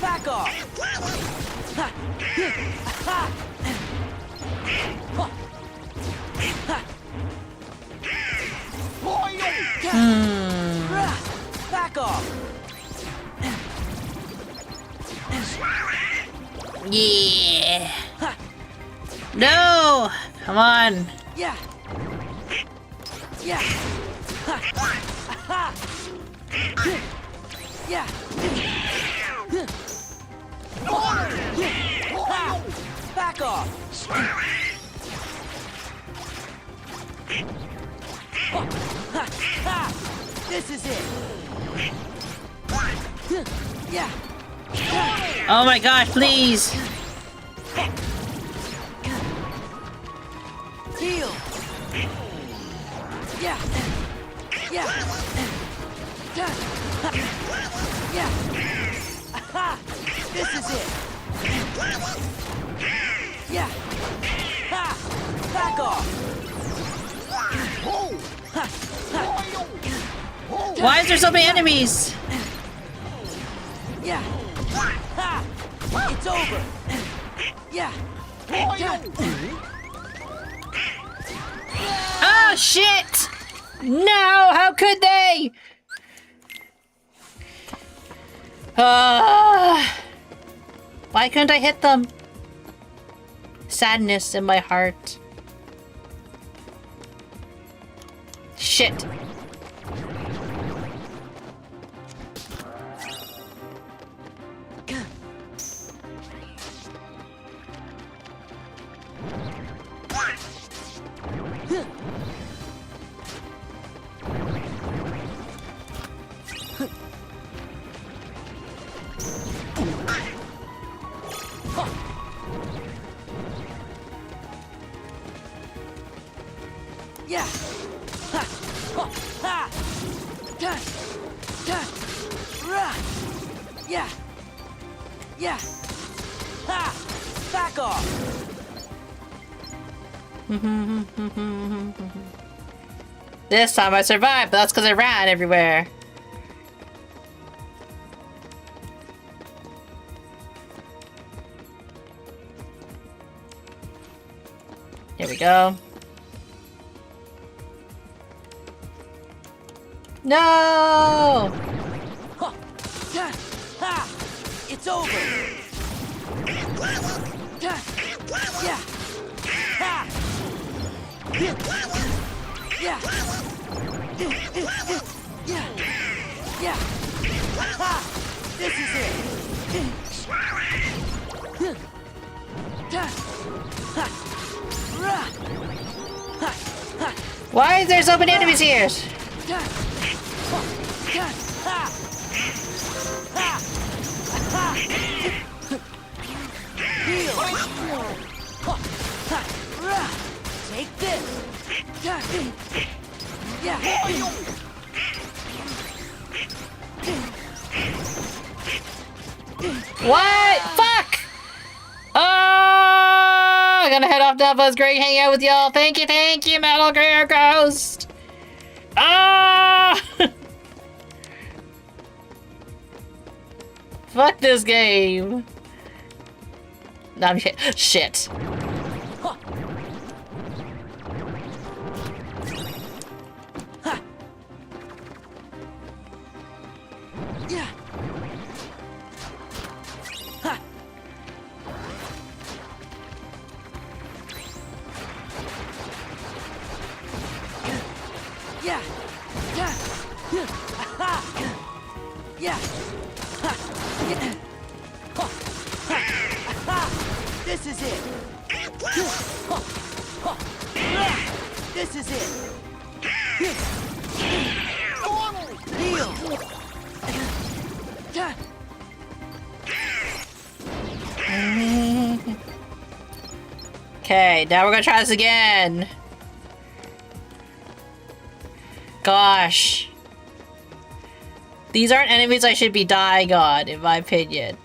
Back off! Back off! Yeah. No! Come on. Yeah. Yeah. Yeah. Back off. This is it. Yeah. Oh my gosh, please. Heal. Yeah. Yeah. Yeah. This is it. Yeah. Back off. Why is there so many enemies? Yeah. It's over. Yeah. Oh shit! No, how could they? Why couldn't I hit them? Sadness in my heart. Shit. Yeah. Yeah. Yeah. Back off. This time I survived, but that's because I ran everywhere. Here we go. No! It's over. Yeah. Yeah. Yeah. Yeah. This is it. Why is there so many enemies here? Take this. What? Fuck! Oh, I'm gonna head off now, but it's great hanging out with y'all. Thank you, Metal Gear Ghost. Ah! Fuck this game. No, I'm shit. This is it. This is it. Heal. Okay, now we're gonna try this again. Gosh. These aren't enemies I should be dying on, in my opinion.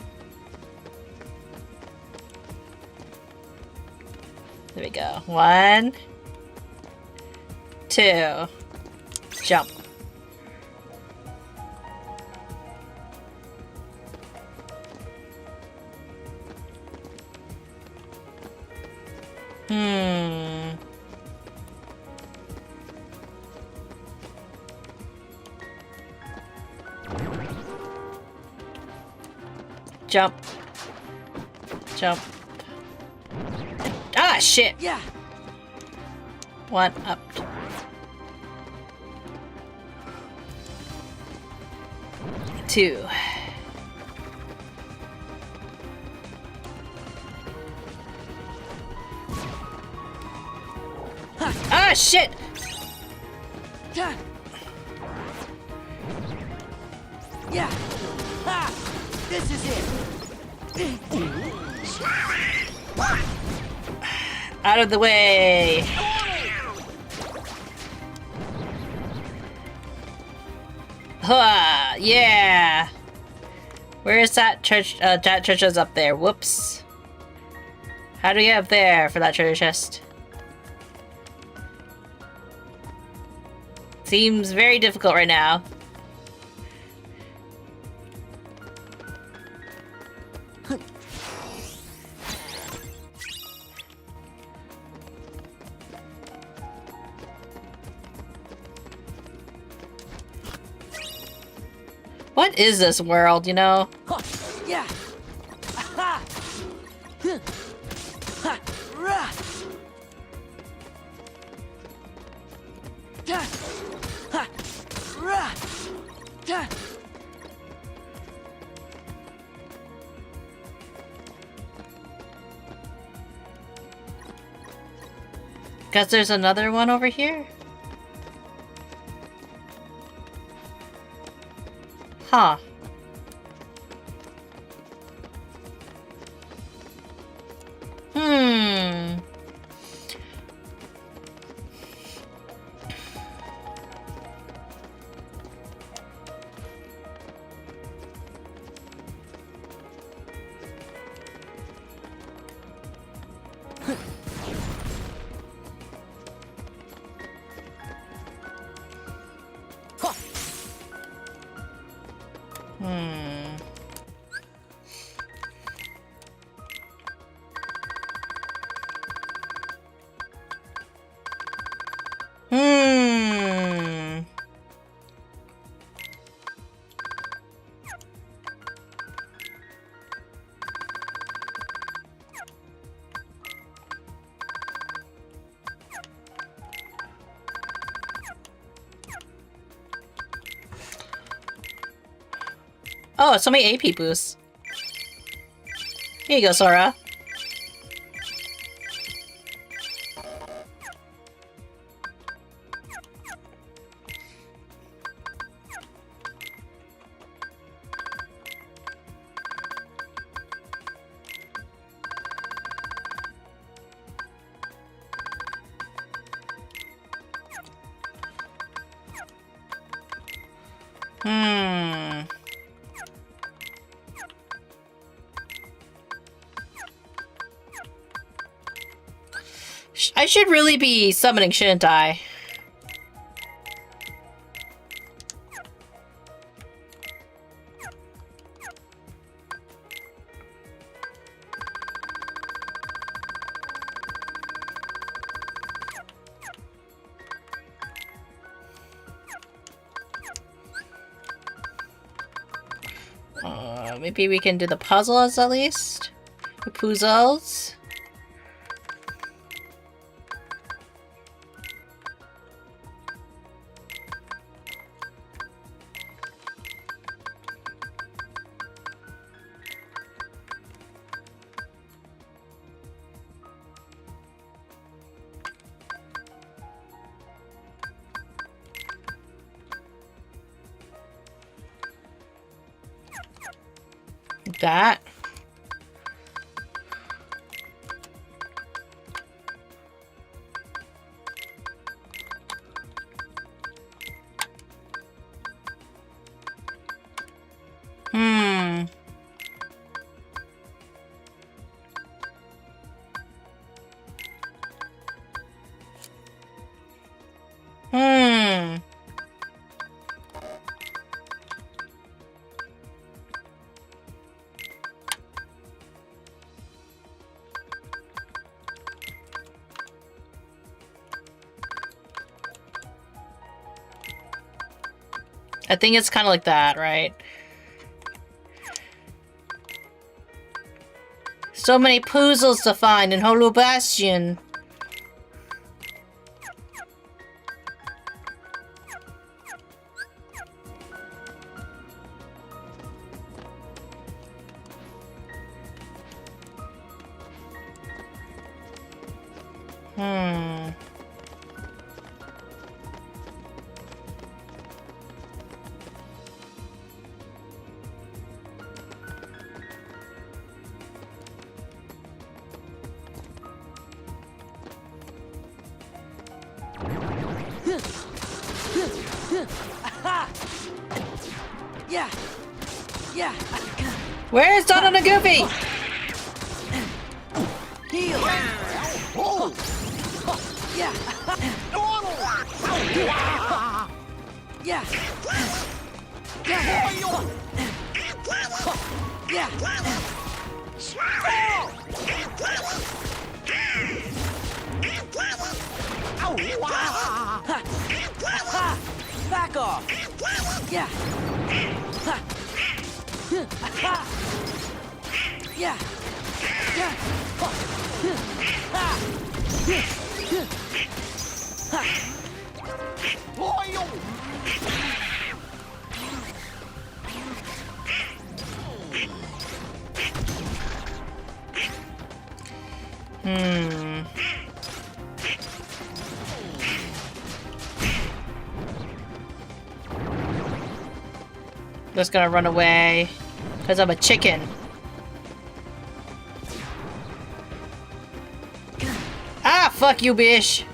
There we go. 1, 2. Jump. Jump. Jump. Ah, shit! Yeah. 1 up. Two. Ah, shit! Yeah. Ha! This is it. Out of the way! Huh, yeah! Where is that church? That church is up there. Whoops. How do we get up there for that treasure chest? Seems very difficult right now. What is this world, you know? Yeah. Ha! Ha! Rah! Ha! Ha! Rah! Ha! Guess there's another one over here? Huh. Oh, so many AP boosts. Here you go, Sora. I should really be summoning, shouldn't I? Maybe we can do the puzzles at least? The puzzles? That. I think it's kind of like that, right? So many puzzles to find in Hollow Bastion. Yeah. Yeah. Where's Donald and Goofy? Heal. Oh. Yeah. Yeah. Yeah. Back off. Yeah. Yeah. Just gonna run away because I'm a chicken. Ah, fuck you, bitch.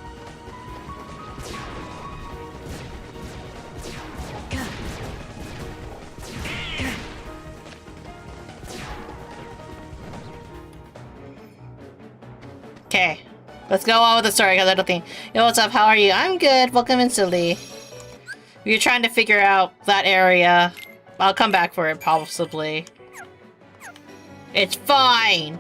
Okay, let's go on with the story because I don't think. Yo, what's up? How are you? I'm good. Welcome in, Silly. We're trying to figure out that area. I'll come back for it, possibly. It's fine!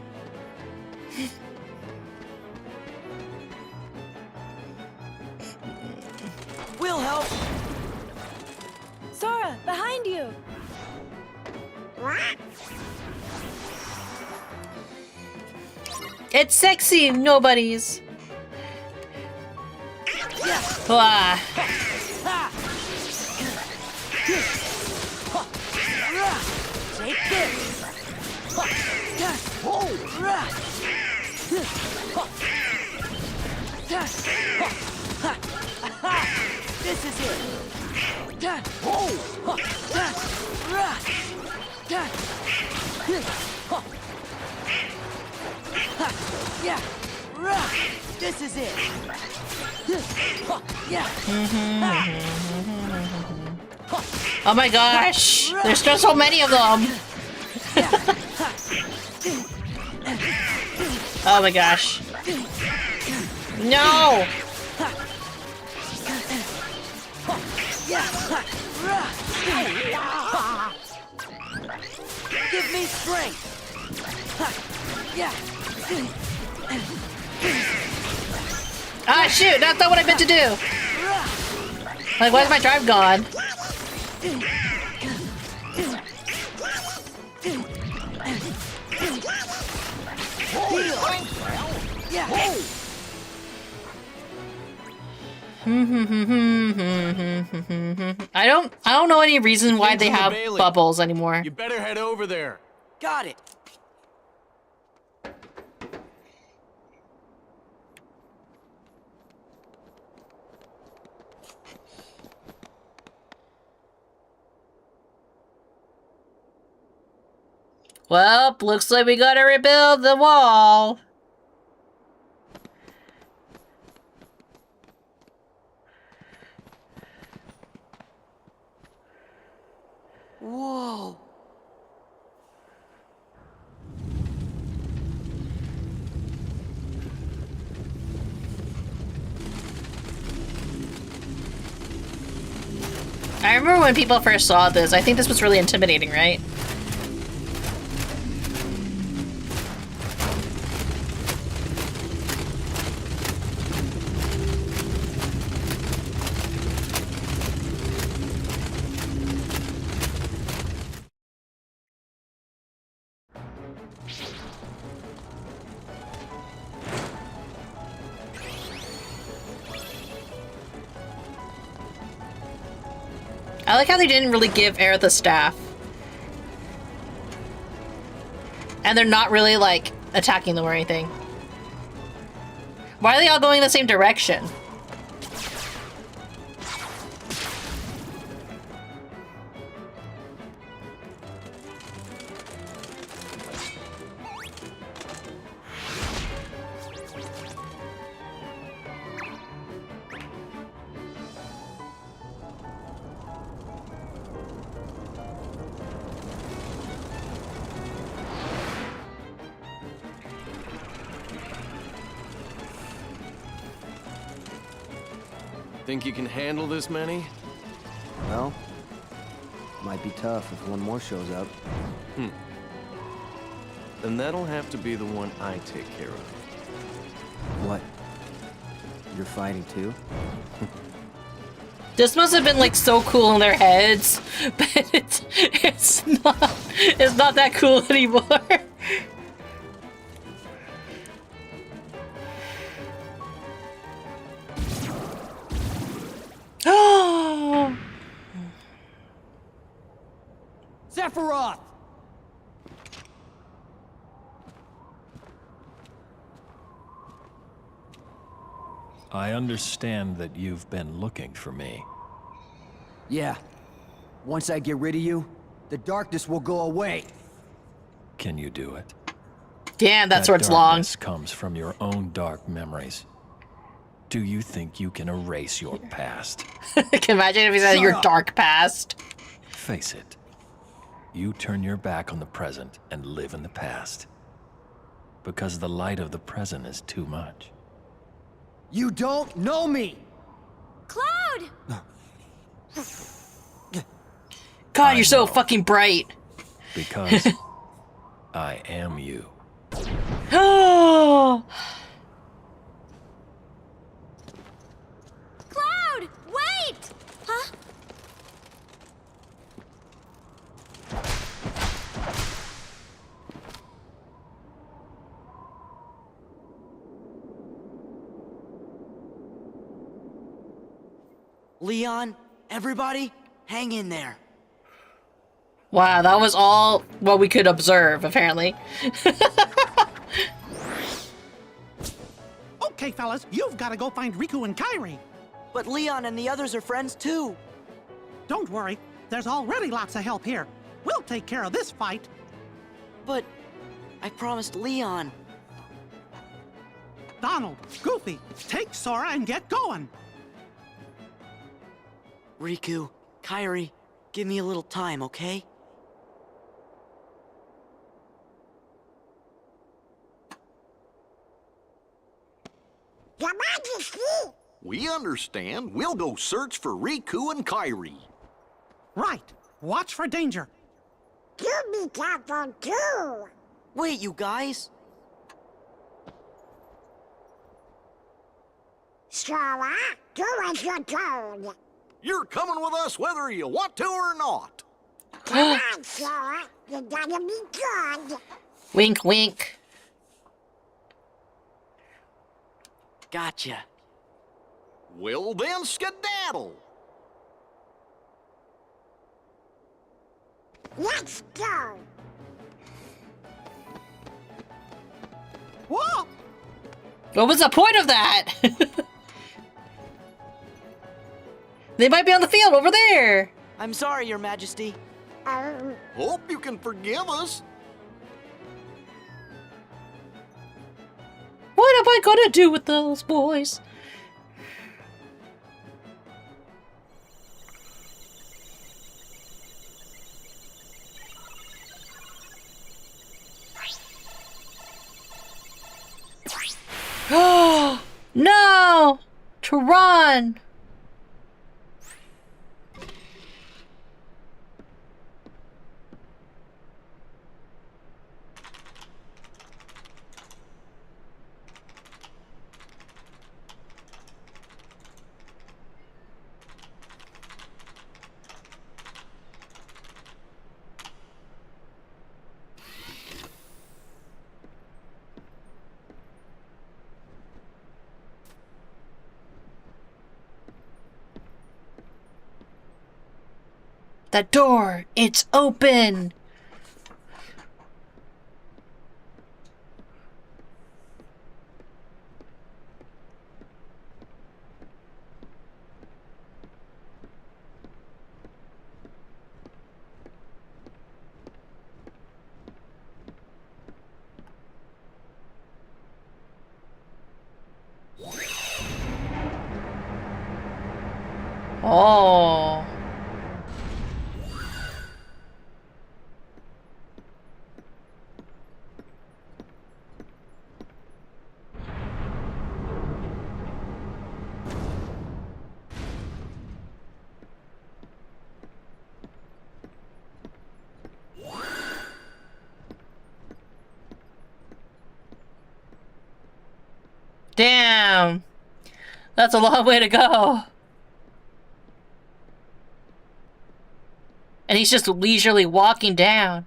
We'll help! Sora, behind you! It's sexy, nobody's. Blah. Take this! This is it! Yeah! This is it! Yeah! Oh my gosh! There's just so many of them! Oh my gosh. No! Give me strength. Ah, shoot! That's not what I meant to do! Like, where's my drive gone? I don't know any reason why they have bubbles anymore. You better head over there. Got it. Well, looks like we gotta rebuild the wall. Whoa. I remember when people first saw this, I think this was really intimidating, right? I like how they didn't really give Aerith the staff. And they're not really, like, attacking them or anything. Why are they all going the same direction? Think you can handle this many? Well, might be tough if one more shows up. Then that'll have to be the one I take care of. What? You're fighting too? This must have been like so cool in their heads, but it's not that cool anymore. Oh! Sephiroth! I understand that you've been looking for me. Yeah. Once I get rid of you, the darkness will go away. Can you do it? Damn, that sword's long. Darkness comes from your own dark memories. Do you think you can erase your past? Can imagine if he said your dark past. Face it. You turn your back on the present and live in the past. Because the light of the present is too much. You don't know me! Cloud! God, you're so fucking bright. Because I am you. Oh! Cloud! Wait! Huh? Leon, everybody, hang in there. Wow, that was all what we could observe, apparently. Okay, fellas, you've got to go find Riku and Kairi. But Leon and the others are friends too. Don't worry, there's already lots of help here. We'll take care of this fight. But I promised Leon. Donald, Goofy, take Sora and get going. Riku, Kairi, Give me a little time, okay? Your Majesty! We understand. We'll go search for Riku and Kairi. Right. Watch for danger. You be careful too! Wait, you guys! Sora, do as you're told. You're coming with us whether you want to or not. Come on, Sora. You gotta be good. Wink, wink. Gotcha. Well then, skedaddle. Let's go. Whoa! What was the point of that? They might be on the field over there. I'm sorry, Your Majesty. Hope you can forgive us. What am I gonna do with those boys? Oh no! To run! That door, it's open! Oh. Damn. That's a long way to go. And he's just leisurely walking down.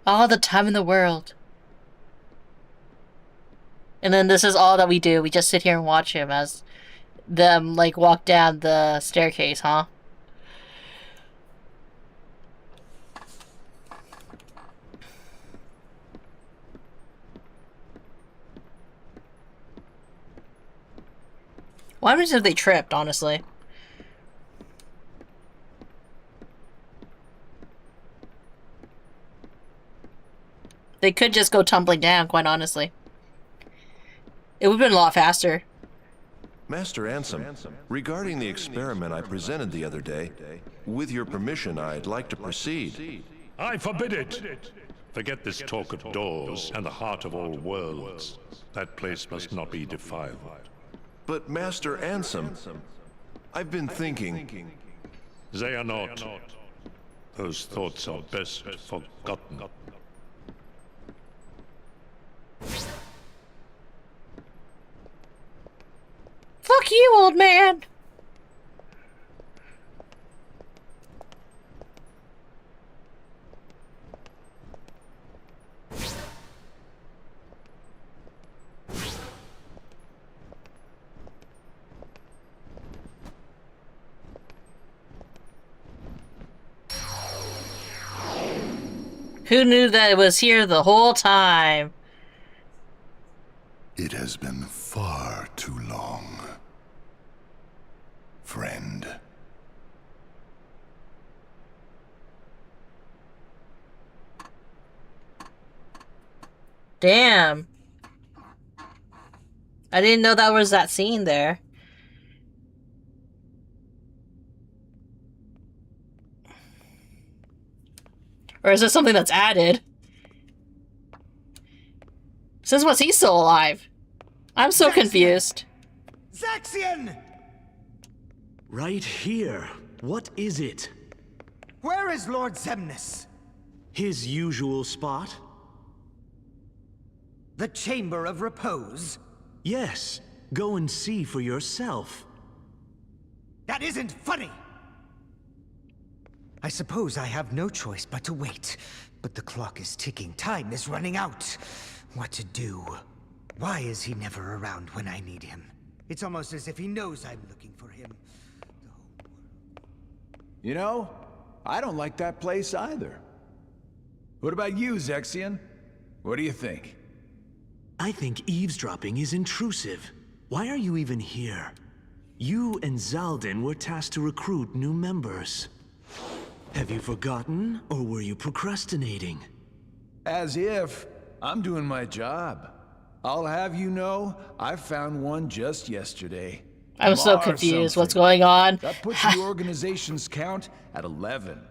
All the time in the world. And then this is all that we do. We just sit here and watch him as them, like, walk down the staircase, huh? What happens if they tripped, honestly? They could just go tumbling down, quite honestly. It would have been a lot faster. Master Ansem, regarding the experiment I presented the other day, with your permission, I'd like to proceed. I forbid it! Forget this talk of doors and the heart of all worlds. That place must not be defiled. But Master Ansem, I've been thinking... They are not. Those thoughts are best forgotten. Fuck you, old man! Who knew that it was here the whole time? It has been far too long, friend. Damn. I didn't know that was that scene there. Or is this something that's added? Since once he's still alive? I'm so confused. Zaxian! Right here. What is it? Where is Lord Zemnis? His usual spot? The Chamber of Repose? Yes. Go and see for yourself. That isn't funny! I suppose I have no choice but to wait. But the clock is ticking. Time is running out. What to do? Why is he never around when I need him? It's almost as if he knows I'm looking for him. You know, I don't like that place either. What about you, Zexion? What do you think? I think eavesdropping is intrusive. Why are you even here? You and Zaldin were tasked to recruit new members. Have you forgotten, or were you procrastinating? As if. I'm doing my job. I'll have you know, I found one just yesterday. I'm so confused. What's going on? That puts the organization's count at 11.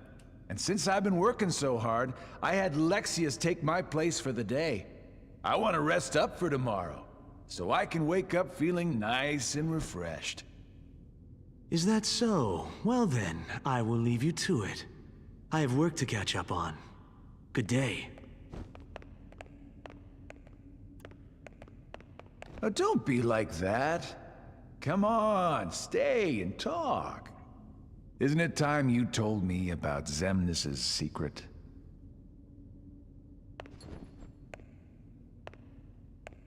And since I've been working so hard, I had Lexius take my place for the day. I want to rest up for tomorrow, so I can wake up feeling nice and refreshed. Is that so? Well then, I will leave you to it. I have work to catch up on. Good day. Oh, don't be like that. Come on, stay and talk. Isn't it time you told me about Zemnis's secret?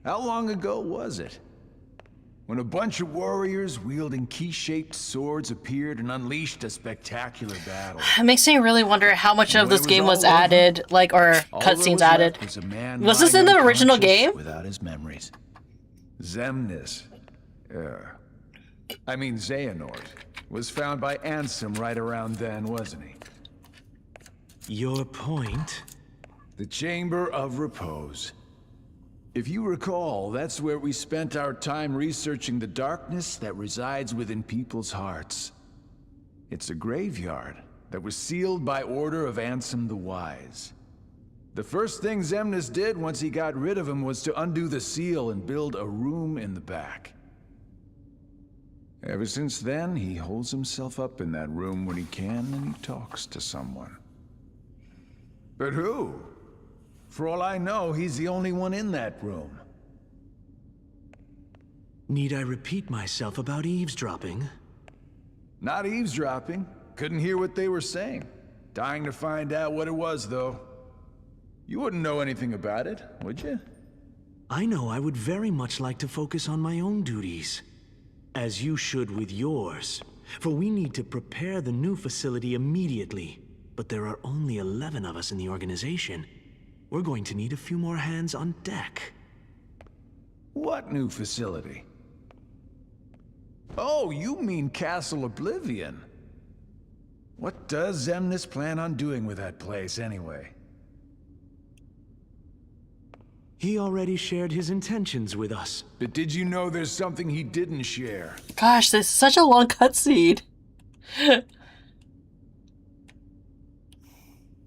How long ago was it? When a bunch of warriors wielding key-shaped swords appeared and unleashed a spectacular battle. It makes me really wonder how much of this game was added, like, or cutscenes added. Was this in the original game? Without his memories. Zemnis, I mean Xehanort, was found by Ansem right around then, wasn't he? Your point? The Chamber of Repose. If you recall, that's where we spent our time researching the darkness that resides within people's hearts. It's a graveyard that was sealed by order of Ansem the Wise. The first thing Zemnis did once he got rid of him was to undo the seal and build a room in the back. Ever since then, he holds himself up in that room when he can and he talks to someone. But who? For all I know, he's the only one in that room. Need I repeat myself about eavesdropping? Not eavesdropping. Couldn't hear what they were saying. Dying to find out what it was, though. You wouldn't know anything about it, would you? I know I would very much like to focus on my own duties. As you should with yours. For we need to prepare the new facility immediately. But there are only 11 of us in the organization. We're going to need a few more hands on deck. What new facility? Oh, you mean Castle Oblivion. What does Zemnis plan on doing with that place, anyway? He already shared his intentions with us. But did you know there's something he didn't share? Gosh, this is such a long cutscene.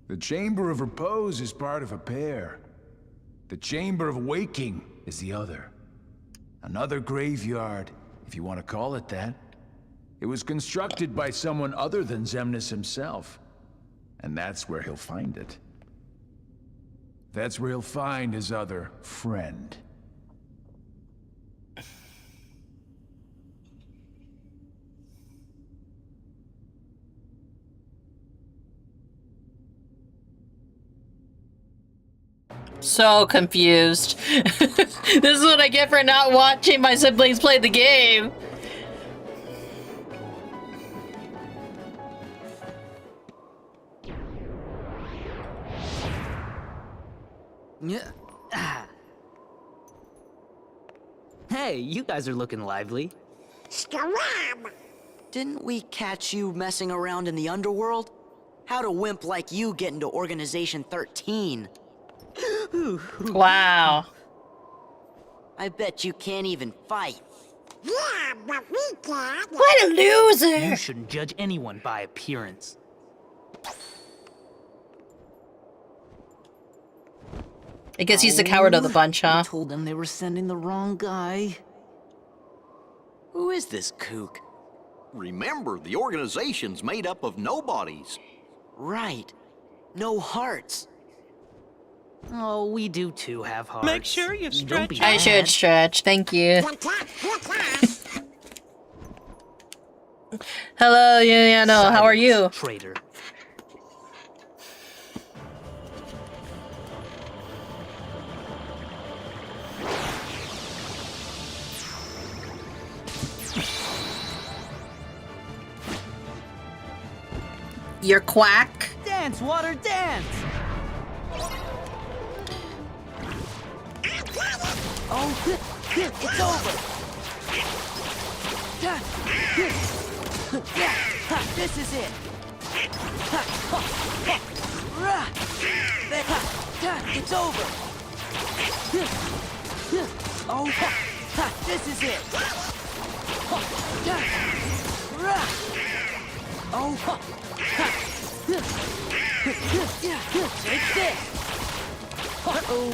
The Chamber of Repose is part of a pair. The Chamber of Waking is the other. Another graveyard, if you want to call it that. It was constructed by someone other than Zemnis himself. And that's where he'll find it. That's where he'll find his other friend. So confused. This is what I get for not watching my siblings play the game. Hey, you guys are looking lively. Didn't we catch you messing around in the underworld? How'd a wimp like you get into Organization 13? Wow. I bet you can't even fight. Yeah, but we can. What a loser! You shouldn't judge anyone by appearance. I guess he's the coward of the bunch, huh? I told them they were sending the wrong guy. Who is this kook? Remember, the organization's made up of nobodies. Right. No hearts. Oh, we do too have hearts. Make sure you Don't stretch. be I should bad. stretch. Thank you. Hello, Yuliano. How are you? Traitor. You're quack. Dance, water, dance! Oh, it's over! This is it! It's over! Oh, this is it! Oh, take this! Uh-oh!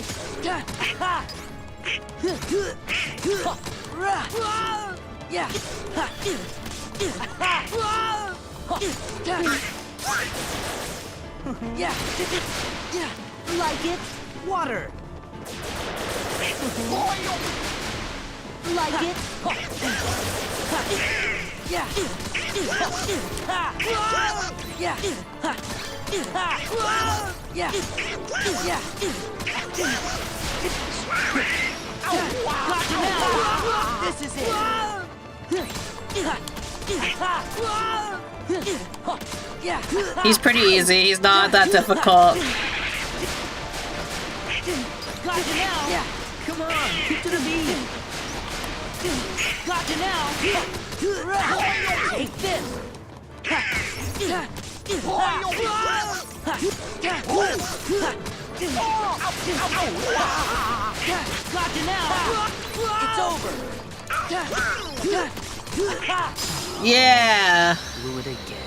Like it? Water! Like it? This is it. He's pretty easy. He's not that difficult. Got you now. Come on, keep to the beat. Got you now. Take this. Got you now. It's over. Yeah. Blew it again.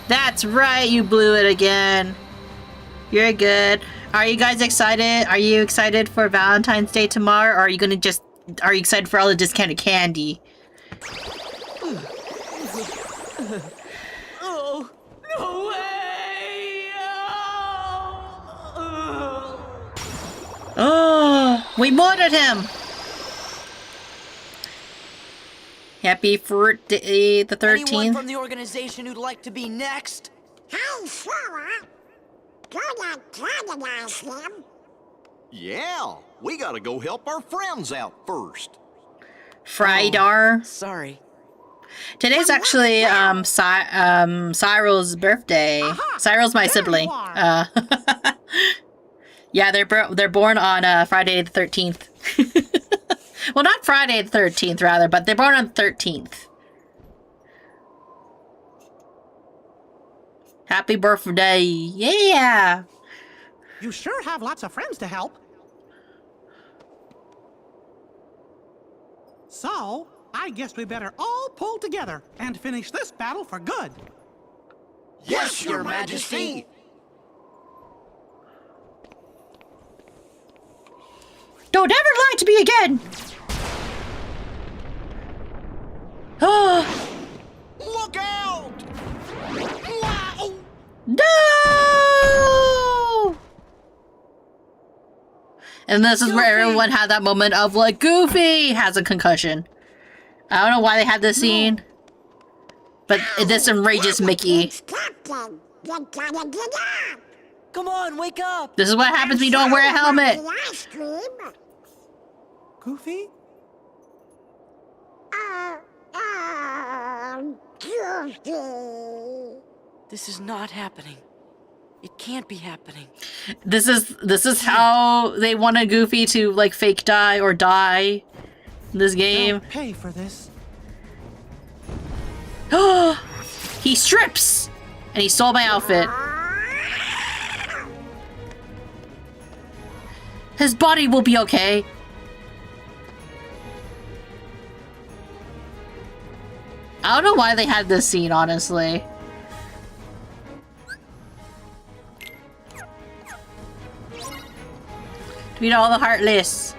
That's right, you blew it again. You're good. Are you guys excited? Are you excited for Valentine's Day tomorrow? Or are you gonna just... Are you excited for all the discounted candy? Oh, no way! Oh, we murdered him! Happy Friday the 13th. Anyone from the organization who'd like to be next? Hey, Sora! Gonna antagonize him? Yeah, we gotta go help our friends out first. Frydar. Sorry. Today's actually Cyril's birthday. Cyril's my sibling. Yeah, they're born on Friday the 13th. Well, not Friday the 13th, rather, but they're born on the 13th. Happy birthday! Yeah. You sure have lots of friends to help. So, I guess we better all pull together and finish this battle for good. Yes, Your Majesty! Don't ever lie to me again! Oh! Look out! Wow! No! And this is where everyone had that moment of like, Goofy has a concussion. I don't know why they had this scene, but this enrages Mickey. Captain, you gotta get up! Come on, wake up! This is what happens when you don't wear a helmet. The ice cream. Goofy? Goofy. This is not happening. It can't be happening. This is how they wanted Goofy to like fake die or die in this game. They'll pay for this. He strips! And he stole my outfit. His body will be okay. I don't know why they had this scene, honestly. Beat all the Heartless.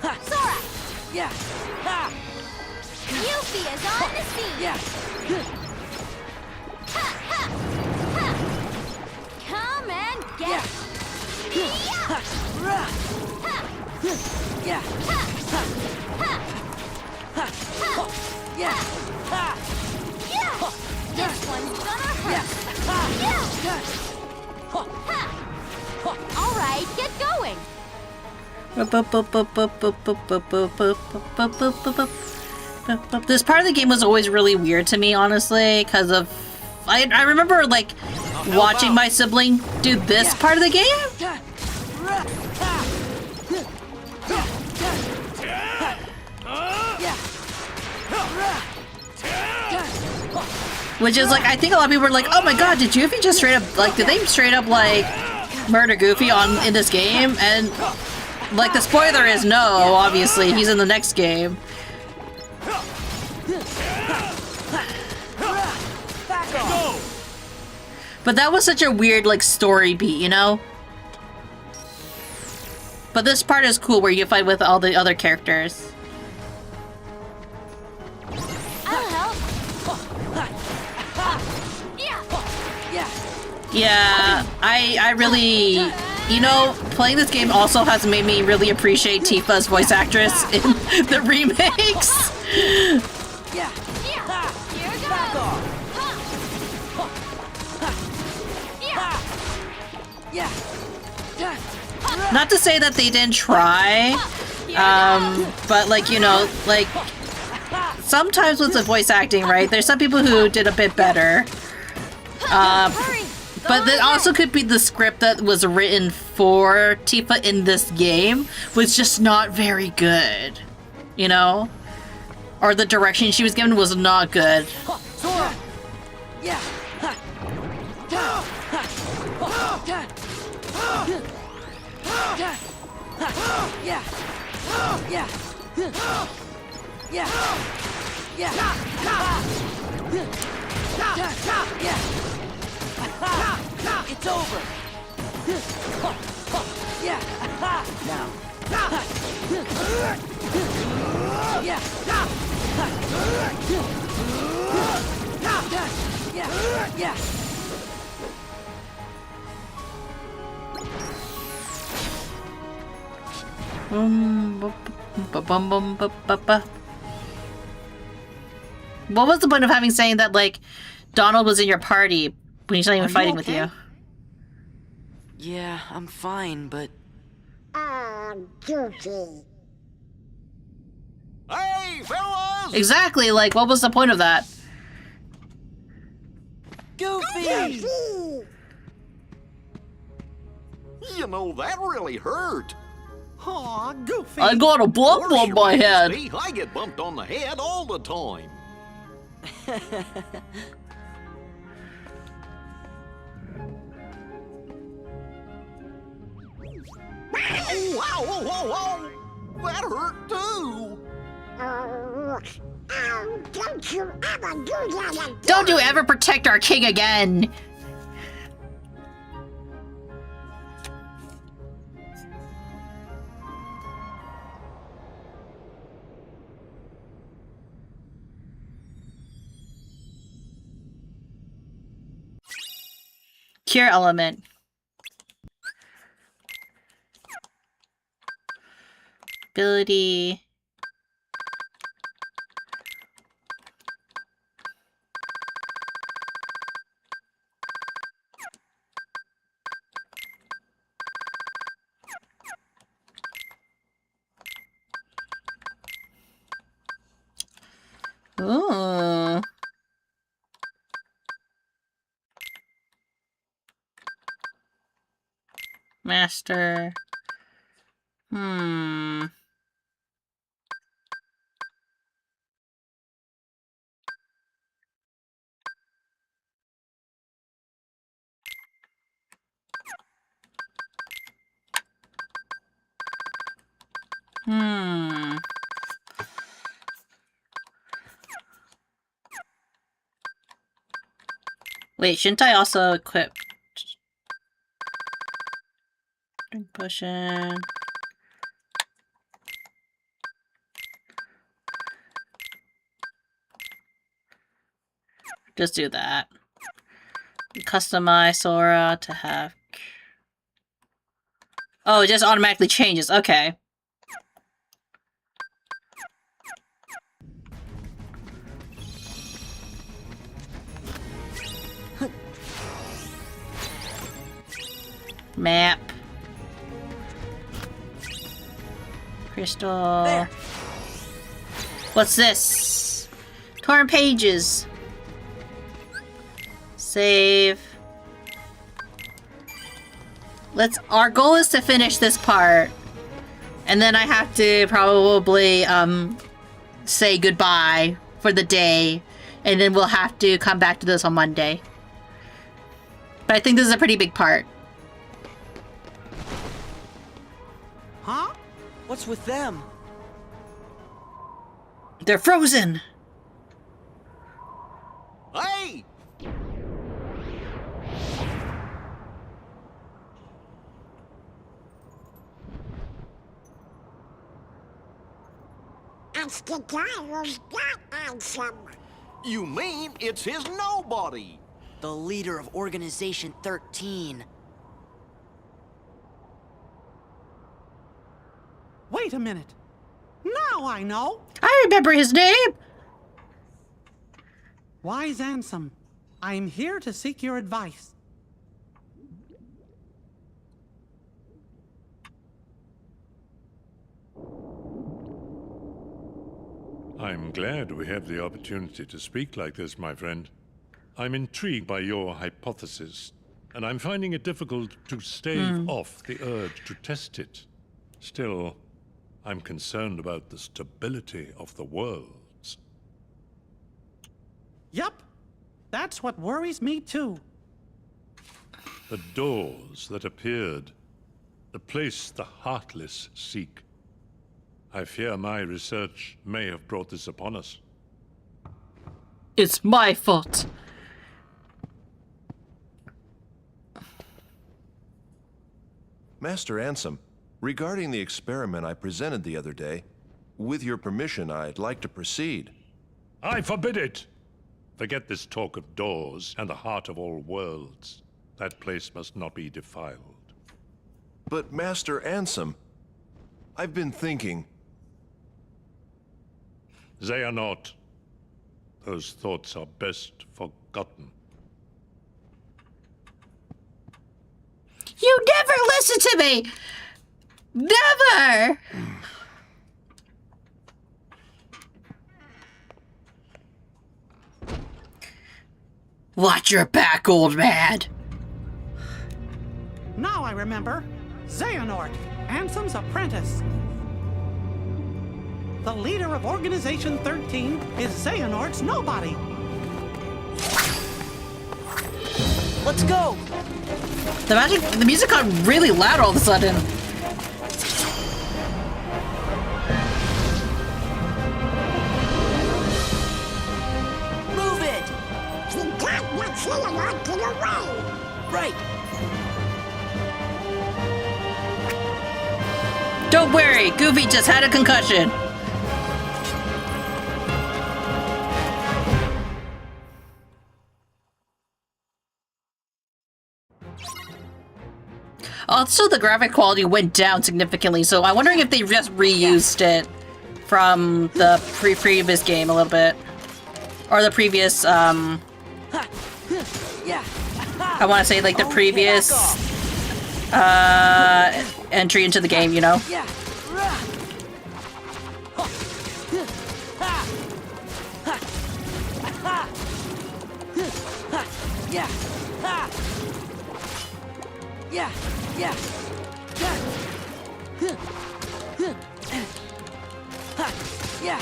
Sora! Yeah! Ha! Yuffie is on the scene! Yeah! Ha, ha, ha. Come and get it! Ha! Rah! Ha! Yeah! Ha! Ha! Ha! Ha! Ha! Yeah! Ha! Yeah! This one's gonna hurt! Yeah! Ha! All right, get going! This part of the game was always really weird to me, honestly, because of... I remember, like, watching my sibling do this part of the game. Which is, like, I think a lot of people were like, oh my god, did Goofy just straight up, like, did they straight up, like, murder Goofy in this game? And, like, the spoiler is no, obviously, he's in the next game. But that was such a weird, like, story beat, you know? But this part is cool where you fight with all the other characters. I'll help! Yeah, I really... You know, playing this game also has made me really appreciate Tifa's voice actress in the remakes. Yeah. Here goes! Not to say that they didn't try, but like, you know, like, sometimes with the voice acting, right, there's some people who did a bit better. But it also could be the script that was written for Tifa in this game was just not very good, you know? Or the direction she was given was not good. Yeah. It's over. Yeah. Now. Yeah. Yeah. What was the point of having saying that, like, Donald was in your party when he's not even fighting with you? Yeah, I'm fine, but... Goofy. Hey, fellas! Exactly, like, what was the point of that? Goofy! You know, that really hurt. Aw, Goofy. I got a bump on my head. I get bumped on the head all the time. Oh, wow, whoa, whoa, whoa! That hurt too! Don't you ever do that again! Don't you ever protect our king again! Cure element. Ability. Ooh. Master. Wait, shouldn't I also equip? Potion. Just do that. Customize Sora to have... Oh, it just automatically changes. Okay. Map. Crystal. There. What's this? Torn pages. Save. Our goal is to finish this part. And then I have to probably say goodbye for the day. And then we'll have to come back to this on Monday. But I think this is a pretty big part. Huh? What's with them? They're frozen! Hey! It's the guy who's got Ansem. You mean it's his nobody? The leader of Organization 13. Wait a minute. Now I know. I remember his name. Wise Ansem, I am here to seek your advice. I'm glad we have the opportunity to speak like this, my friend. I'm intrigued by your hypothesis, and I'm finding it difficult to stave off the urge to test it. Still, I'm concerned about the stability of the worlds. Yup. That's what worries me too. The doors that appeared, the place the heartless seek. I fear my research may have brought this upon us. It's my fault. Master Ansem, regarding the experiment I presented the other day, with your permission, I'd like to proceed. I forbid it! Forget this talk of doors and the heart of all worlds. That place must not be defiled. But Master Ansem, I've been thinking... They are not. Those thoughts are best forgotten. You never listen to me! Never! Watch your back, old man! Now I remember. Xehanort, Ansem's apprentice. The leader of Organization 13 is Xehanort's nobody. Let's go! The music got really loud all of a sudden. Move it! You can't let Xehanort get away! Right! Don't worry, Goofy just had a concussion. Also, the graphic quality went down significantly, so I'm wondering if they just reused it from the previous game a little bit. Or the previous, I want to say, like, the previous, entry into the game, you know? Yeah. Yeah. Yeah. Yeah. Yeah. Yeah.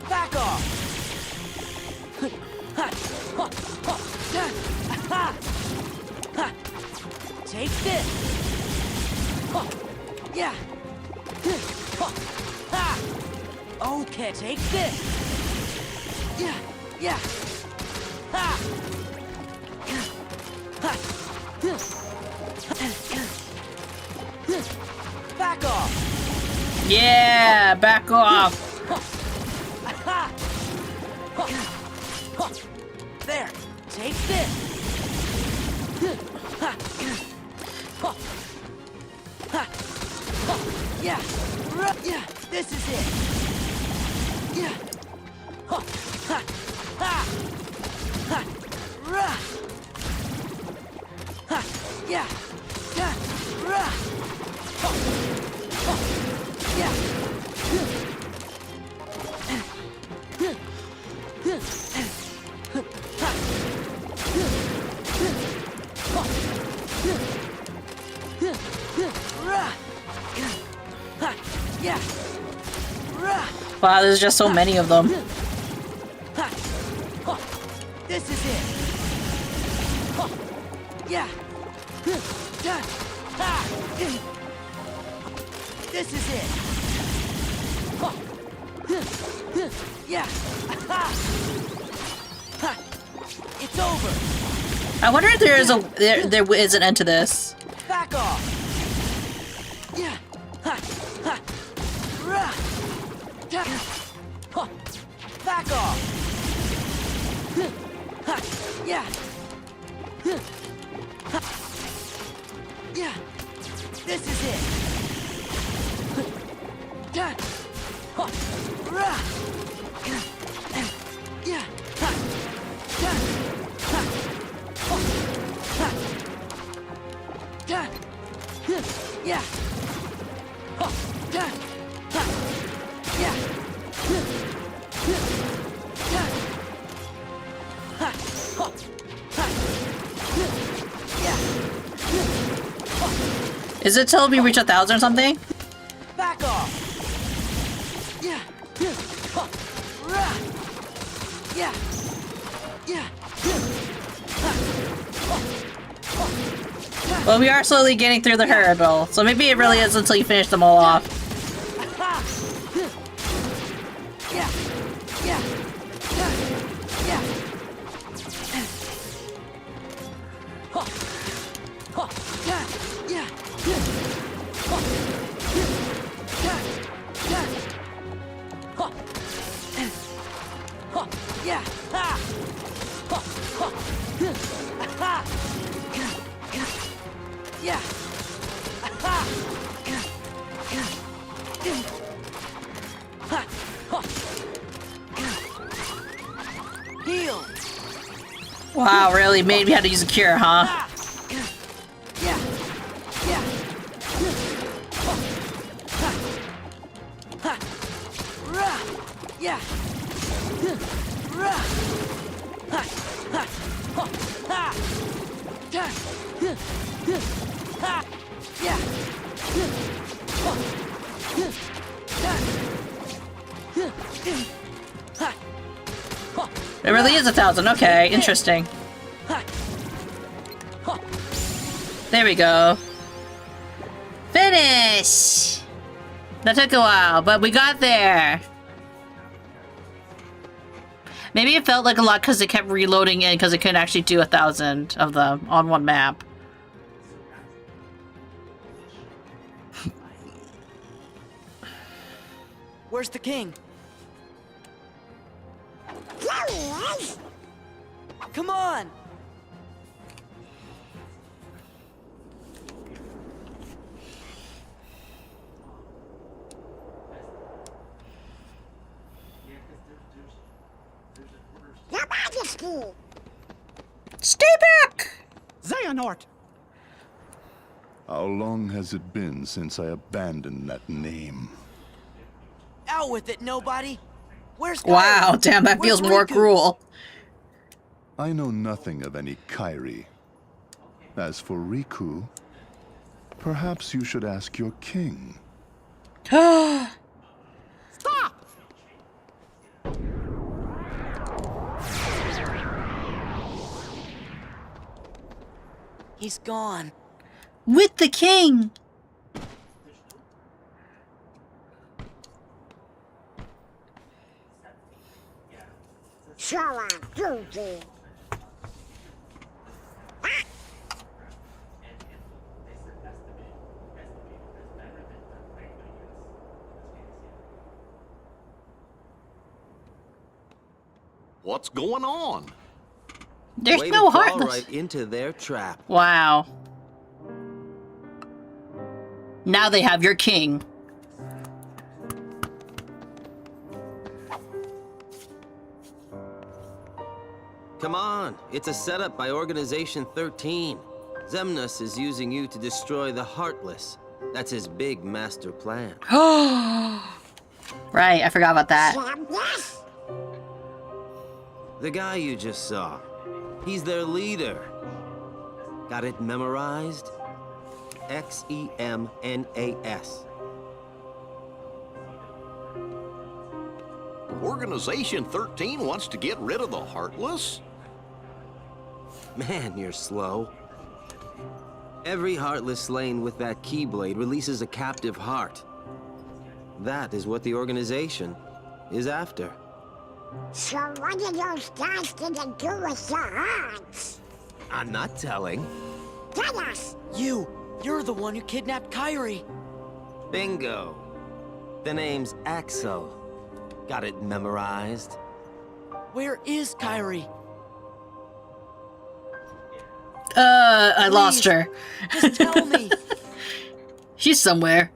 Back off. take this. Yeah. Ha. Okay, take this. Yeah. Yeah. Ha. Back off. Yeah, back off. There, take this. Yeah, yeah, this is it. Yeah. Yeah. Yeah. Wow, there's just so many of them. This is it. Yeah. This is it. Yeah. It's over. I wonder if there is there is an end to this. Back off. Yeah. Back off. Yeah. Yeah. This is it. Yeah. Yeah. Is it till we reach 1,000 or something? Back off. Yeah. Yeah. Yeah. Well, we are slowly getting through the hurdle, so maybe it really is until you finish them all off. Yeah. Yeah. Yeah. Heal. Wow, really made me have to use a cure, huh? Yeah. Yeah. Yeah. It really is 1,000. Okay, interesting. There we go. Finish! That took a while, but we got there. Maybe it felt like a lot because it kept reloading in because it couldn't actually do 1,000 of them on one map. Where's the king? Come on! Your Majesty! Stay back! Xehanort! How long has it been since I abandoned that name? Out with it, nobody! Where's Wow, Kyrie? damn, that Where's feels more Riku? cruel. I know nothing of any Kyrie. As for Riku, perhaps you should ask your king. Stop! He's gone. With the king! Showa Duty. What's going on? There's Way no to fall Heartless. right into their trap. Wow. Now they have your king. Come on, it's a setup by Organization 13. Xemnas is using you to destroy the Heartless. That's his big master plan. Right, I forgot about that. The guy you just saw, he's their leader. Got it memorized? Xemnas. Organization 13 wants to get rid of the Heartless? Man, you're slow. Every Heartless slain with that Keyblade releases a captive heart. That is what the organization is after. So what are those guys gonna do with your hearts? I'm not telling. Tell us! You're the one who kidnapped Kyrie. Bingo. The name's Axel. Got it memorized? Where is Kyrie? I lost her. Just tell me. She's somewhere.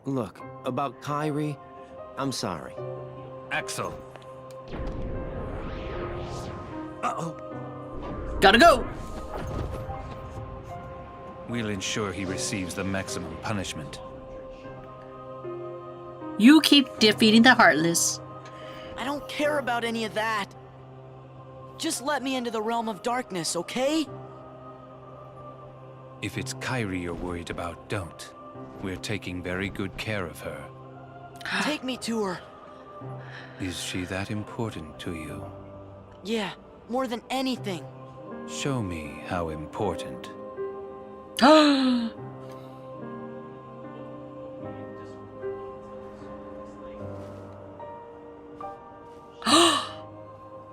Look, about Kyrie, I'm sorry. Axel. Uh-oh. Gotta go. We'll ensure he receives the maximum punishment. You keep defeating the Heartless. I don't care about any of that. Just let me into the realm of darkness, okay? If it's Kyrie you're worried about, don't. We're taking very good care of her. Take me to her. Is she that important to you? Yeah, more than anything. Show me how important.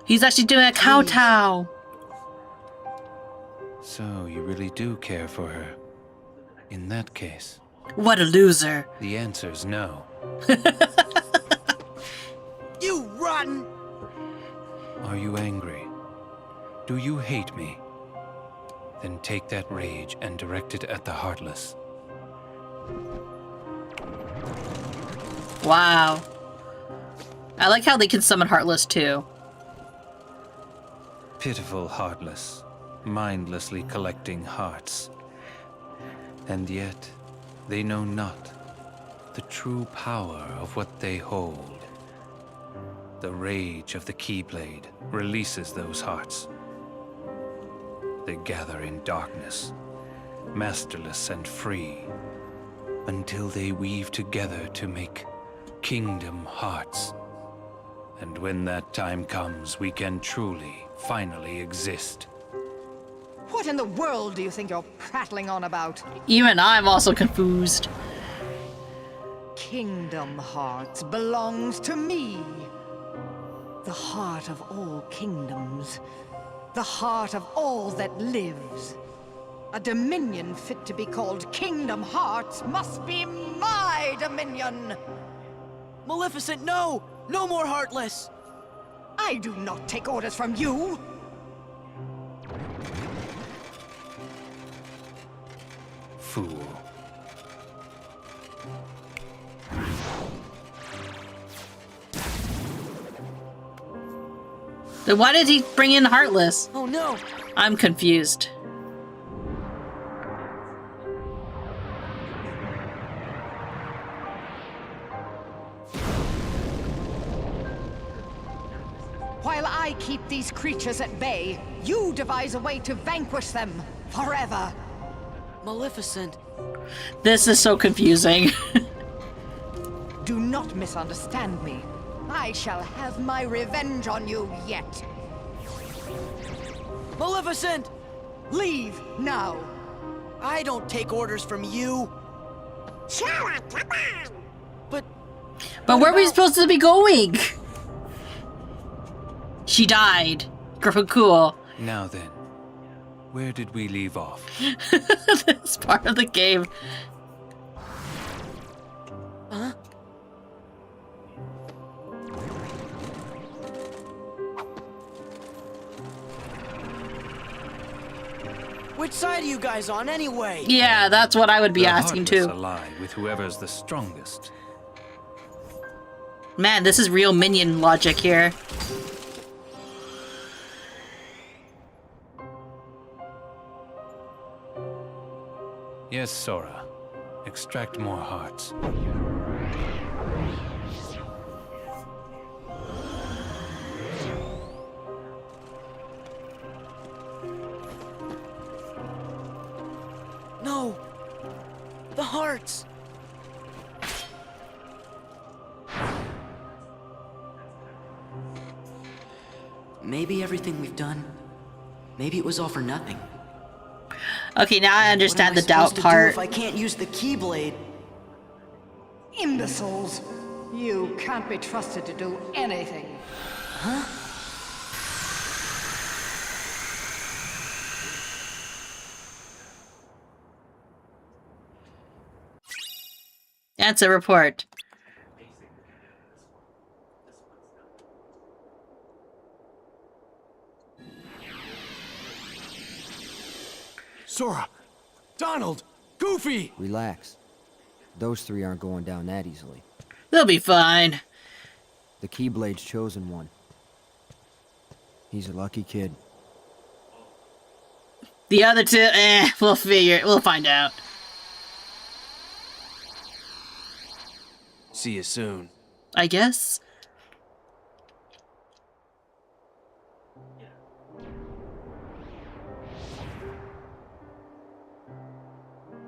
He's actually doing a kowtow. So you really do care for her. In that case... What a loser. The answer's no. You rotten! Are you angry? Do you hate me? Then take that rage and direct it at the Heartless. Wow. I like how they can summon Heartless too. Pitiful Heartless, mindlessly collecting hearts. And yet, they know not the true power of what they hold. The rage of the Keyblade releases those hearts. They gather in darkness, masterless and free, until they weave together to make Kingdom Hearts. And when that time comes, we can truly, finally exist. What in the world do you think you're prattling on about? Even I'm also confused. Kingdom Hearts belongs to me. The heart of all kingdoms. The heart of all that lives. A dominion fit to be called Kingdom Hearts must be my dominion! Maleficent, no! No more Heartless! I do not take orders from you! Fool. Then why did he bring in Heartless? Oh no! I'm confused. While I keep these creatures at bay, you devise a way to vanquish them forever. Maleficent. This is so confusing. Do not misunderstand me. I shall have my revenge on you yet. Maleficent! Leave now. I don't take orders from you. Sora, come on! But where are we supposed to be going? She died. Cool. Now then, where did we leave off? This part of the game. Huh? Which side are you guys on anyway? Yeah, that's what I would be The asking Heartless too. ally with whoever's the strongest. Man, this is real minion logic here. Yes, Sora. Extract more hearts. No! The hearts! Maybe everything we've done, maybe it was all for nothing. Okay, now I understand the doubt What am I supposed to do part. if I can't use the Keyblade? Imbeciles! You can't be trusted to do anything. Huh? Answer report. Sora! Donald! Goofy! Relax. Those three aren't going down that easily. They'll be fine. The Keyblade's chosen one. He's a lucky kid. The other two, we'll find out. See you soon. I guess.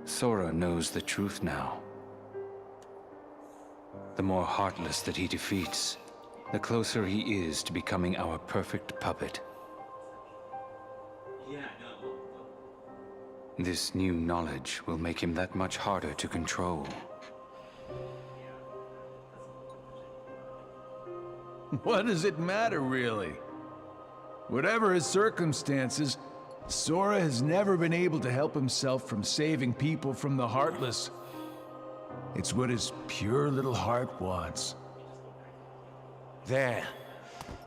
Sora knows the truth now. The more Heartless that he defeats, the closer he is to becoming our perfect puppet. This new knowledge will make him that much harder to control. What does it matter, really? Whatever his circumstances, Sora has never been able to help himself from saving people from the Heartless. It's what his pure little heart wants. There.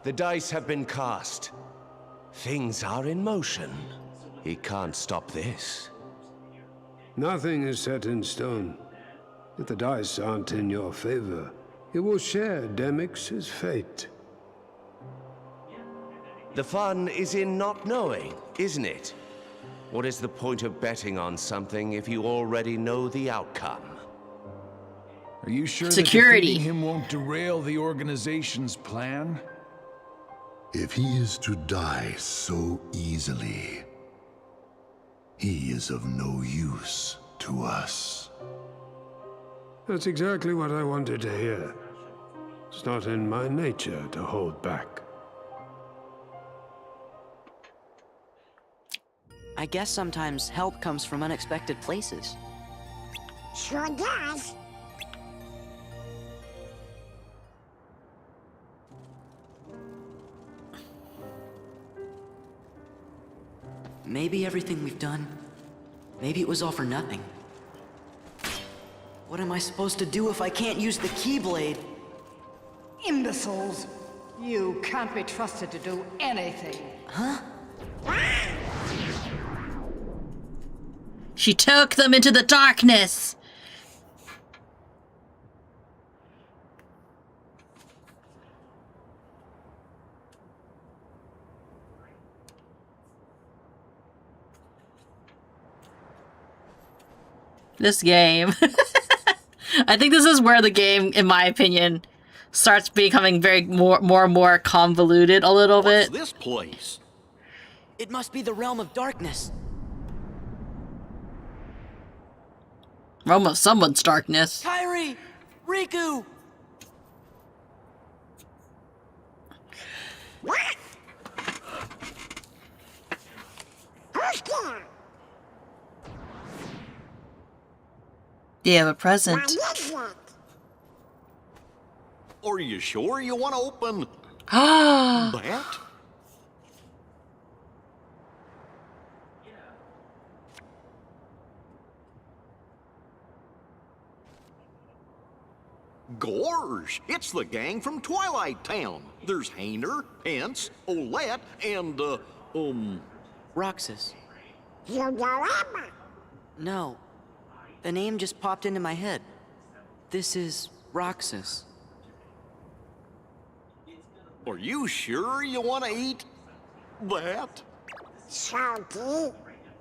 The dice have been cast. Things are in motion. He can't stop this. Nothing is set in stone. If the dice aren't in your favor, you will share Demyx's fate. The fun is in not knowing, isn't it? What is the point of betting on something if you already know the outcome? Are you sure Security. that defeating him won't derail the organization's plan? If he is to die so easily, he is of no use to us. That's exactly what I wanted to hear. It's not in my nature to hold back. I guess sometimes help comes from unexpected places. Sure does. Maybe everything we've done, maybe it was all for nothing. What am I supposed to do if I can't use the Keyblade? Imbeciles! You can't be trusted to do anything. Huh? She took them into the darkness. This game. I think this is where the game, in my opinion, starts becoming very more and more convoluted a little bit. What's this place? It must be the realm of darkness. Realm of someone's darkness. Kairi! Riku! What? Who's there? You have a present. Are you sure you want to open that? Gorge! It's the gang from Twilight Town. There's Hayner, Pence, Olette, and, Roxas. No. The name just popped into my head. This is Roxas. Are you sure you want to eat that? Salty,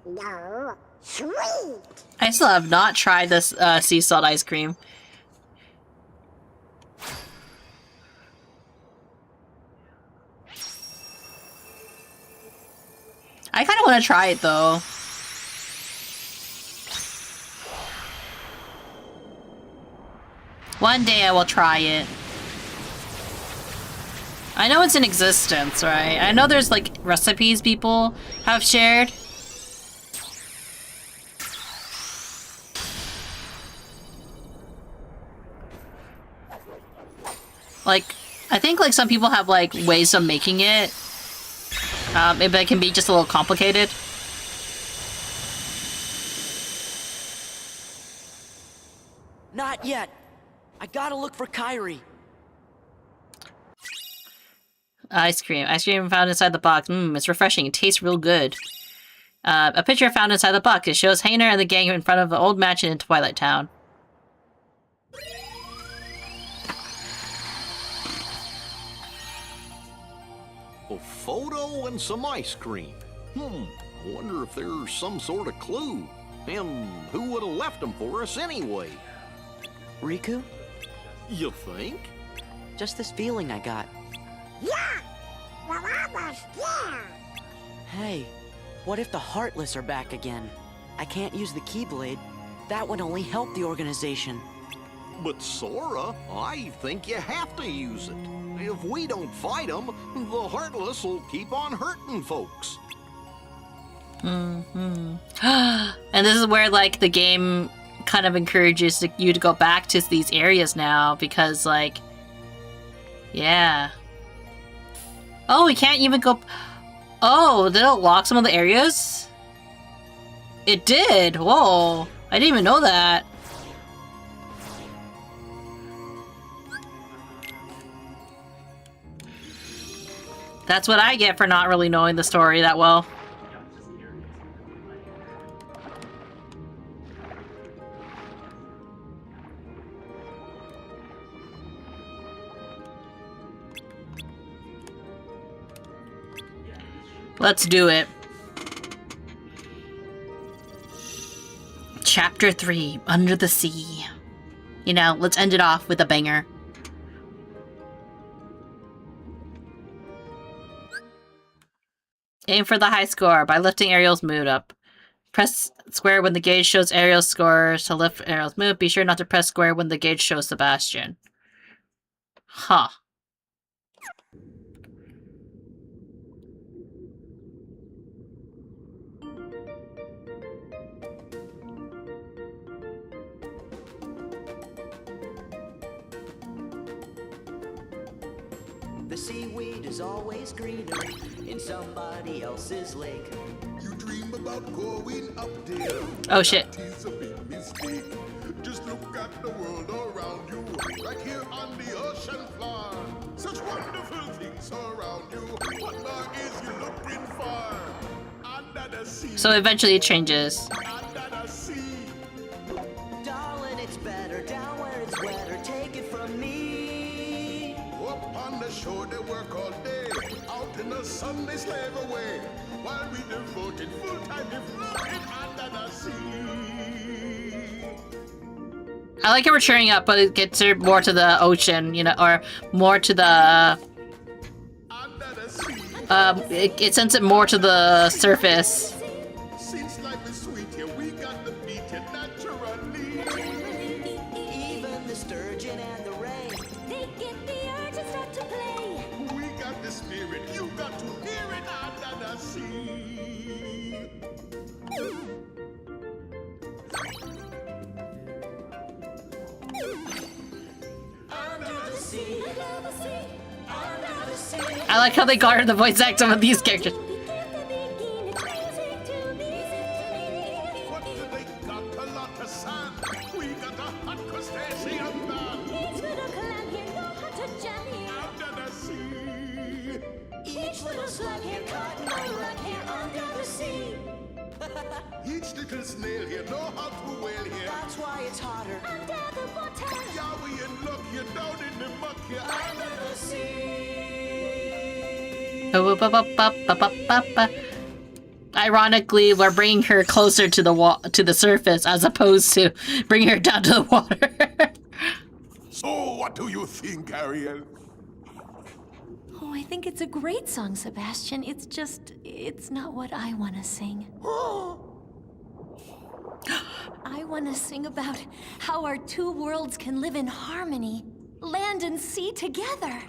no, sweet. I still have not tried this sea salt ice cream. I kind of want to try it though. One day I will try it. I know it's in existence, right? I know there's like recipes people have shared. Like, I think like some people have like ways of making it. But it can be just a little complicated. Not yet. I gotta look for Kyrie. Ice cream. Ice cream found inside the box. It's refreshing. It tastes real good. A picture found inside the box. It shows Hayner and the gang in front of an old mansion in Twilight Town. A photo and some ice cream. I wonder if there's some sort of clue. And who would have left them for us anyway? Riku? You think? Just this feeling I got. Yeah! We're almost there! Hey, what if the Heartless are back again? I can't use the Keyblade. That would only help the organization. But Sora, I think you have to use it. If we don't fight them, the Heartless will keep on hurting folks. And this is where, like, the game kind of encourages you to go back to these areas now, because, like, yeah. Oh, we can't even go... Oh, did it lock some of the areas? It did! Whoa! I didn't even know that. That's what I get for not really knowing the story that well. Let's do it. Chapter 3, Under the Sea. You know, let's end it off with a banger. Aim for the high score by lifting Ariel's mood up. Press square when the gauge shows Ariel's score to lift Ariel's mood. Be sure not to press square when the gauge shows Sebastian. Huh. The seaweed is always greener in somebody else's lake. You dream about going up there. Oh shit. That is a big mistake. Just look at the world around you, right here on the ocean floor. Such wonderful things around you. What more is you looking for? Under the sea. So eventually it changes. Under the sea. Darling, it's better down where it's wetter. Take it from me. Up on the shore they work all day. Out in the sun they slave away. While we devoted full time to floating under the sea. I like how we're cheering up, but it gets her more to the ocean, you know, or more to the... it sends it more to the surface. Since life is sweet here, we got to beat it naturally. Even the sturgeon and the rain, they get the urge and start to play. We got the spirit, you got to hear it under the sea. I like how they garner the voice acting of these characters. Each little snail here know how to wail here. That's why it's hotter. Under the water. Yeah, we in luck, you're down in the muck here. Under the sea. Ironically, we're bringing her closer to the surface as opposed to bringing her down to the water. So, what do you think, Ariel? Oh, I think it's a great song, Sebastian. It's not what I want to sing. I want to sing about how our two worlds can live in harmony, land and sea together.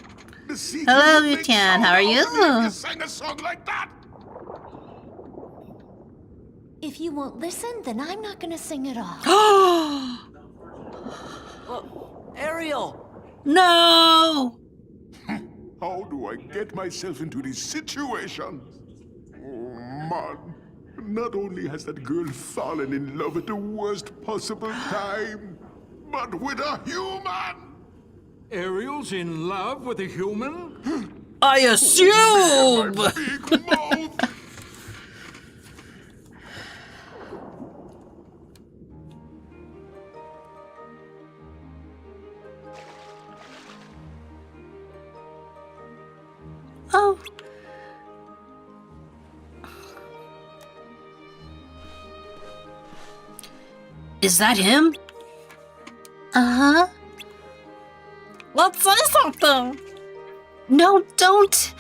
Hello, Lucian. How are you? You sang a song like that. If you won't listen, then I'm not going to sing at all. Well, Ariel! No! How do I get myself into this situation? Oh, man. Not only has that girl fallen in love at the worst possible time, but with a human! Ariel's in love with a human? I assume! Big mouth! Oh. Is that him? Uh-huh. Let's say something. No, don't.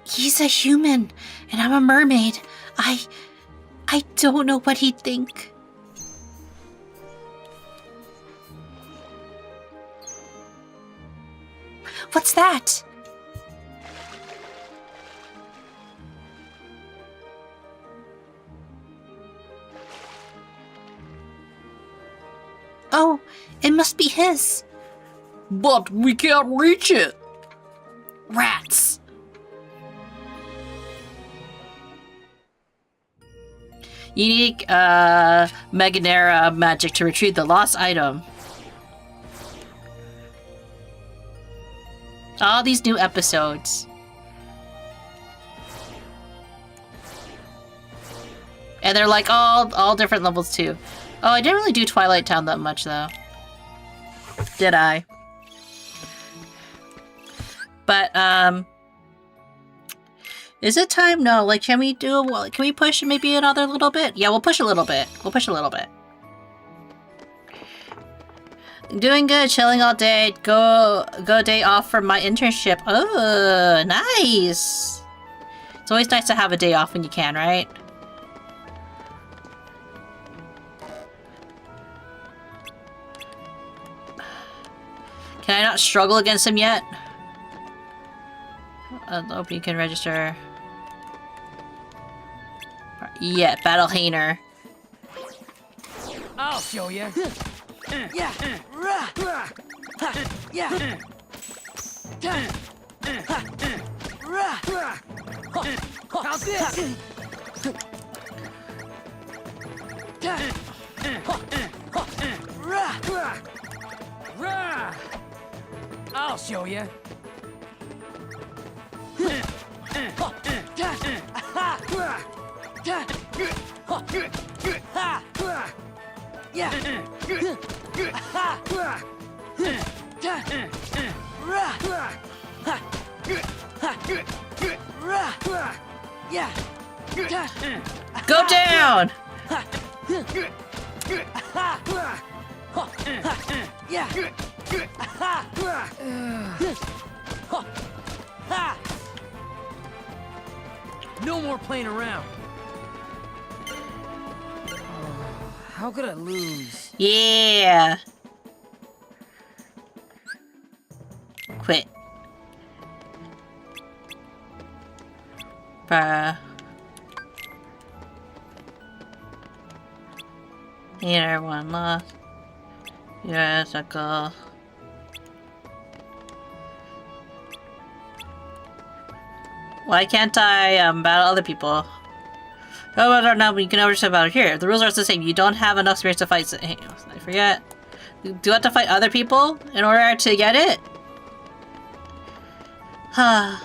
He's a human, and I'm a mermaid. I don't know what he'd think. What's that? Oh, it must be his. But we can't reach it. Rats. Unique Meganera magic to retrieve the lost item. All these new episodes. And they're like all different levels too. Oh, I didn't really do Twilight Town that much though. Did I? But is it time? No, like can we push maybe another little bit? Yeah, we'll push a little bit. We'll push a little bit. Doing good, chilling all day. Go day off from my internship. Oh, nice. It's always nice to have a day off when you can, right? Can I not struggle against him yet? Hope you can register. Yeah, Battle Hainer. I'll show you. Yeah. Yeah. How's this? I'll show you. Go down! No more playing around. How could I lose? Yeah. Quit. Bruh. Here, one lost. Here's a goal. Why can't I battle other people? Oh, no, we can never battle here. The rules are the same. You don't have enough experience to fight. Hey, I forget. Do I have to fight other people in order to get it? Huh.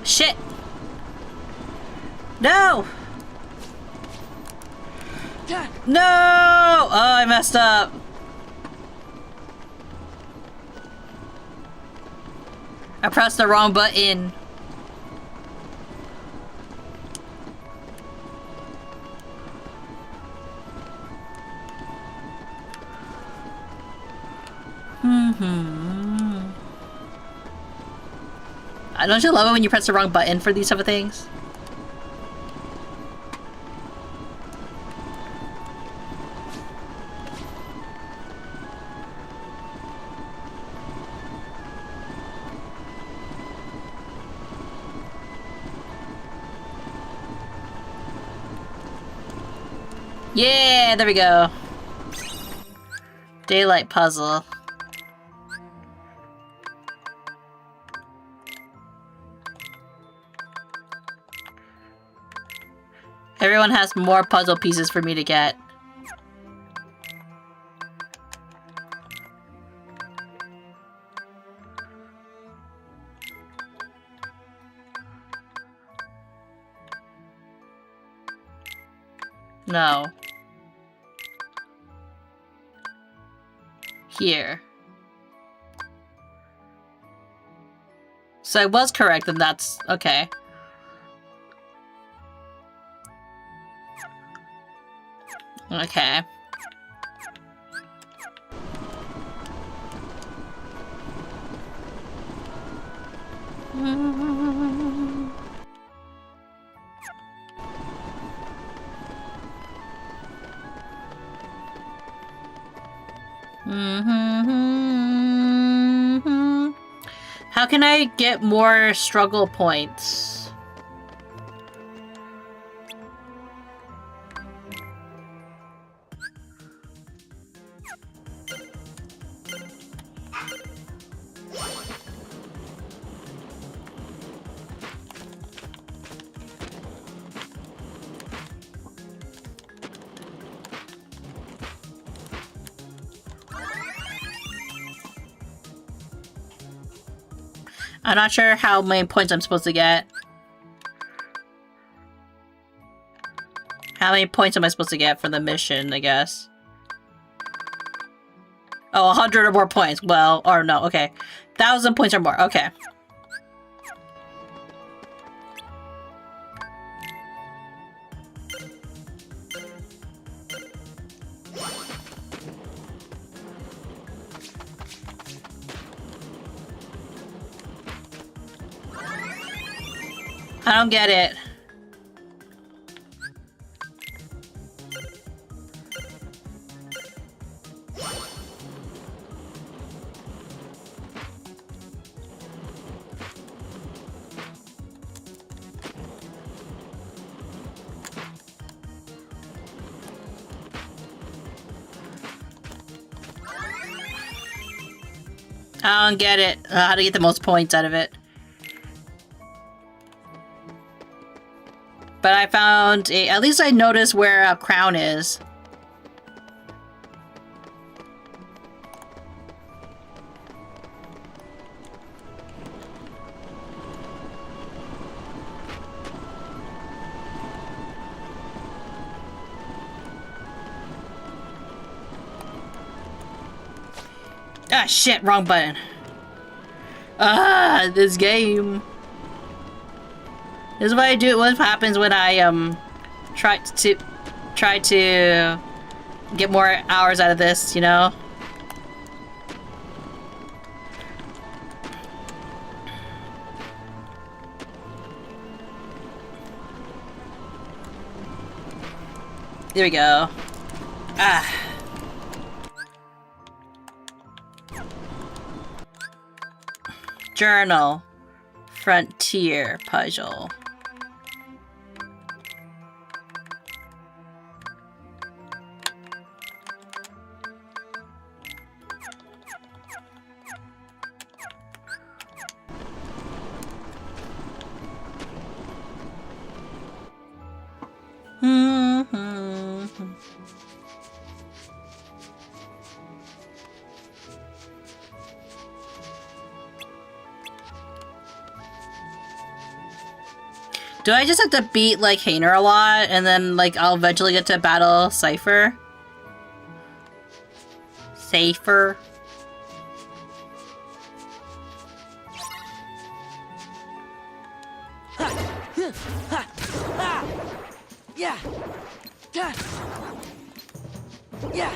Shit! No! No! Oh, I messed up. I pressed the wrong button. Don't you love it when you press the wrong button for these type of things? Yeah, there we go. Daylight puzzle. Everyone has more puzzle pieces for me to get. No. Here. So I was correct, and that's okay. Okay. How can I get more struggle points? I'm not sure how many points I'm supposed to get. How many points am I supposed to get for the mission, I guess? Oh, 100 or more points. Well, or no, okay. 1,000 points or more, okay. I don't get it. I don't get it. How to get the most points out of it. But I found a... At least I noticed where a crown is. Ah, shit, wrong button. Ah, this game. This is what I do. What happens when I try to get more hours out of this, you know? There we go. Ah. Journal. Frontier puzzle. Do I just have to beat, like, Hainer a lot, and then, like, I'll eventually get to battle Cypher? Safer? Yeah. Yeah. Yeah.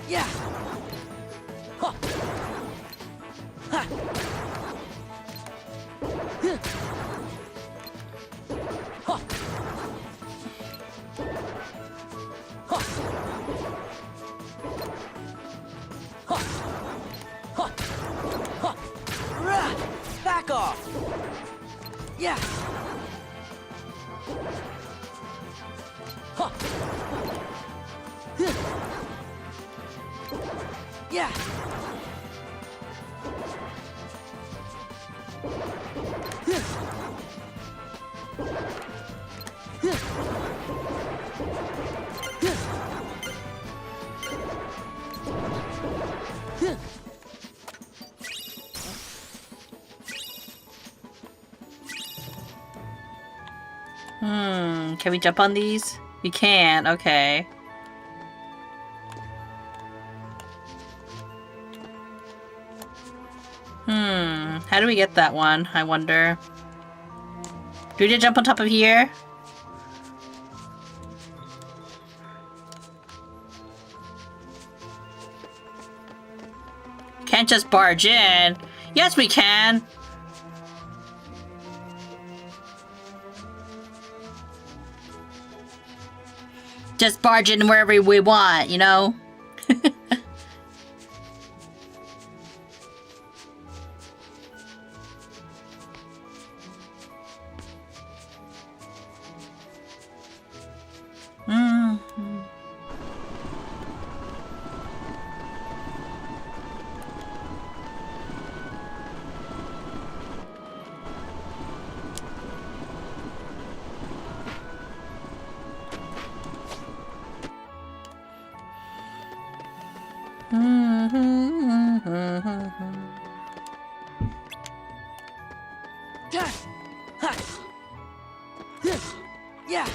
Yeah. Huh. Ha. Huh. Huh. Huh. Huh. Huh. Rah. Back off. Yeah. Huh. Yeah. Can we jump on these? We can, okay. How do we get that one, I wonder? Do we just jump on top of here? Can't just barge in. Yes, we can! Just barge in wherever we want, you know? Yeah.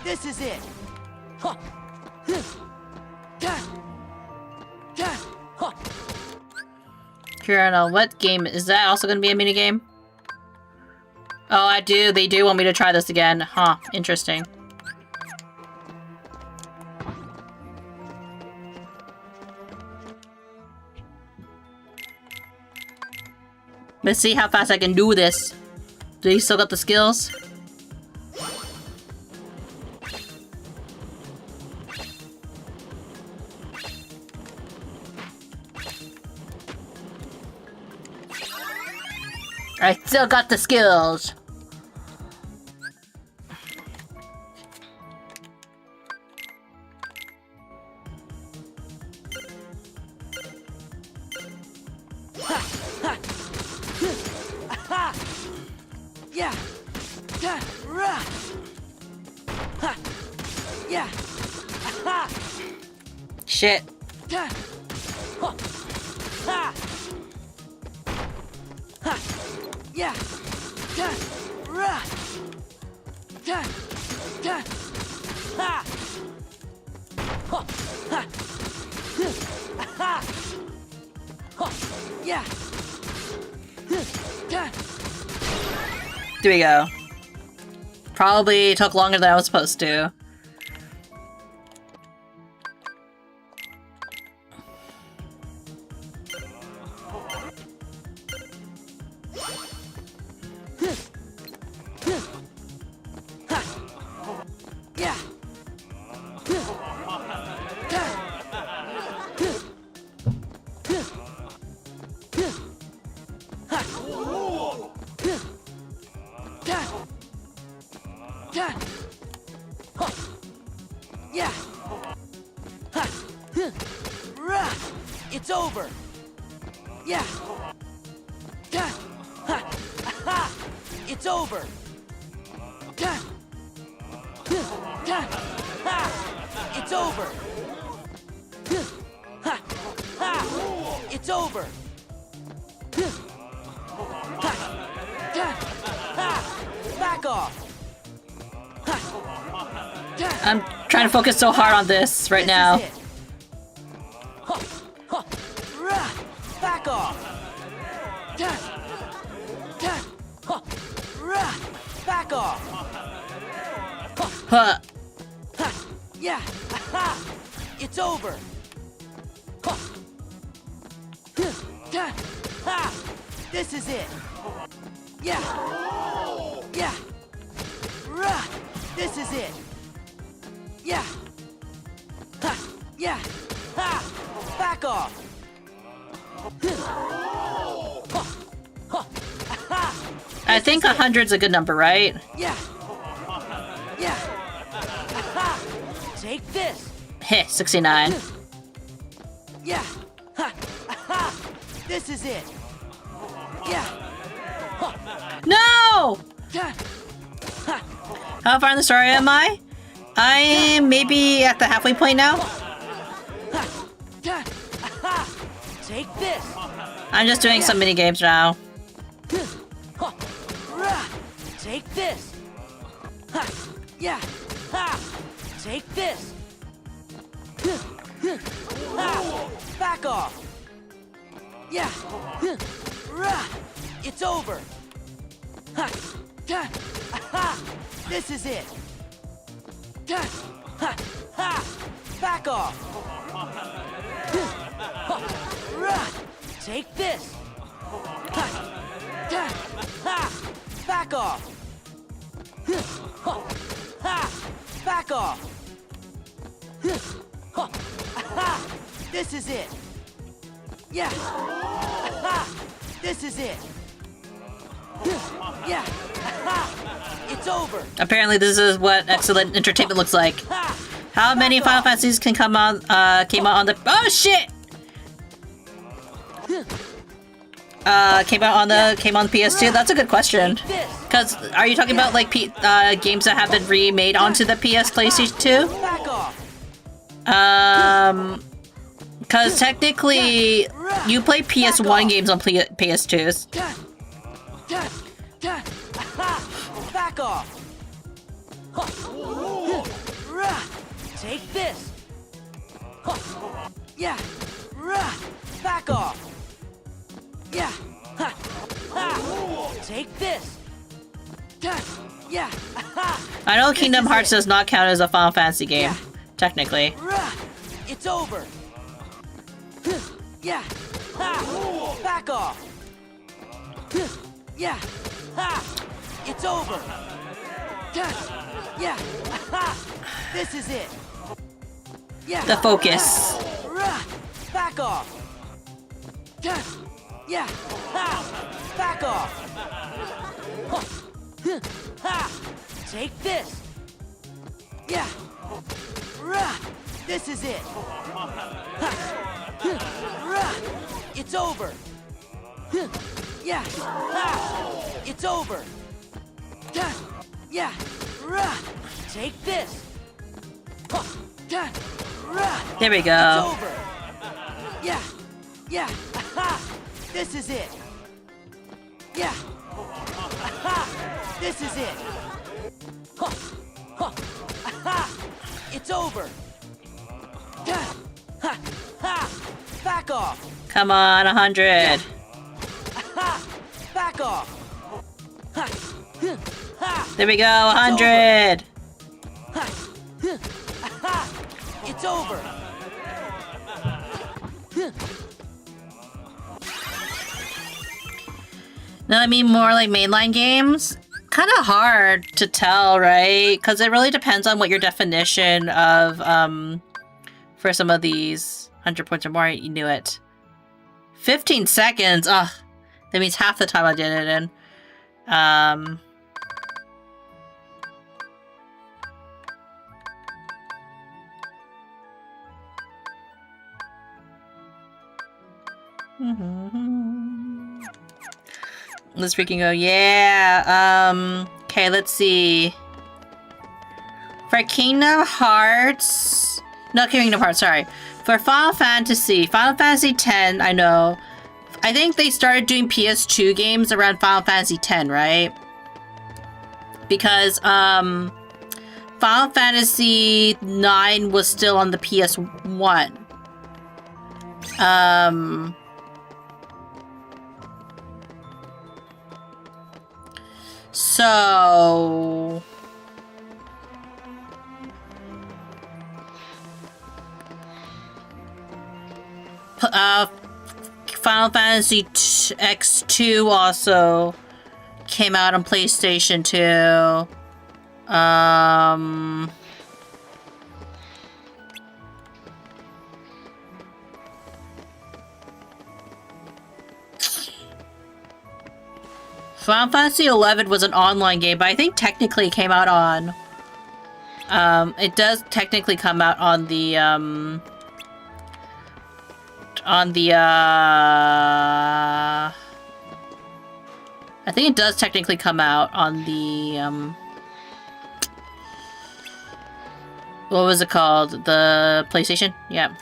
This is it. Journal, what game is that? Also going to be a mini game? Oh, they do want me to try this again. Huh, interesting. Let's see how fast I can do this. Do you still got the skills? I still got the skills. Yeah. Yeah. Shit. Yeah. There we go. Probably took longer than I was supposed to. over. Yeah. It's over. It's over. It's over. Back off. I'm trying to focus so hard on this right now. Back off. Back off. Huh. Yeah. It's over. This is it. Yeah. Yeah. This is it. Yeah. Yeah. Back off. I think 100's a good number, right? Yeah. Yeah. Take this. Heh, 69. Yeah. This is it. Yeah. No! How far in the story am I? I'm maybe at the halfway point now. Take this. I'm just doing some mini games now. Take this. Yeah. Take this. Back off. Yeah. It's over. This is it. Back off. Take this. Back off. Back off. This is it. Yeah. This is it. Yeah. It's over. Apparently this is what excellent entertainment looks like. How many Final Fantasies can come on came out on the oh shit! Came on PS2? That's a good question. Cause are you talking about like games that have been remade onto the PlayStation 2? Cause technically you play PS1 games on PS2s. Back off. Take this. Yeah. Back off. Yeah. Take this. Yeah. I know Kingdom Hearts does not count as a Final Fantasy game, technically. It's over. Yeah. Back off. Yeah. It's over. Yeah. This is it. Yeah. The focus. Back off. Yeah. Back off. Take this. Yeah. This is it. It's over. Yeah. It's over. Yeah. Take this. There we go. It's over. Yeah. Yeah. This is it. Yeah. This is it. It's over. Back off. Come on, 100. Back off. There we go, 100. It's over. No, I mean more like mainline games. Kind of hard to tell, right? Because it really depends on what your definition of for some of these 100 points or more. You knew it. 15 seconds. Ugh, that means half the time I did it in. Let's freaking go. Yeah. Okay, let's see. For Kingdom Hearts... No, Kingdom Hearts, sorry. For Final Fantasy X, I know. I think they started doing PS2 games around Final Fantasy X, right? Because, Final Fantasy IX was still on the PS1. So... Final Fantasy X2 also came out on PlayStation 2. Final Fantasy 11 was an online game, but I think technically it came out on... it does technically come out on the, I think it does technically come out on the, what was it called? The PlayStation? Yeah.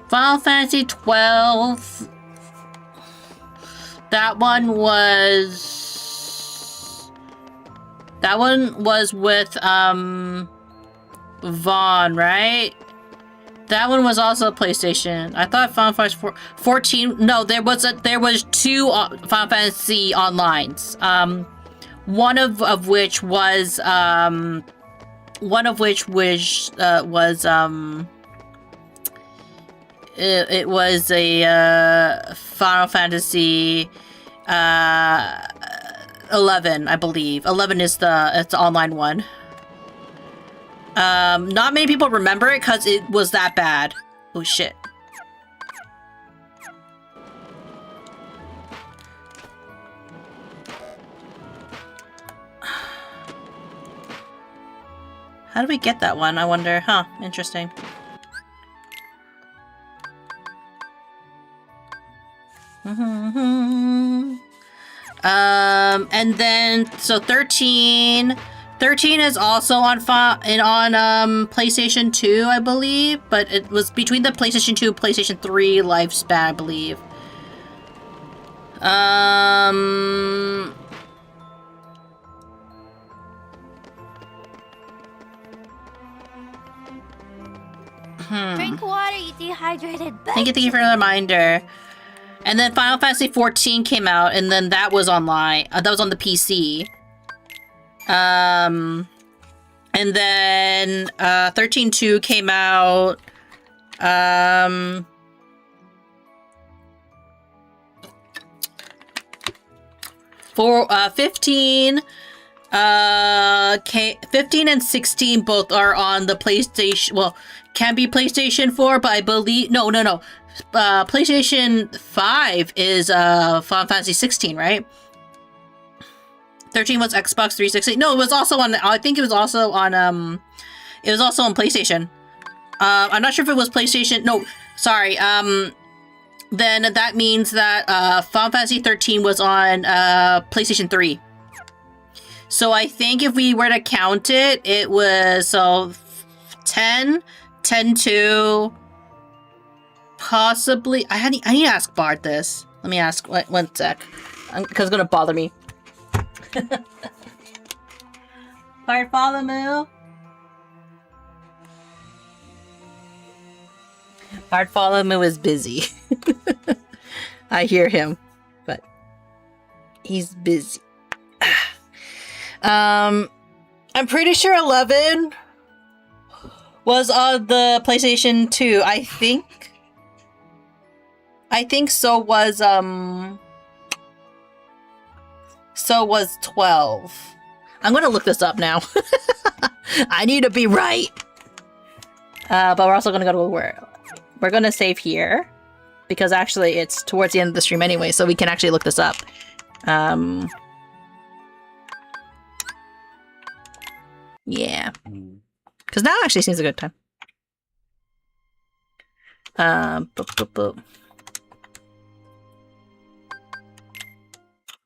Final Fantasy 12. That one was with, Vaughn, right? That one was also a PlayStation. I thought Final Fantasy 14... No, there was two Final Fantasy Onlines. One of which was, it was a Final Fantasy 11, I believe. 11 is it's the online one. Not many people remember it because it was that bad. Oh shit. How do we get that one? I wonder. Huh, interesting. And then, so 13 is also on PlayStation 2, I believe, but it was between the PlayStation 2 and PlayStation 3 lifespan, I believe. Drink water, you dehydrated. Thank you for the reminder. And then Final Fantasy 14 came out, and then that was online. That was on the PC. And then 13.2 came out. 15 and 16 both are on the PlayStation. Well, can be PlayStation 4, but I believe no. PlayStation 5 is Final Fantasy 16, right? 13 was Xbox 360. No, it was also on. I think it was also on. It was also on PlayStation. I'm not sure if it was PlayStation. No, sorry. Then that means that Final Fantasy 13 was on PlayStation 3. So I think if we were to count it, it was so 10, 10-2. Possibly, I need to ask Bard this. Let me ask. One sec, because it's gonna bother me. Bard, follow me. Bard, follow me is busy. I hear him, but he's busy. I'm pretty sure 11 was on the PlayStation 2. I think so was 12. I'm gonna look this up now. I need to be right. But we're also gonna go to where we're gonna save here because actually it's towards the end of the stream anyway, so we can actually look this up. Yeah. Because now actually seems a good time.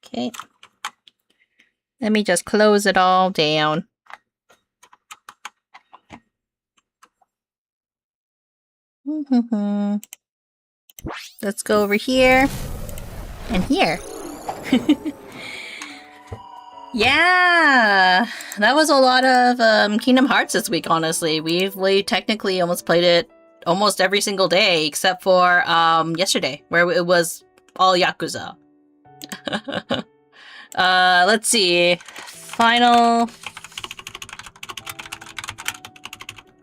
Okay. Let me just close it all down. Let's go over here and here. Yeah, that was a lot of Kingdom Hearts this week, honestly. We technically almost played it almost every single day except for yesterday, where it was all Yakuza. Let's see. Final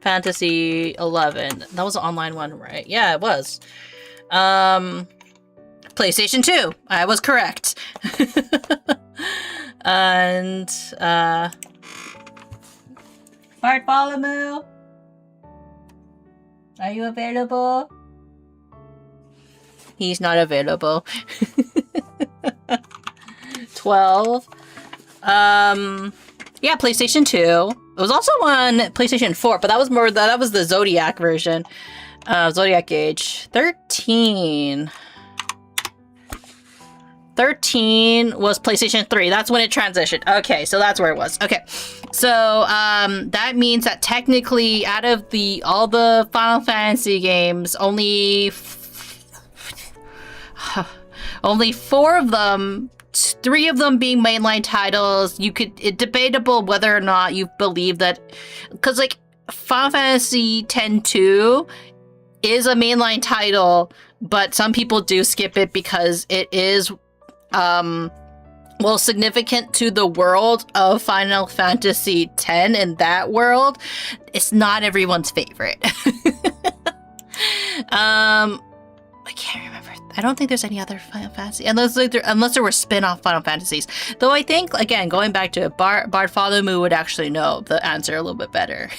Fantasy 11. That was an online one, right? Yeah, it was. PlayStation 2. I was correct. And Bartholomew, are you available? He's not available. 12. Yeah, PlayStation 2. It was also on PlayStation 4, but that was that was the Zodiac version. Zodiac Age. 13. 13 was PlayStation 3. That's when it transitioned. Okay, so that's where it was. Okay. So, that means that technically out of all the Final Fantasy games, only 4 of them, 3 of them being mainline titles, it's debatable whether or not you believe that, because like Final Fantasy X-2 is a mainline title, but some people do skip it because it is well, significant to the world of Final Fantasy X and that world. It's not everyone's favorite. I can't remember. I don't think there's any other Final Fantasy unless there were spin-off Final Fantasies. Though I think, again, going back to it, Bartholomew would actually know the answer a little bit better.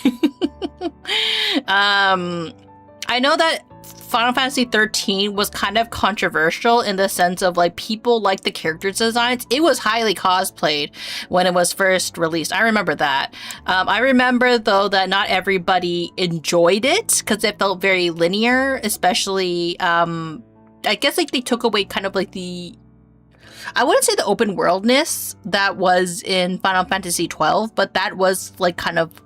I know that Final Fantasy 13 was kind of controversial in the sense of like people liked the character designs. It was highly cosplayed when it was first released. I remember that. I remember though that not everybody enjoyed it because it felt very linear, especially I guess like they took away kind of like I wouldn't say the open worldness that was in Final Fantasy 12, but that was like kind of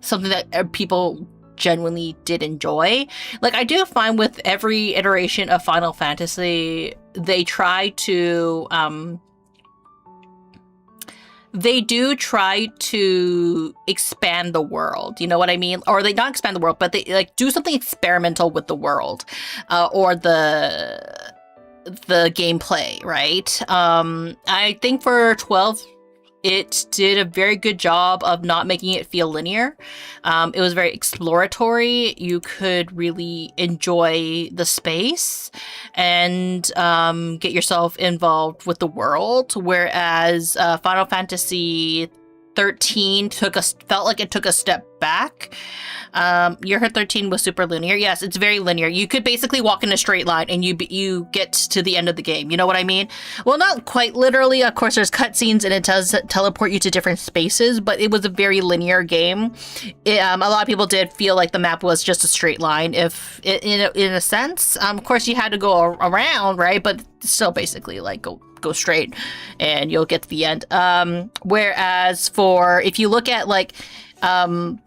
something that people genuinely did enjoy. Like I do find with every iteration of Final Fantasy, they try to expand the world, you know what I mean? Or they not expand the world, but they like do something experimental with the world, or the gameplay, right? I think for 12, it did a very good job of not making it feel linear. It was very exploratory. You could really enjoy the space and get yourself involved with the world. Whereas Final Fantasy 13 felt like it took a step back. You heard 13 was super linear. Yes, it's very linear. You could basically walk in a straight line and you get to the end of the game. You know what I mean? Well, not quite literally. Of course, there's cutscenes and it does teleport you to different spaces, but it was a very linear game. A lot of people did feel like the map was just a straight line, if in a sense. Of course, you had to go around, right? But still, basically, like go straight and you'll get to the end. Whereas if you look at like 12,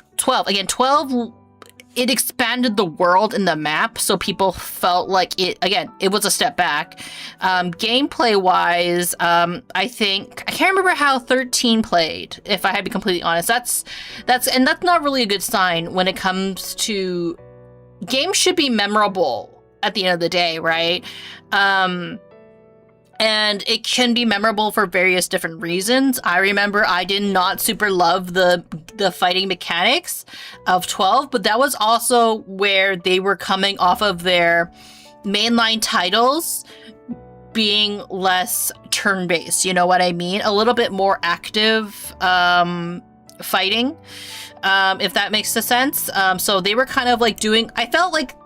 it expanded the world in the map, so people felt like it was a step back. Gameplay wise, I can't remember how 13 played, if I had to be completely honest. That's not really a good sign when it comes to games should be memorable at the end of the day, right? And it can be memorable for various different reasons. I remember I did not super love the fighting mechanics of 12, but that was also where they were coming off of their mainline titles being less turn-based, you know what I mean? A little bit more active fighting, if that makes sense. So they were kind of like I felt like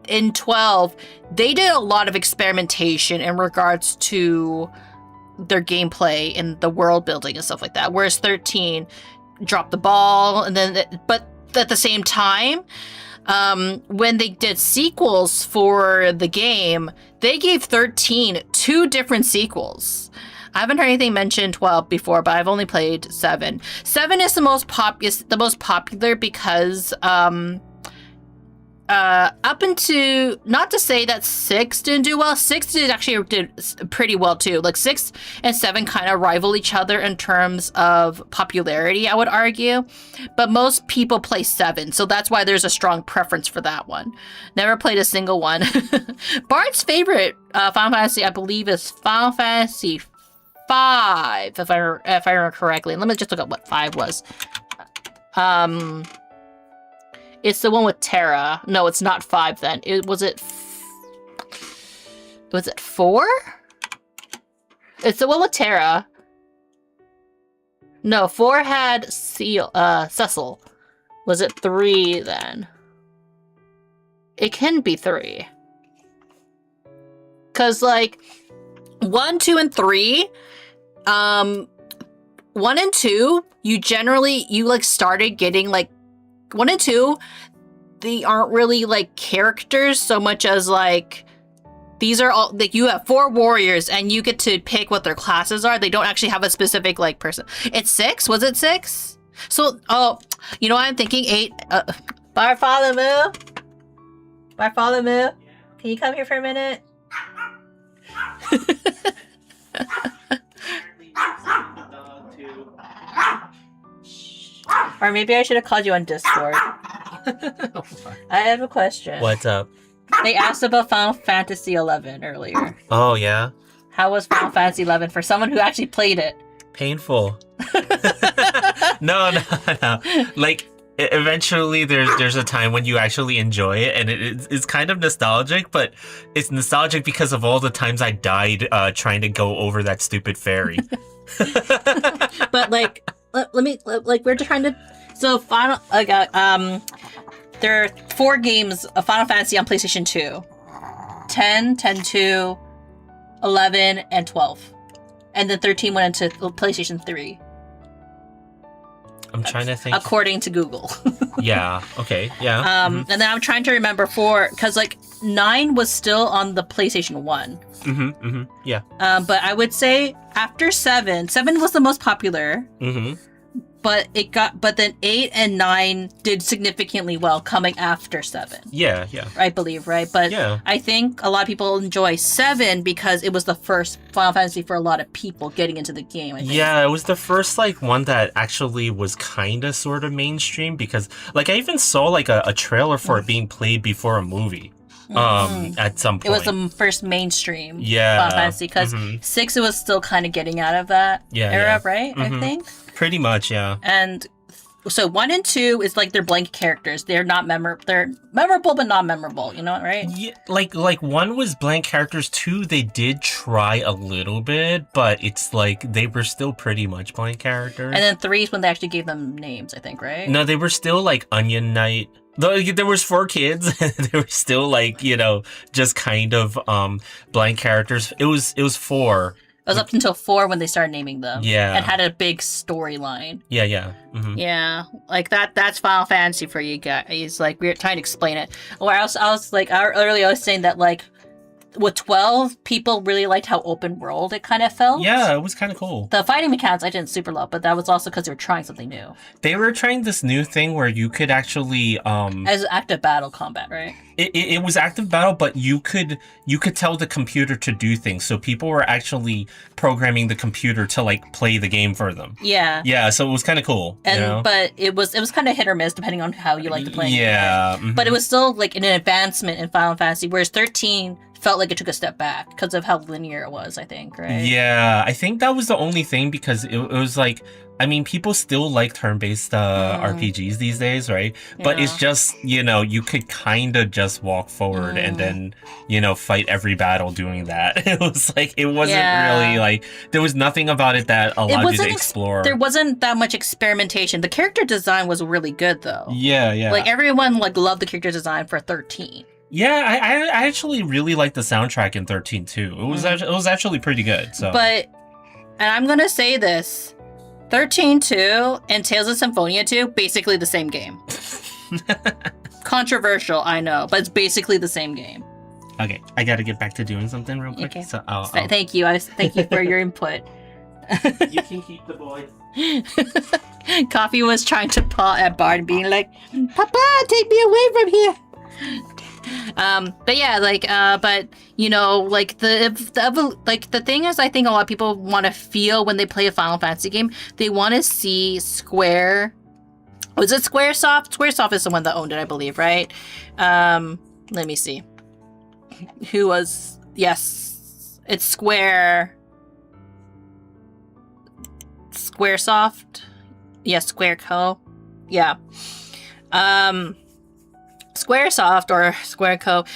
in 12, they did a lot of experimentation in regards to their gameplay and the world building and stuff like that. Whereas 13, dropped the ball, and then but at the same time, when they did sequels for the game, they gave 13 2 different sequels. I haven't heard anything mention 12 before, but I've only played 7. 7 is the most popular because up into, not to say that 6 didn't do well, 6 did pretty well too. Like 6 and 7 kind of rival each other in terms of popularity, I would argue, but most people play 7, so that's why there's a strong preference for that one. Never played a single one. Bart's favorite Final Fantasy, I believe, is Final Fantasy 5, if I remember correctly. Let me just look up what 5 was. It's the one with Terra. No, it's not 5 then. Was it 4? It's the one with Terra. No, 4 had Cecil. Was it 3 then? It can be 3. Cause like 1, 2, and 3, 1 and 2, you like started getting like 1 and 2, they aren't really like characters so much as like these are all like you have 4 warriors and you get to pick what their classes are. They don't actually have a specific like person. It's 6. Was it 6? So you know what I'm thinking? 8. Bartholomew. Bartholomew, can you come here for a minute? Or maybe I should have called you on Discord. I have a question. What's up? They asked about Final Fantasy XI earlier. Oh, yeah? How was Final Fantasy XI for someone who actually played it? Painful. No. Like, eventually there's a time when you actually enjoy it, and it's kind of nostalgic, but it's nostalgic because of all the times I died trying to go over that stupid ferry. But like, let me we're just trying to. So final, there are 4 games of Final Fantasy on PlayStation 2: 10, 10-2, 11, and 12, and then 13 went into PlayStation 3. I'm trying to think. According to Google. Yeah. Okay. Yeah. And then I'm trying to remember because like 9 was still on the PlayStation 1. Yeah. But I would say after 7 was the most popular. But then 8 and 9 did significantly well coming after 7. Yeah. I believe, right? But yeah. I think a lot of people enjoy 7 because it was the first Final Fantasy for a lot of people getting into the game, I think. Yeah, it was the first like one that actually was kind of sort of mainstream, because like I even saw like a trailer for it being played before a movie. At some point. It was the first mainstream Final Fantasy, because 6 it was still kind of getting out of that era, right? I think. Pretty much, yeah. And so 1 and 2 is like they're blank characters. They're not they're memorable but not memorable, you know, right? Yeah, like 1 was blank characters, 2 they did try a little bit, but it's like they were still pretty much blank characters. And then 3 is when they actually gave them names, I think, right? No, they were still like Onion Knight. Though there was 4 kids, they were still like, you know, just kind of blank characters. It was 4. It was up until 4 when they started naming them. Yeah. And had a big storyline. Yeah. Yeah, like that's Final Fantasy for you guys. Like, we were trying to explain it. Or I was like, earlier I was saying that like with 12, people really liked how open world it kind of felt. Yeah, it was kind of cool. The fighting mechanics I didn't super love, but that was also because they were trying something new. They were trying this new thing where you could actually as active battle combat, right? It was active battle, but you could tell the computer to do things. So people were actually programming the computer to like play the game for them. Yeah. Yeah, so it was kind of cool. And you know? but it was kind of hit or miss depending on how you like to play. Yeah. But it was still like an advancement in Final Fantasy, whereas 13 felt like it took a step back because of how linear it was, I think, right? Yeah, I think that was the only thing, because it was like, I mean, people still like turn-based RPGs these days, right? But it's just, you know, you could kind of just walk forward and then, you know, fight every battle doing that. It was like, it wasn't really like, there was nothing about it that allowed you to explore. There wasn't that much experimentation. The character design was really good, though. Yeah. Like, everyone like loved the character design for 13. Yeah, I actually really liked the soundtrack in 13 too. It was actually pretty good. So, and I'm gonna say this, 13 2 and Tales of Symphonia 2, basically the same game. Controversial, I know, but it's basically the same game. Okay, I gotta get back to doing something real quick. Okay. So I'll... Thank you. Thank you for your input. You can keep the boy. Coffee was trying to paw at Bard, being like, "Papa, take me away from here." But yeah, like, but you know, like the thing is, I think a lot of people want to feel when they play a Final Fantasy game, they want to see Square. Was it Squaresoft? Squaresoft is the one that owned it, I believe, right? Let me see. Who was? Yes, it's Squaresoft. Yes, Squareco. Yeah. Squaresoft or Squareco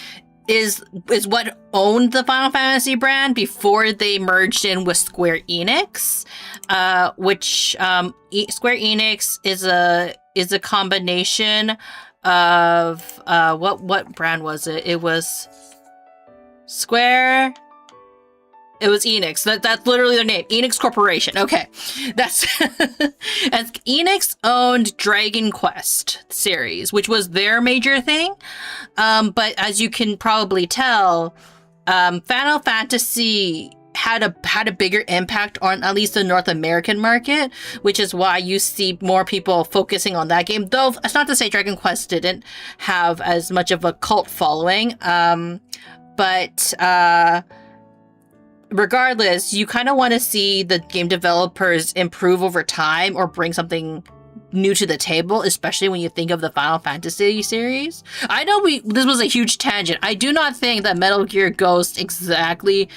is what owned the Final Fantasy brand before they merged in with Square Enix, which Square Enix is a combination of what brand was it? It was Square. It was Enix. That's literally their name. Enix Corporation. Okay. That's as Enix owned Dragon Quest series, which was their major thing. But as you can probably tell, Final Fantasy had a bigger impact on at least the North American market, which is why you see more people focusing on that game. Though it's not to say Dragon Quest didn't have as much of a cult following. But regardless, you kind of want to see the game developers improve over time or bring something new to the table, especially when you think of the Final Fantasy series. I know this was a huge tangent. I do not think that Metal Gear Ghost exactly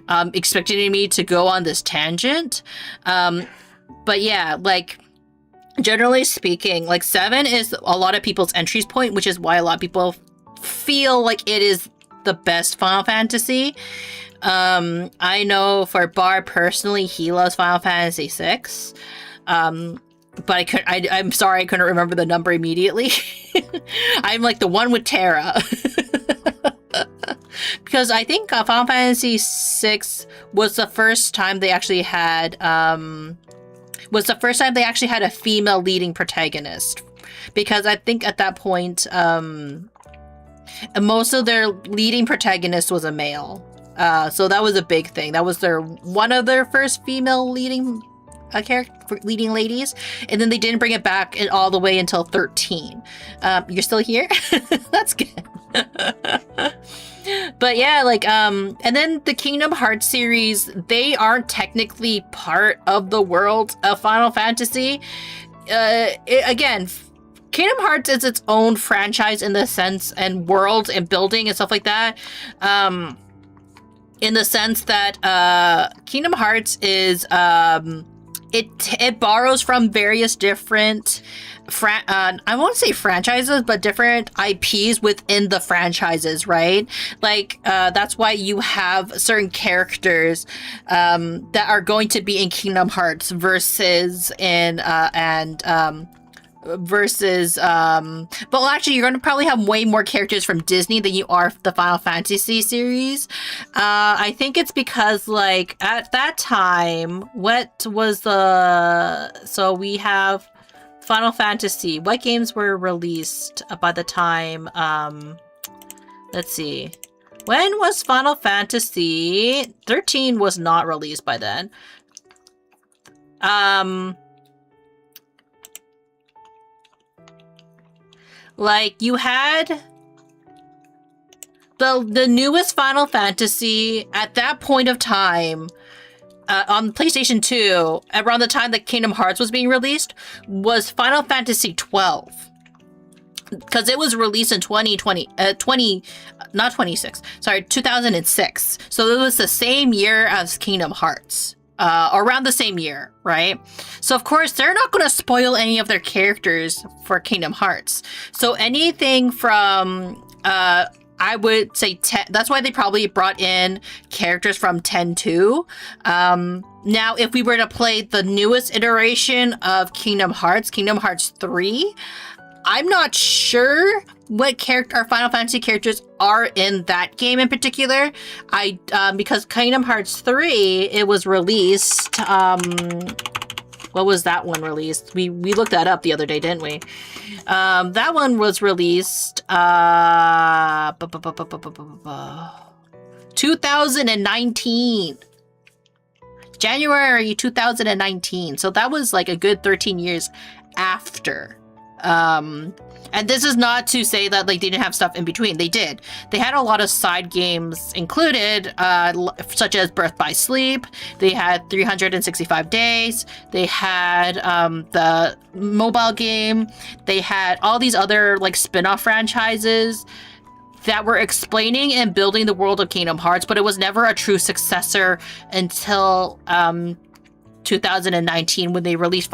expected me to go on this tangent. But yeah, like, generally speaking, like 7 is a lot of people's entry point, which is why a lot of people feel like it is the best Final Fantasy. I know for Bar personally, he loves Final Fantasy VI. But I'm sorry I couldn't remember the number immediately. I'm like the one with Terra. Because I think Final Fantasy VI was the first time they actually had a female leading protagonist. Because I think at that point, most of their leading protagonist was a male. So that was a big thing. That was one of their first female leading leading ladies, and then they didn't bring it back all the way until 13. You're still here? That's good. But yeah, like, and then the Kingdom Hearts series, they aren't technically part of the world of Final Fantasy. Again, Kingdom Hearts is its own franchise in the sense, and world and building and stuff like that. In the sense that Kingdom Hearts is it borrows from various different I won't say franchises, but different IPs within the franchises, right? Like that's why you have certain characters that are going to be in Kingdom Hearts versus in but actually you're going to probably have way more characters from Disney than you are the Final Fantasy series. I think it's because, like, at that time, what was so we have Final Fantasy. What games were released by the time, let's see. When was Final Fantasy? 13 was not released by then. Like, you had the newest Final Fantasy at that point of time on PlayStation 2, around the time that Kingdom Hearts was being released, was Final Fantasy 12. Because it was released in 2006. So it was the same year as Kingdom Hearts. Around the same year, right? So of course they're not going to spoil any of their characters for Kingdom Hearts. So anything from I would say 10, that's why they probably brought in characters from 10-2. Now if we were to play the newest iteration of Kingdom Hearts 3, I'm not sure what Final Fantasy characters are in that game in particular. Because Kingdom Hearts 3, it was released What was that one released? We looked that up the other day, didn't we? That one was released 2019. January 2019. So that was like a good 13 years after. And this is not to say that like they didn't have stuff in between. They did. They had a lot of side games included, such as Birth by Sleep. They had 365 Days. They had the mobile game. They had all these other like spin-off franchises that were explaining and building the world of Kingdom Hearts, but it was never a true successor until 2019 when they released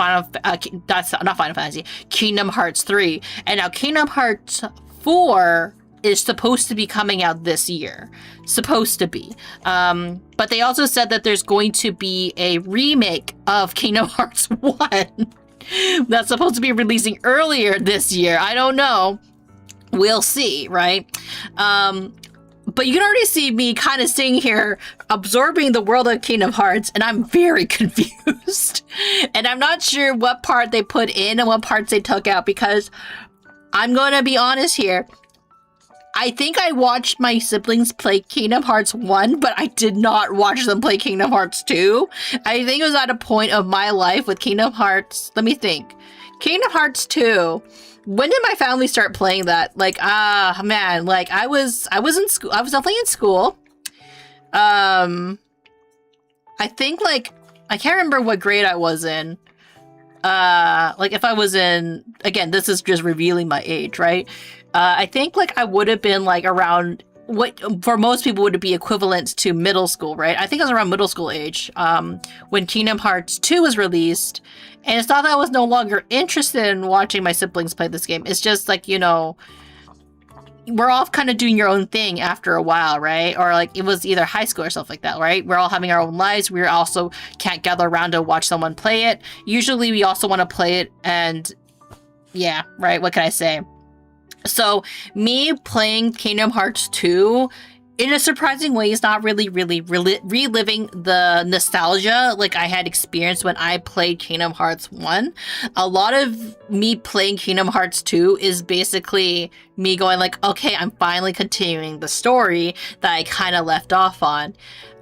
Kingdom Hearts 3. And now Kingdom Hearts 4 is supposed to be coming out this year. Supposed to be. But they also said that there's going to be a remake of Kingdom Hearts 1 that's supposed to be releasing earlier this year. I don't know. We'll see, right? But you can already see me kind of sitting here absorbing the world of Kingdom Hearts, and I'm very confused. And I'm not sure what part they put in and what parts they took out, because I'm going to be honest here. I think I watched my siblings play Kingdom Hearts 1, but I did not watch them play Kingdom Hearts 2. I think it was at a point of my life with Kingdom Hearts. Let me think. Kingdom Hearts 2. When did my family start playing that? Like, man, like I was in school. I was definitely in school. I think like, I can't remember what grade I was in. Like if I was in, again, this is just revealing my age, right? I think like I would have been like around what for most people would be equivalent to middle school, right? I think I was around middle school age when Kingdom Hearts 2 was released. And it's not that I was no longer interested in watching my siblings play this game. It's just like, you know, we're all kind of doing your own thing after a while, right? Or like it was either high school or stuff like that, right? We're all having our own lives. We also can't gather around to watch someone play it. Usually we also want to play it and yeah, right? What can I say? So me playing Kingdom Hearts 2 in a surprising way is not really reliving the nostalgia like I had experienced when I played Kingdom Hearts 1. A lot of me playing Kingdom Hearts 2 is basically me going like, okay, I'm finally continuing the story that I kind of left off on.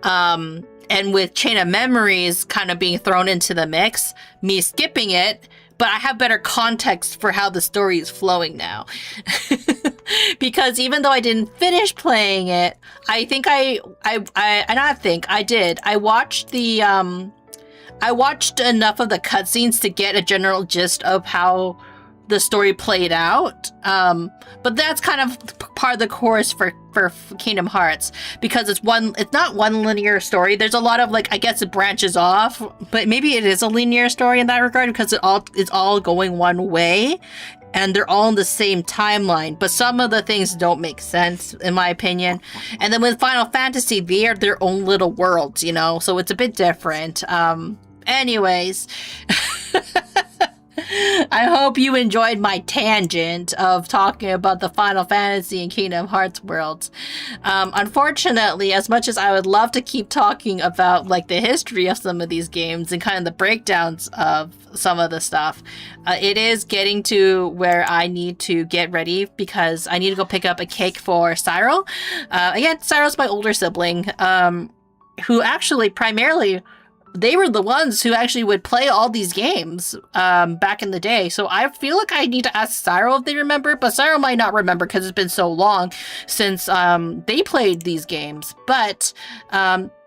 And with Chain of Memories kind of being thrown into the mix, me skipping it, but I have better context for how the story is flowing now. Because even though I didn't finish playing it, I think I did. I watched enough of the cutscenes to get a general gist of how the story played out. But that's kind of part of the course for Kingdom Hearts, because it's not one linear story. There's a lot of like, I guess it branches off, but maybe it is a linear story in that regard because it's all going one way and they're all in the same timeline, but some of the things don't make sense in my opinion. And then with Final Fantasy, they are their own little worlds, you know, so it's a bit different. Anyways, I hope you enjoyed my tangent of talking about the Final Fantasy and Kingdom Hearts worlds. Unfortunately, as much as I would love to keep talking about like the history of some of these games and kind of the breakdowns of some of the stuff, it is getting to where I need to get ready because I need to go pick up a cake for Cyril. Again, Cyril's my older sibling, who actually primarily they were the ones who actually would play all these games back in the day. So I feel like I need to ask Cyril if they remember, but Cyril might not remember because it's been so long since they played these games. But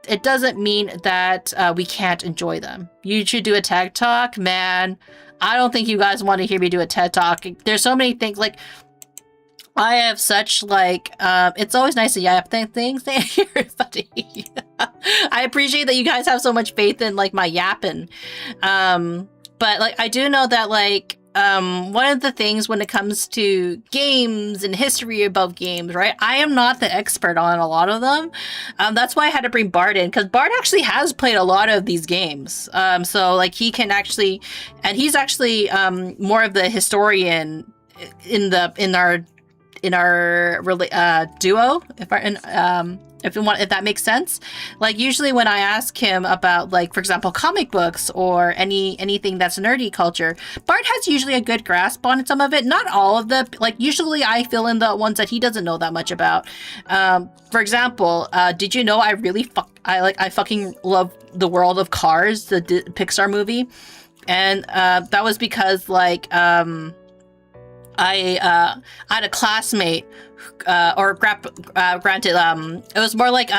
it doesn't mean that we can't enjoy them. You should do a TED Talk, man. I don't think you guys want to hear me do a TED Talk. There's so many things like I have such like it's always nice to yap things to hear everybody. I appreciate that you guys have so much faith in like my yapping. But like I do know that like one of the things when it comes to games and history about games, right? I am not the expert on a lot of them. That's why I had to bring Bart in, because Bart actually has played a lot of these games. So like he can actually, and he's actually more of the historian in our duo, if that makes sense. Like usually when I ask him about, like, for example, comic books or anything that's nerdy culture, Bart has usually a good grasp on some of it. Not all of the, like, usually I fill in the ones that he doesn't know that much about. For example, did you know I fucking love the world of Cars, the Pixar movie, and that was because like I had a classmate, granted, it was more like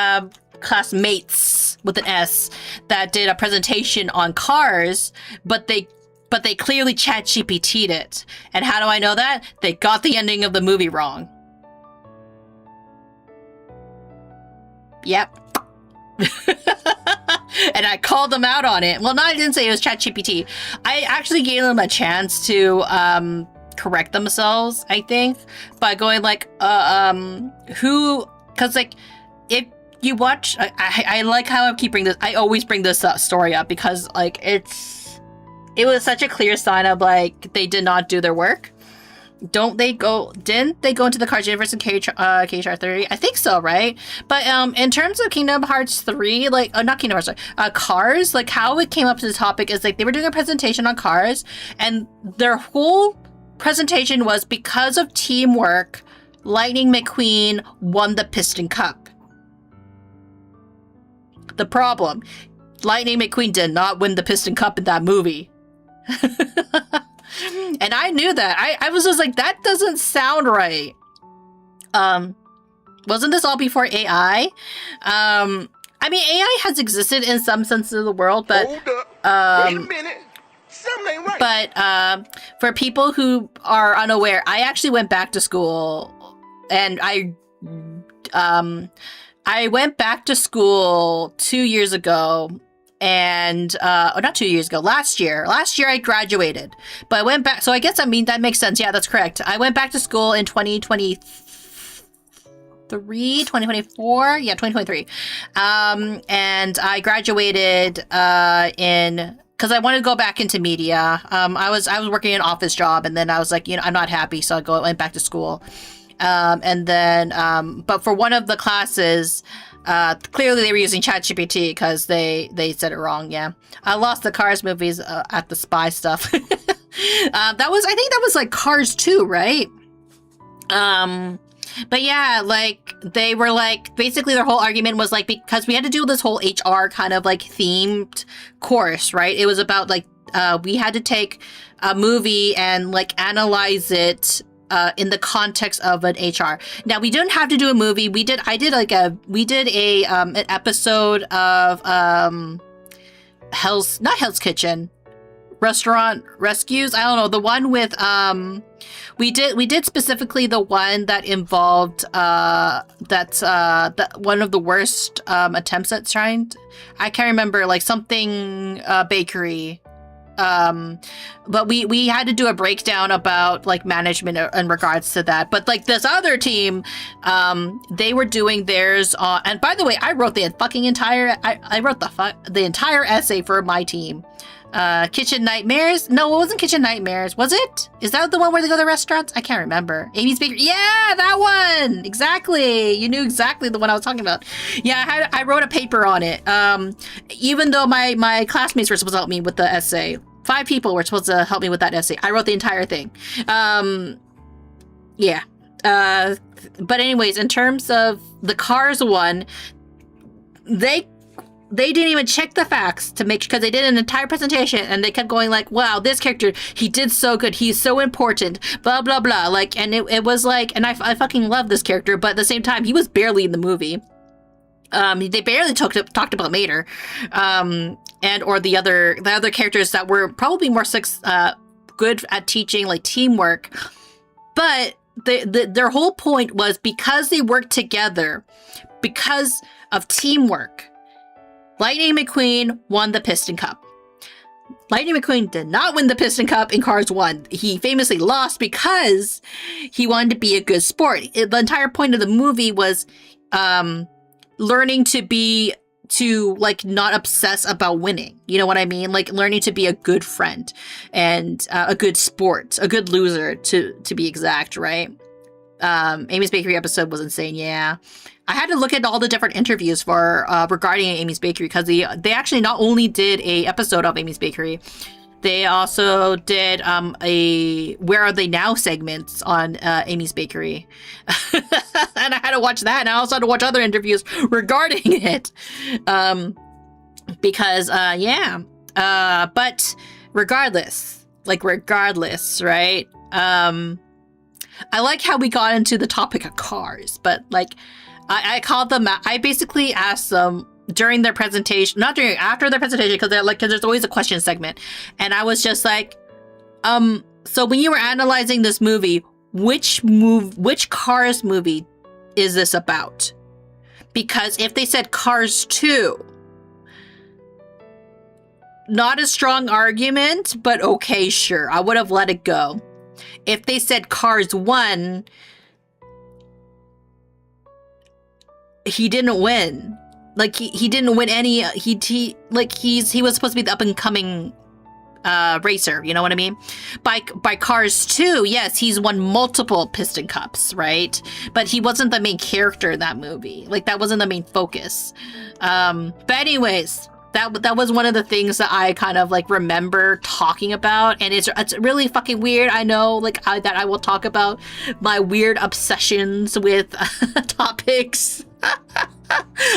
classmates with an S that did a presentation on Cars, but they clearly ChatGPT'd it. And how do I know that? They got the ending of the movie wrong. Yep. And I called them out on it. Well, no, I didn't say it was ChatGPT. I actually gave them a chance to correct themselves, I think, by going like, because like, if you watch, I like how I keep bringing this, I always bring this story up because like it was such a clear sign of like, they did not do their work. Didn't they go into the Cars universe in KHR 30? I think so, right? But in terms of Kingdom Hearts 3, like, not Kingdom Hearts, Cars, like how it came up to the topic is like they were doing a presentation on Cars, and their whole presentation was because of teamwork, Lightning McQueen won the Piston Cup. The problem, Lightning McQueen did not win the Piston Cup in that movie. And I knew that. I was just like, that doesn't sound right. Wasn't this all before AI? I mean, AI has existed in some sense of the world, but Hold up. Wait a minute. Something ain't right. But for people who are unaware, I actually went back to school, and I went back to school 2 years ago. And not 2 years ago, last year I graduated, but I went back. So I guess, I mean, that makes sense. Yeah, that's correct. I went back to school in 2023. And I graduated because I wanted to go back into media. I was working an office job, and then I was like, I'm not happy. So I went back to school. And then, but for one of the classes, clearly they were using ChatGPT because they said it wrong. Yeah, I lost the Cars movies at the spy stuff. I think that was like Cars 2, right? But yeah, like they were like, basically their whole argument was like, because we had to do this whole HR kind of like themed course, right? It was about like we had to take a movie and like analyze it in the context of an HR. Now, we didn't have to do a movie. We did an episode of not Hell's Kitchen, Restaurant Rescues. I don't know, the one with we did specifically the one that involved that's one of the worst attempts at trying. I can't remember, like something bakery. But we had to do a breakdown about like management in regards to that. But like this other team, they were doing theirs on, and by the way, I wrote the fucking entire, I wrote the entire essay for my team. Kitchen Nightmares? No, it wasn't Kitchen Nightmares. Was it? Is that the one where they go to restaurants? I can't remember. Amy's Bakery. Yeah, that one! Exactly. You knew exactly the one I was talking about. Yeah, I wrote a paper on it. Even though my classmates were supposed to help me with the essay. 5 people were supposed to help me with that essay. I wrote the entire thing. Yeah. But anyways, in terms of the Cars one, they didn't even check the facts to make, because they did an entire presentation and they kept going like, wow, this character, he did so good, he's so important, blah blah blah, like, and it was like, and I fucking love this character, but at the same time, he was barely in the movie. They barely talked about Mater, and or the other characters that were probably more good at teaching like teamwork, but their whole point was because they worked together, because of teamwork, Lightning McQueen won the Piston Cup. Lightning McQueen did not win the Piston Cup in Cars 1. He famously lost because he wanted to be a good sport. The entire point of the movie was learning to like not obsess about winning. You know what I mean? Like learning to be a good friend and a good sport, a good loser to be exact, right? Amy's Bakery episode was insane. Yeah, I had to look at all the different interviews for regarding Amy's Bakery, because they actually not only did a episode of Amy's Bakery, they also did a Where Are They Now segments on Amy's Bakery. And I had to watch that, and I also had to watch other interviews regarding it. Because, but regardless, right? I like how we got into the topic of cars, but like, I called them, I basically asked them during their presentation, after their presentation, because there's always a question segment. And I was just like, so when you were analyzing this movie, which Cars movie is this about? Because if they said Cars 2, not a strong argument, but okay, sure, I would have let it go. If they said Cars 1, he didn't win. Like he didn't win any. He was supposed to be the up and coming racer. You know what I mean? By Cars 2, yes, he's won multiple Piston Cups, right? But he wasn't the main character in that movie. Like that wasn't the main focus. But anyways, that was one of the things that I kind of like remember talking about, and it's really fucking weird. I know, like that I will talk about my weird obsessions with topics.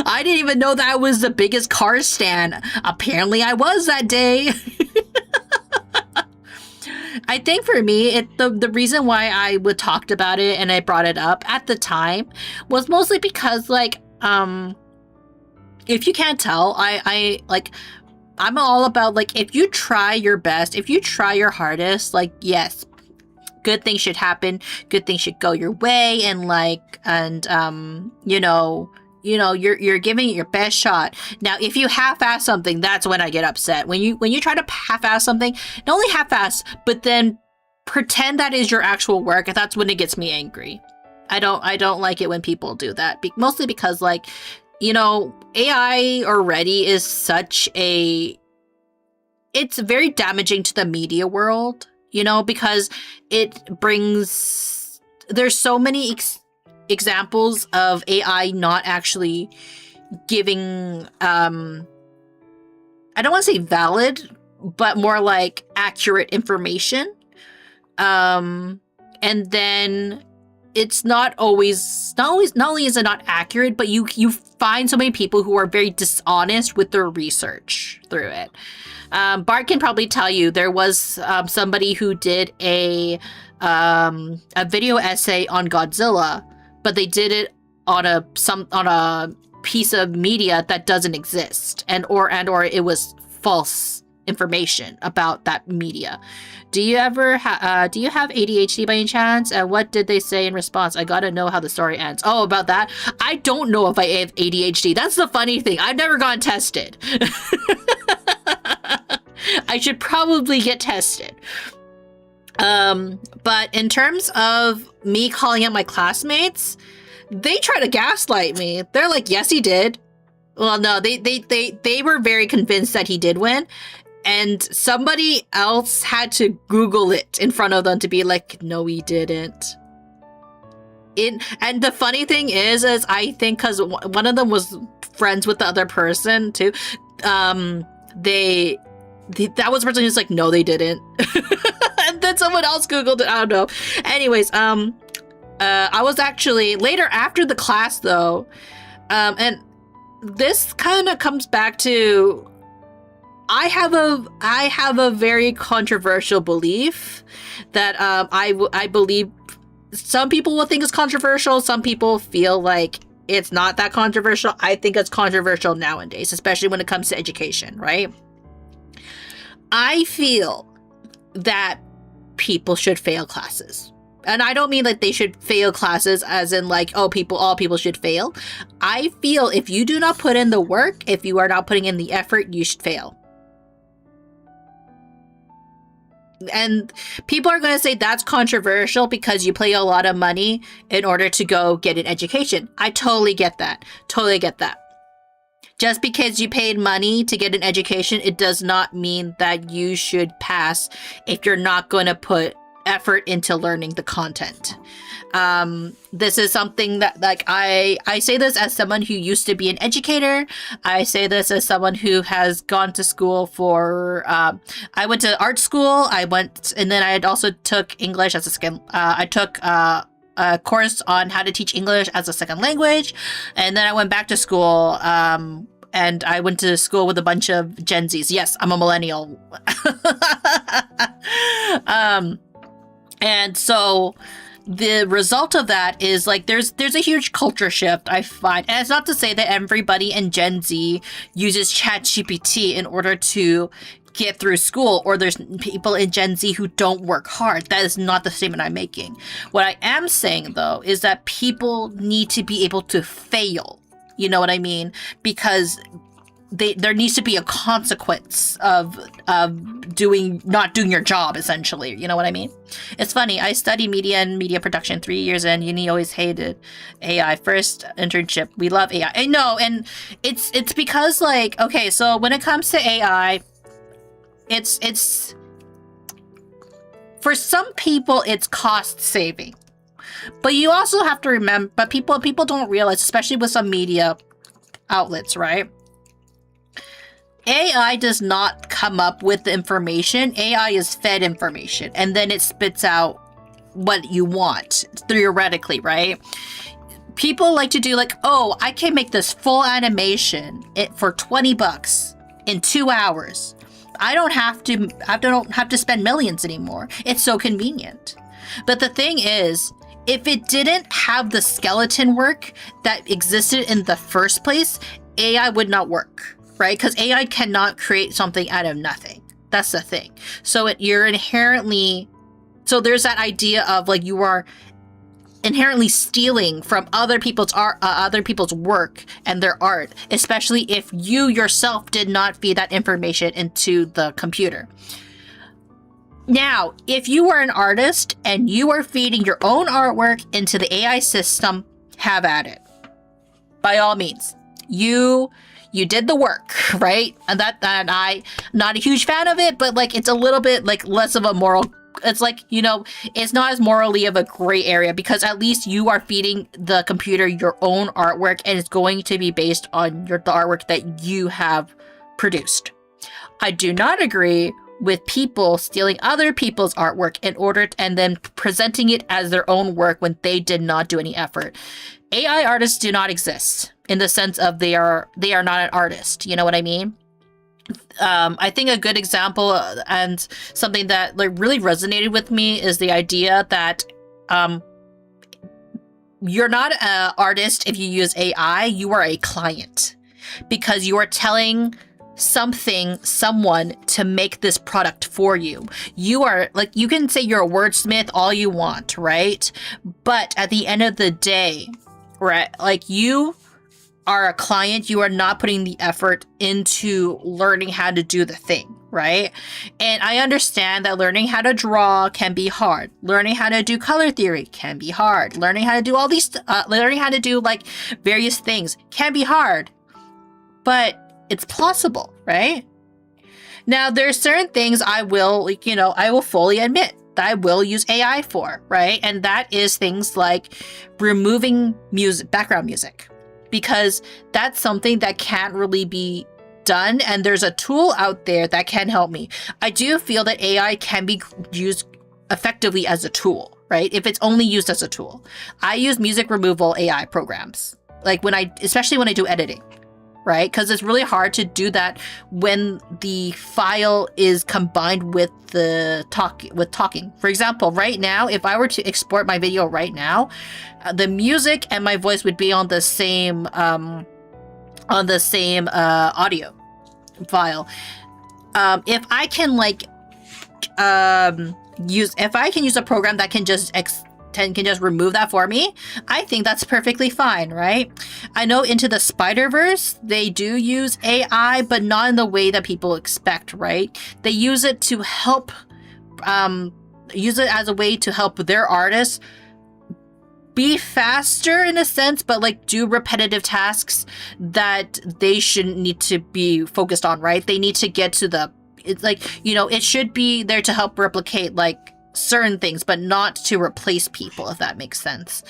I didn't even know that I was the biggest Cars stan. Apparently I was that day. I think for me, the reason why I would talked about it and I brought it up at the time was mostly because like, if you can't tell, I'm all about like, if you try your best, if you try your hardest, like, yes, good things should happen, good things should go your way, and like, and you're giving it your best shot. Now, if you half-ass something, that's when I get upset. When you try to half-ass something, not only half-ass, but then pretend that is your actual work, that's when it gets me angry. I don't like it when people do that. Mostly because like, AI already is it's very damaging to the media world, because it brings, there's so many examples of AI not actually giving, I don't want to say valid, but more like accurate information. And then it's not only is it not accurate, but you find so many people who are very dishonest with their research through it. Bart can probably tell you there was somebody who did a video essay on Godzilla, but they did it on a piece of media that doesn't exist, or it was false information about that media. Do you have ADHD by any chance? And what did they say in response? I gotta know how the story ends. Oh, about that? I don't know if I have ADHD. That's the funny thing. I've never gotten tested. I should probably get tested. But in terms of me calling out my classmates, they try to gaslight me. They're like, yes, he did. Well, no, they were very convinced that he did win. And somebody else had to Google it in front of them to be like, no, he didn't. And the funny thing is I think because one of them was friends with the other person too, that was the person who's like, no, they didn't. And then someone else Googled it. I don't know. Anyways, I was actually later after the class though, and this kind of comes back to, I have a very controversial belief that I believe some people will think it's controversial. Some people feel like it's not that controversial. I think it's controversial nowadays, especially when it comes to education, right? I feel that people should fail classes. And I don't mean that they should fail classes as in like, all people should fail. I feel if you do not put in the work, if you are not putting in the effort, you should fail. And people are going to say that's controversial because you pay a lot of money in order to go get an education. I totally get that. Totally get that. Just because you paid money to get an education, it does not mean that you should pass if you're not going to put effort into learning the content. This is something that, like, I say this as someone who used to be an educator. I say this as someone who has gone to school for, I went to art school. And then I also took English as a second, I took, a course on how to teach English as a second language. And then I went back to school, and I went to school with a bunch of Gen Zs. Yes, I'm a millennial. And so the result of that is, like, there's a huge culture shift, I find. And it's not to say that everybody in Gen Z uses ChatGPT in order to get through school, or there's people in Gen Z who don't work hard. That is not the statement I'm making. What I am saying, though, is that people need to be able to fail. You know what I mean? Because there needs to be a consequence of not doing your job, essentially. You know what I mean? It's funny. I studied media and media production 3 years, and uni always hated AI. First internship, we love AI. I know, and it's because, like, okay, so when it comes to AI, it's for some people it's cost saving, but you also have to remember. But people don't realize, especially with some media outlets, right? AI does not come up with the information. AI is fed information, and then it spits out what you want, theoretically, right? People like to do, like, oh, I can make this full animation for $20 in 2 hours. I don't have to spend millions anymore. It's so convenient. But the thing is, if it didn't have the skeleton work that existed in the first place, AI would not work. Right? Because AI cannot create something out of nothing. That's the thing. So you're inherently... So there's that idea of, like, you are inherently stealing from other people's art, other people's work and their art, especially if you yourself did not feed that information into the computer. Now, if you are an artist and you are feeding your own artwork into the AI system, have at it. By all means. You did the work, right? And I'm not a huge fan of it, but, like, it's a little bit, like, less of a moral. It's like, you know, it's not as morally of a gray area, because at least you are feeding the computer your own artwork, and it's going to be based on the artwork that you have produced. I do not agree with people stealing other people's artwork and then presenting it as their own work when they did not do any effort. AI artists do not exist in the sense of they are not an artist. You know what I mean? I think a good example and something that, like, really resonated with me is the idea that you're not an artist if you use AI. You are a client, because you are telling someone to make this product for you. You are, like, you can say you're a wordsmith all you want, right? But at the end of the day, right, like, you are a client. You are not putting the effort into learning how to do the thing, right? And I understand that learning how to draw can be hard. Learning how to do color theory can be hard. Learning how to do all these, learning how to do, like, various things can be hard, but it's possible, right? Now, there's certain things I will, like, you know, I will fully admit that I will use AI for, right? And that is things like removing music, background music, because that's something that can't really be done, and there's a tool out there that can help me. I do feel that AI can be used effectively as a tool, right? If it's only used as a tool. I use music removal AI programs, like especially when I do editing, right? Because it's really hard to do that when the file is combined with talking. For example, right now, if I were to export my video right now, the music and my voice would be on the same audio file. If I can use a program that can just remove that for me, I think that's perfectly fine, right? I know Into the Spider-Verse, they do use AI, but not in the way that people expect, right? They use it to help, use it as a way to help their artists be faster in a sense, but like do repetitive tasks that they shouldn't need to be focused on, right? They need to get to it's like, you know, it should be there to help replicate like certain things, but not to replace people, if that makes sense.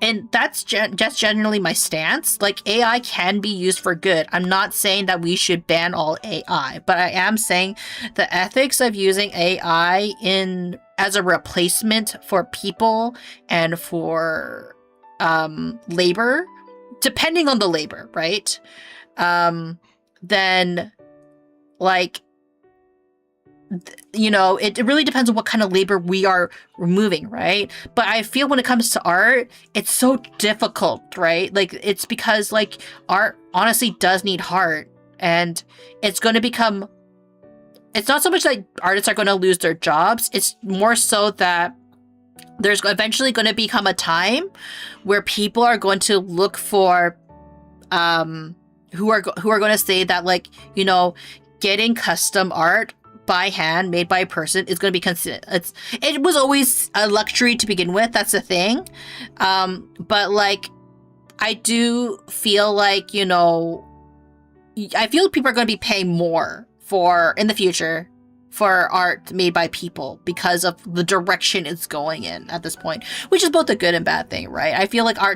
And that's just generally my stance. Like, AI can be used for good. I'm not saying that we should ban all AI, but I am saying the ethics of using AI as a replacement for people and for labor, depending on the labor, right? Then, like, it really depends on what kind of labor we are removing, right? But I feel when it comes to art, it's so difficult, right? Like, it's because, like, art honestly does need heart, and it's going to become, it's not so much that artists are going to lose their jobs, it's more so that there's eventually going to become a time where people are going to look for, who are going to say that, like, getting custom art by hand, made by a person, is going to be considered. It was always a luxury to begin with. That's the thing. But, like, I do feel like, I feel people are going to be paying more in the future for art made by people because of the direction it's going in at this point, which is both a good and bad thing, right? I feel like I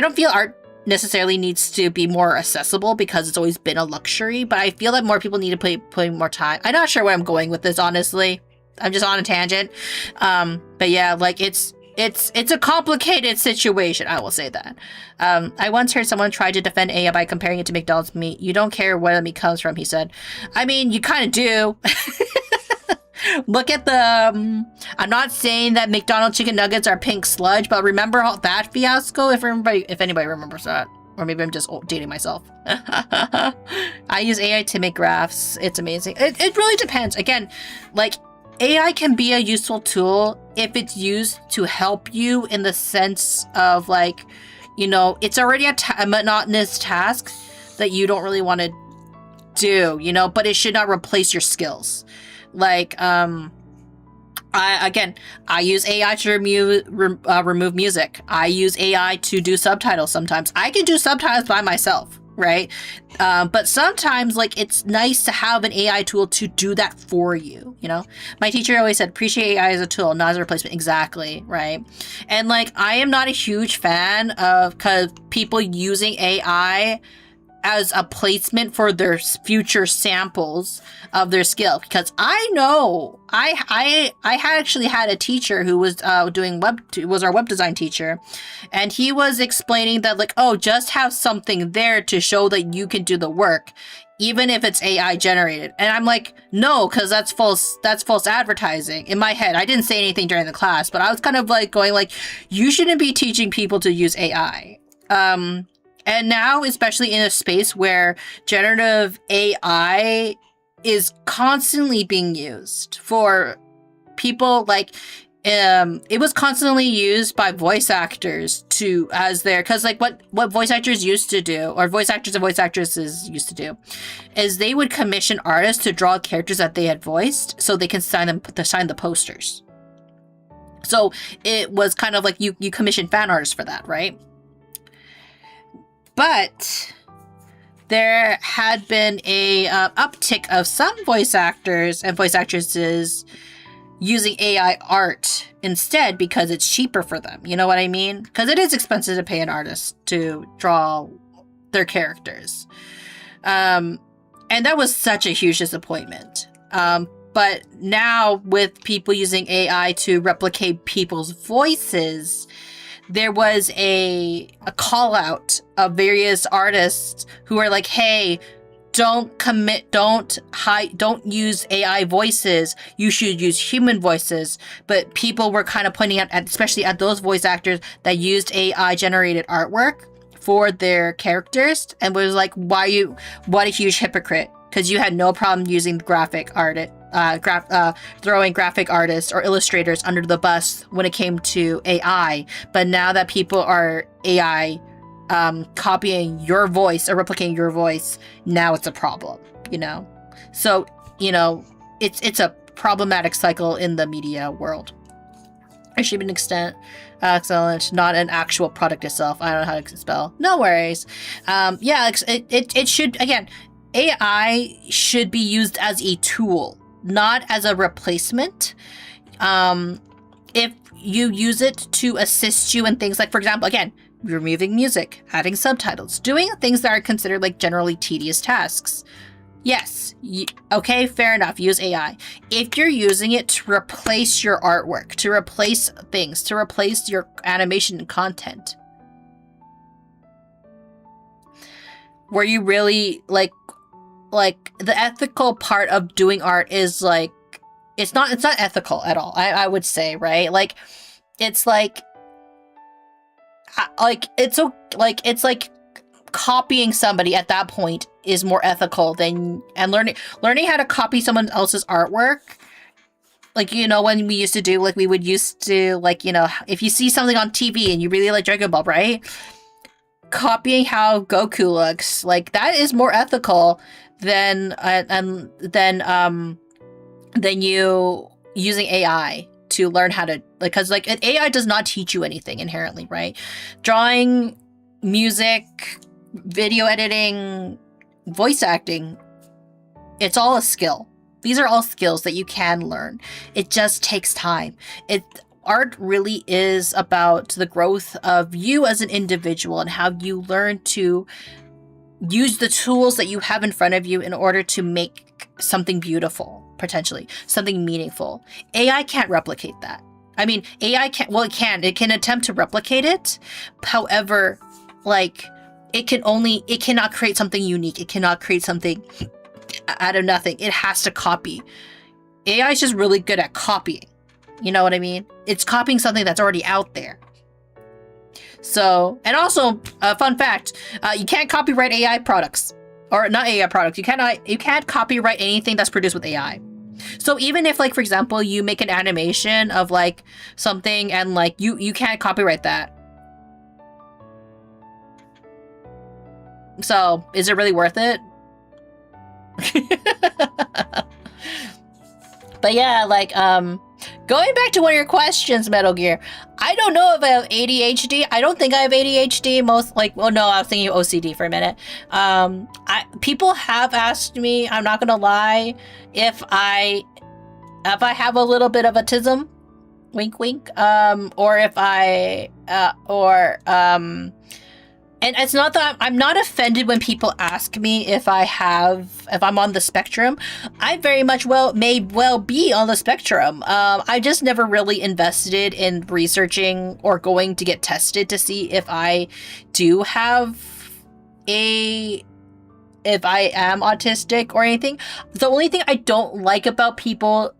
don't feel art necessarily needs to be more accessible because it's always been a luxury, but I feel that more people need to put more time. I'm not sure where I'm going with this, honestly. I'm just on a tangent. But yeah, like, it's a complicated situation, I will say that. I once heard someone try to defend AI by comparing it to McDonald's meat. You don't care where the meat comes from, he said. I mean, you kind of do. Look at I'm not saying that McDonald's chicken nuggets are pink sludge, but remember that fiasco? If anybody remembers that. Or maybe I'm just dating myself. I use AI to make graphs. It's amazing. It really depends. Again, like, AI can be a useful tool if it's used to help you in the sense of, like, it's already a monotonous task that you don't really want to do, but it should not replace your skills. Like, I use AI to remove music. I use AI to do subtitles sometimes. I can do subtitles by myself, right? But sometimes, like, it's nice to have an AI tool to do that for you, My teacher always said, appreciate AI as a tool, not as a replacement. Exactly, right? And, like, I am not a huge fan of people using AI as a placement for their future samples of their skill, because I know I actually had a teacher who was was our web design teacher, and he was explaining that, like, just have something there to show that you can do the work, even if it's AI generated. And I'm like, no, because that's false advertising. In my head, I didn't say anything during the class, but I was kind of like going, like, you shouldn't be teaching people to use AI. And now, especially in a space where generative AI is constantly being used for people, like, it was constantly used by voice actors because, like, what voice actors used to do, or voice actors and voice actresses used to do, is they would commission artists to draw characters that they had voiced so they can sign the posters. So it was kind of like you commission fan artists for that, right? But there had been a uptick of some voice actors and voice actresses using AI art instead because it's cheaper for them. You know what I mean? Because it is expensive to pay an artist to draw their characters. And that was such a huge disappointment. But now, with people using AI to replicate people's voices, there was a call out of various artists who are like, hey, don't use AI voices. You should use human voices. But people were kind of pointing out, especially at those voice actors that used AI generated artwork for their characters, and was like, what a huge hypocrite. Because you had no problem using throwing graphic artists or illustrators under the bus when it came to AI. But now that people are AI copying your voice or replicating your voice, now it's a problem, So, it's a problematic cycle in the media world. It should be an extent. Excellent. Not an actual product itself. I don't know how to spell. No worries. It should, again, AI should be used as a tool, not as a replacement. If you use it to assist you in things like, for example, again, removing music, adding subtitles, doing things that are considered like generally tedious tasks. Yes, okay, fair enough, use AI. If you're using it to replace your artwork, to replace things, to replace your animation and content, where you really like the ethical part of doing art is like, it's not ethical at all, I would say, right? Like, it's like it's like copying somebody at that point is more ethical than, and learning how to copy someone else's artwork. Like, you know, when we used to do, like, we would used to, like, you know, if you see something on TV and you really like Dragon Ball, right? Copying how Goku looks, like, that is more ethical than you using AI to learn how to, like, because like AI does not teach you anything inherently, right? Drawing, music, video editing, voice acting, it's all a skill. These are all skills that you can learn. It just takes time. Art really is about the growth of you as an individual and how you learn to use the tools that you have in front of you in order to make something beautiful, potentially, something meaningful. AI can't replicate that. I mean, AI can't, well, it can attempt to replicate it. However, like, it cannot create something unique. It cannot create something out of nothing. It has to copy. AI is just really good at copying. You know what I mean? It's copying something that's already out there. So, and also, fun fact, you can't copyright AI products. Or not AI products. You can't copyright anything that's produced with AI. So even if, like, for example, you make an animation of, like, something and, like, you can't copyright that. So, is it really worth it? But yeah, like, going back to one of your questions, Metal Gear, I don't know if I have ADHD. I don't think I have ADHD. Well, no, I was thinking OCD for a minute. People have asked me, I'm not gonna lie, if I have a little bit of autism, wink, wink, or if and it's not that I'm not offended when people ask me if I'm on the spectrum. I very much may well be on the spectrum. I just never really invested in researching or going to get tested to see if I do have if I am autistic or anything. The only thing I don't like about people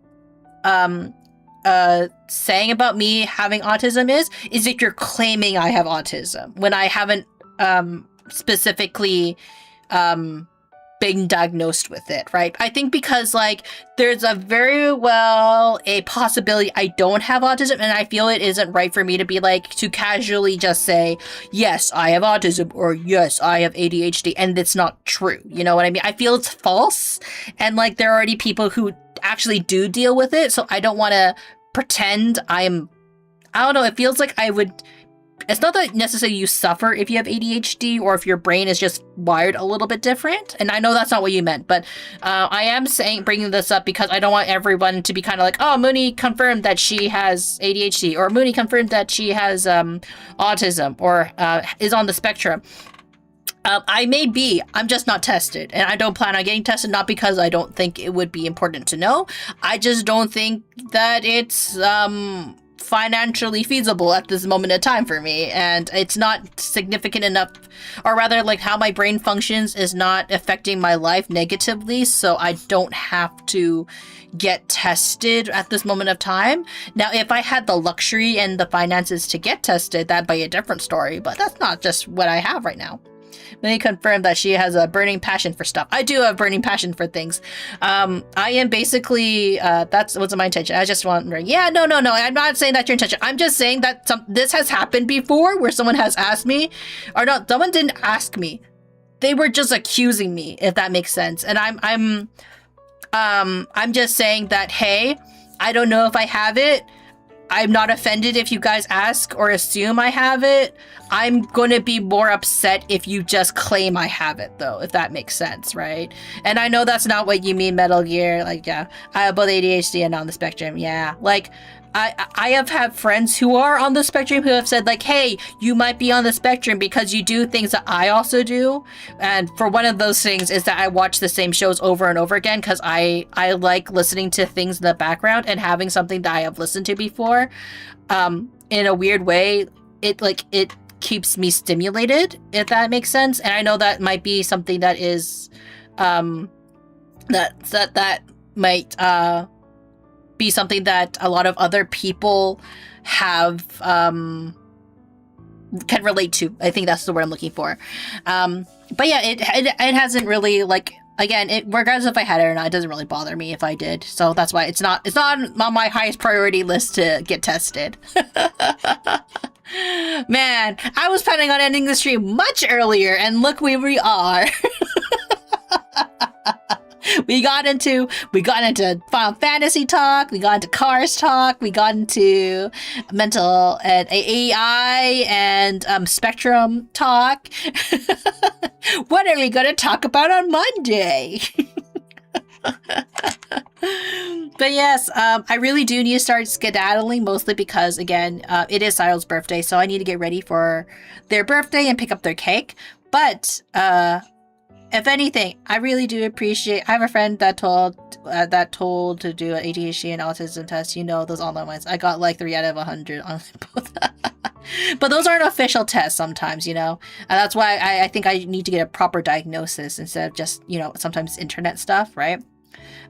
saying about me having autism is if you're claiming I have autism when I haven't specifically been diagnosed with it, right? I think because, like, there's a very well a possibility I don't have autism, and I feel it isn't right for me to be like, to casually just say, yes, I have autism, or yes, I have ADHD, and it's not true. You know what I mean? I feel it's false, and, like, there are already people who actually do deal with it, so I don't want to pretend I don't know, it feels like I would. It's not that necessarily you suffer if you have ADHD or if your brain is just wired a little bit different. And I know that's not what you meant, but I am bringing this up because I don't want everyone to be kind of like, oh, Munii confirmed that she has ADHD, or Munii confirmed that she has autism, or is on the spectrum. I may be, I'm just not tested, and I don't plan on getting tested, not because I don't think it would be important to know. I just don't think that it's financially feasible at this moment in time for me, and it's not significant enough, or rather, like, how my brain functions is not affecting my life negatively, so I don't have to get tested at this moment of time. Now, if I had the luxury and the finances to get tested, that'd be a different story, but that's not just what I have right now. They confirmed that she has a burning passion for stuff. I do have burning passion for things. I am basically, that's what's my intention. I just wondering, yeah, no. I'm not saying that's your intention. I'm just saying that this has happened before where someone has asked me, or no, someone didn't ask me. They were just accusing me, if that makes sense. And I'm just saying that, hey, I don't know if I have it. I'm not offended if you guys ask or assume I have it. I'm going to be more upset if you just claim I have it, though, if that makes sense, right? And I know that's not what you mean, Metal Gear. Like, yeah, I have both ADHD and on the spectrum. Yeah, like, I have had friends who are on the spectrum who have said, like, hey, you might be on the spectrum because you do things that I also do. And for one of those things is that I watch the same shows over and over again because I like listening to things in the background and having something that I have listened to before. In a weird way, it keeps me stimulated, if that makes sense. And I know that might be something that is that might be something that a lot of other people have can relate to. I think that's the word I'm looking for. But yeah, it hasn't really, like, again, regardless if I had it or not, it doesn't really bother me if I did. So that's why it's not on my highest priority list to get tested. Man, I was planning on ending the stream much earlier, and look where we are. We got into Final Fantasy talk, we got into Cars talk, we got into mental and AI and Spectrum talk. What are we gonna talk about on Monday? But yes, I really do need to start skedaddling, mostly because, again, it is Cyril's birthday, so I need to get ready for their birthday and pick up their cake. But if anything, I really do appreciate. I have a friend that told to do an ADHD and autism test. You know, those online ones. I got like 3 out of 100 on both. But those aren't official tests sometimes, you know. And that's why I think I need to get a proper diagnosis instead of just, you know, sometimes internet stuff, right?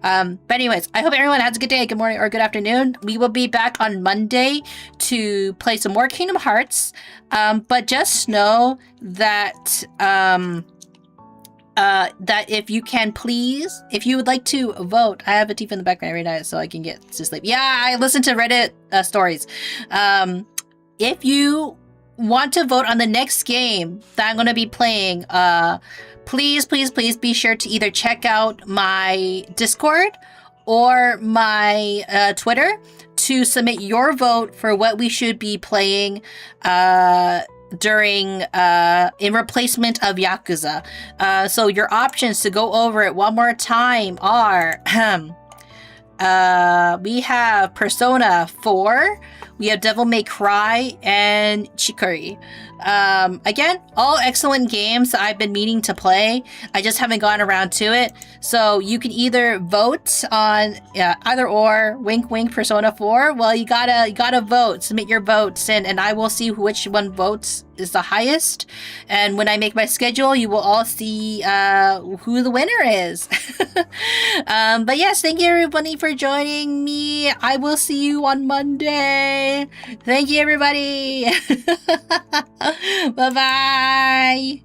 But anyways, I hope everyone has a good day, good morning, or good afternoon. We will be back on Monday to play some more Kingdom Hearts. But just know that that if you can please, if you would like to vote, I have a TV in the background every night so I can get to sleep. Yeah, I listen to Reddit stories. If you want to vote on the next game that I'm going to be playing, please be sure to either check out my Discord or my Twitter to submit your vote for what we should be playing during in replacement of Yakuza. So your options, to go over it one more time, are we have Persona 4, we have Devil May Cry, and Chicory. Again, all excellent games that I've been meaning to play. I just haven't gotten around to it. So you can either vote on either or, wink wink, Persona 4. Well, you gotta vote, submit your votes, and I will see which one votes is the highest. And when I make my schedule, you will all see who the winner is. But yes, thank you everybody for joining me. I will see you on Monday. Thank you everybody. Bye-bye.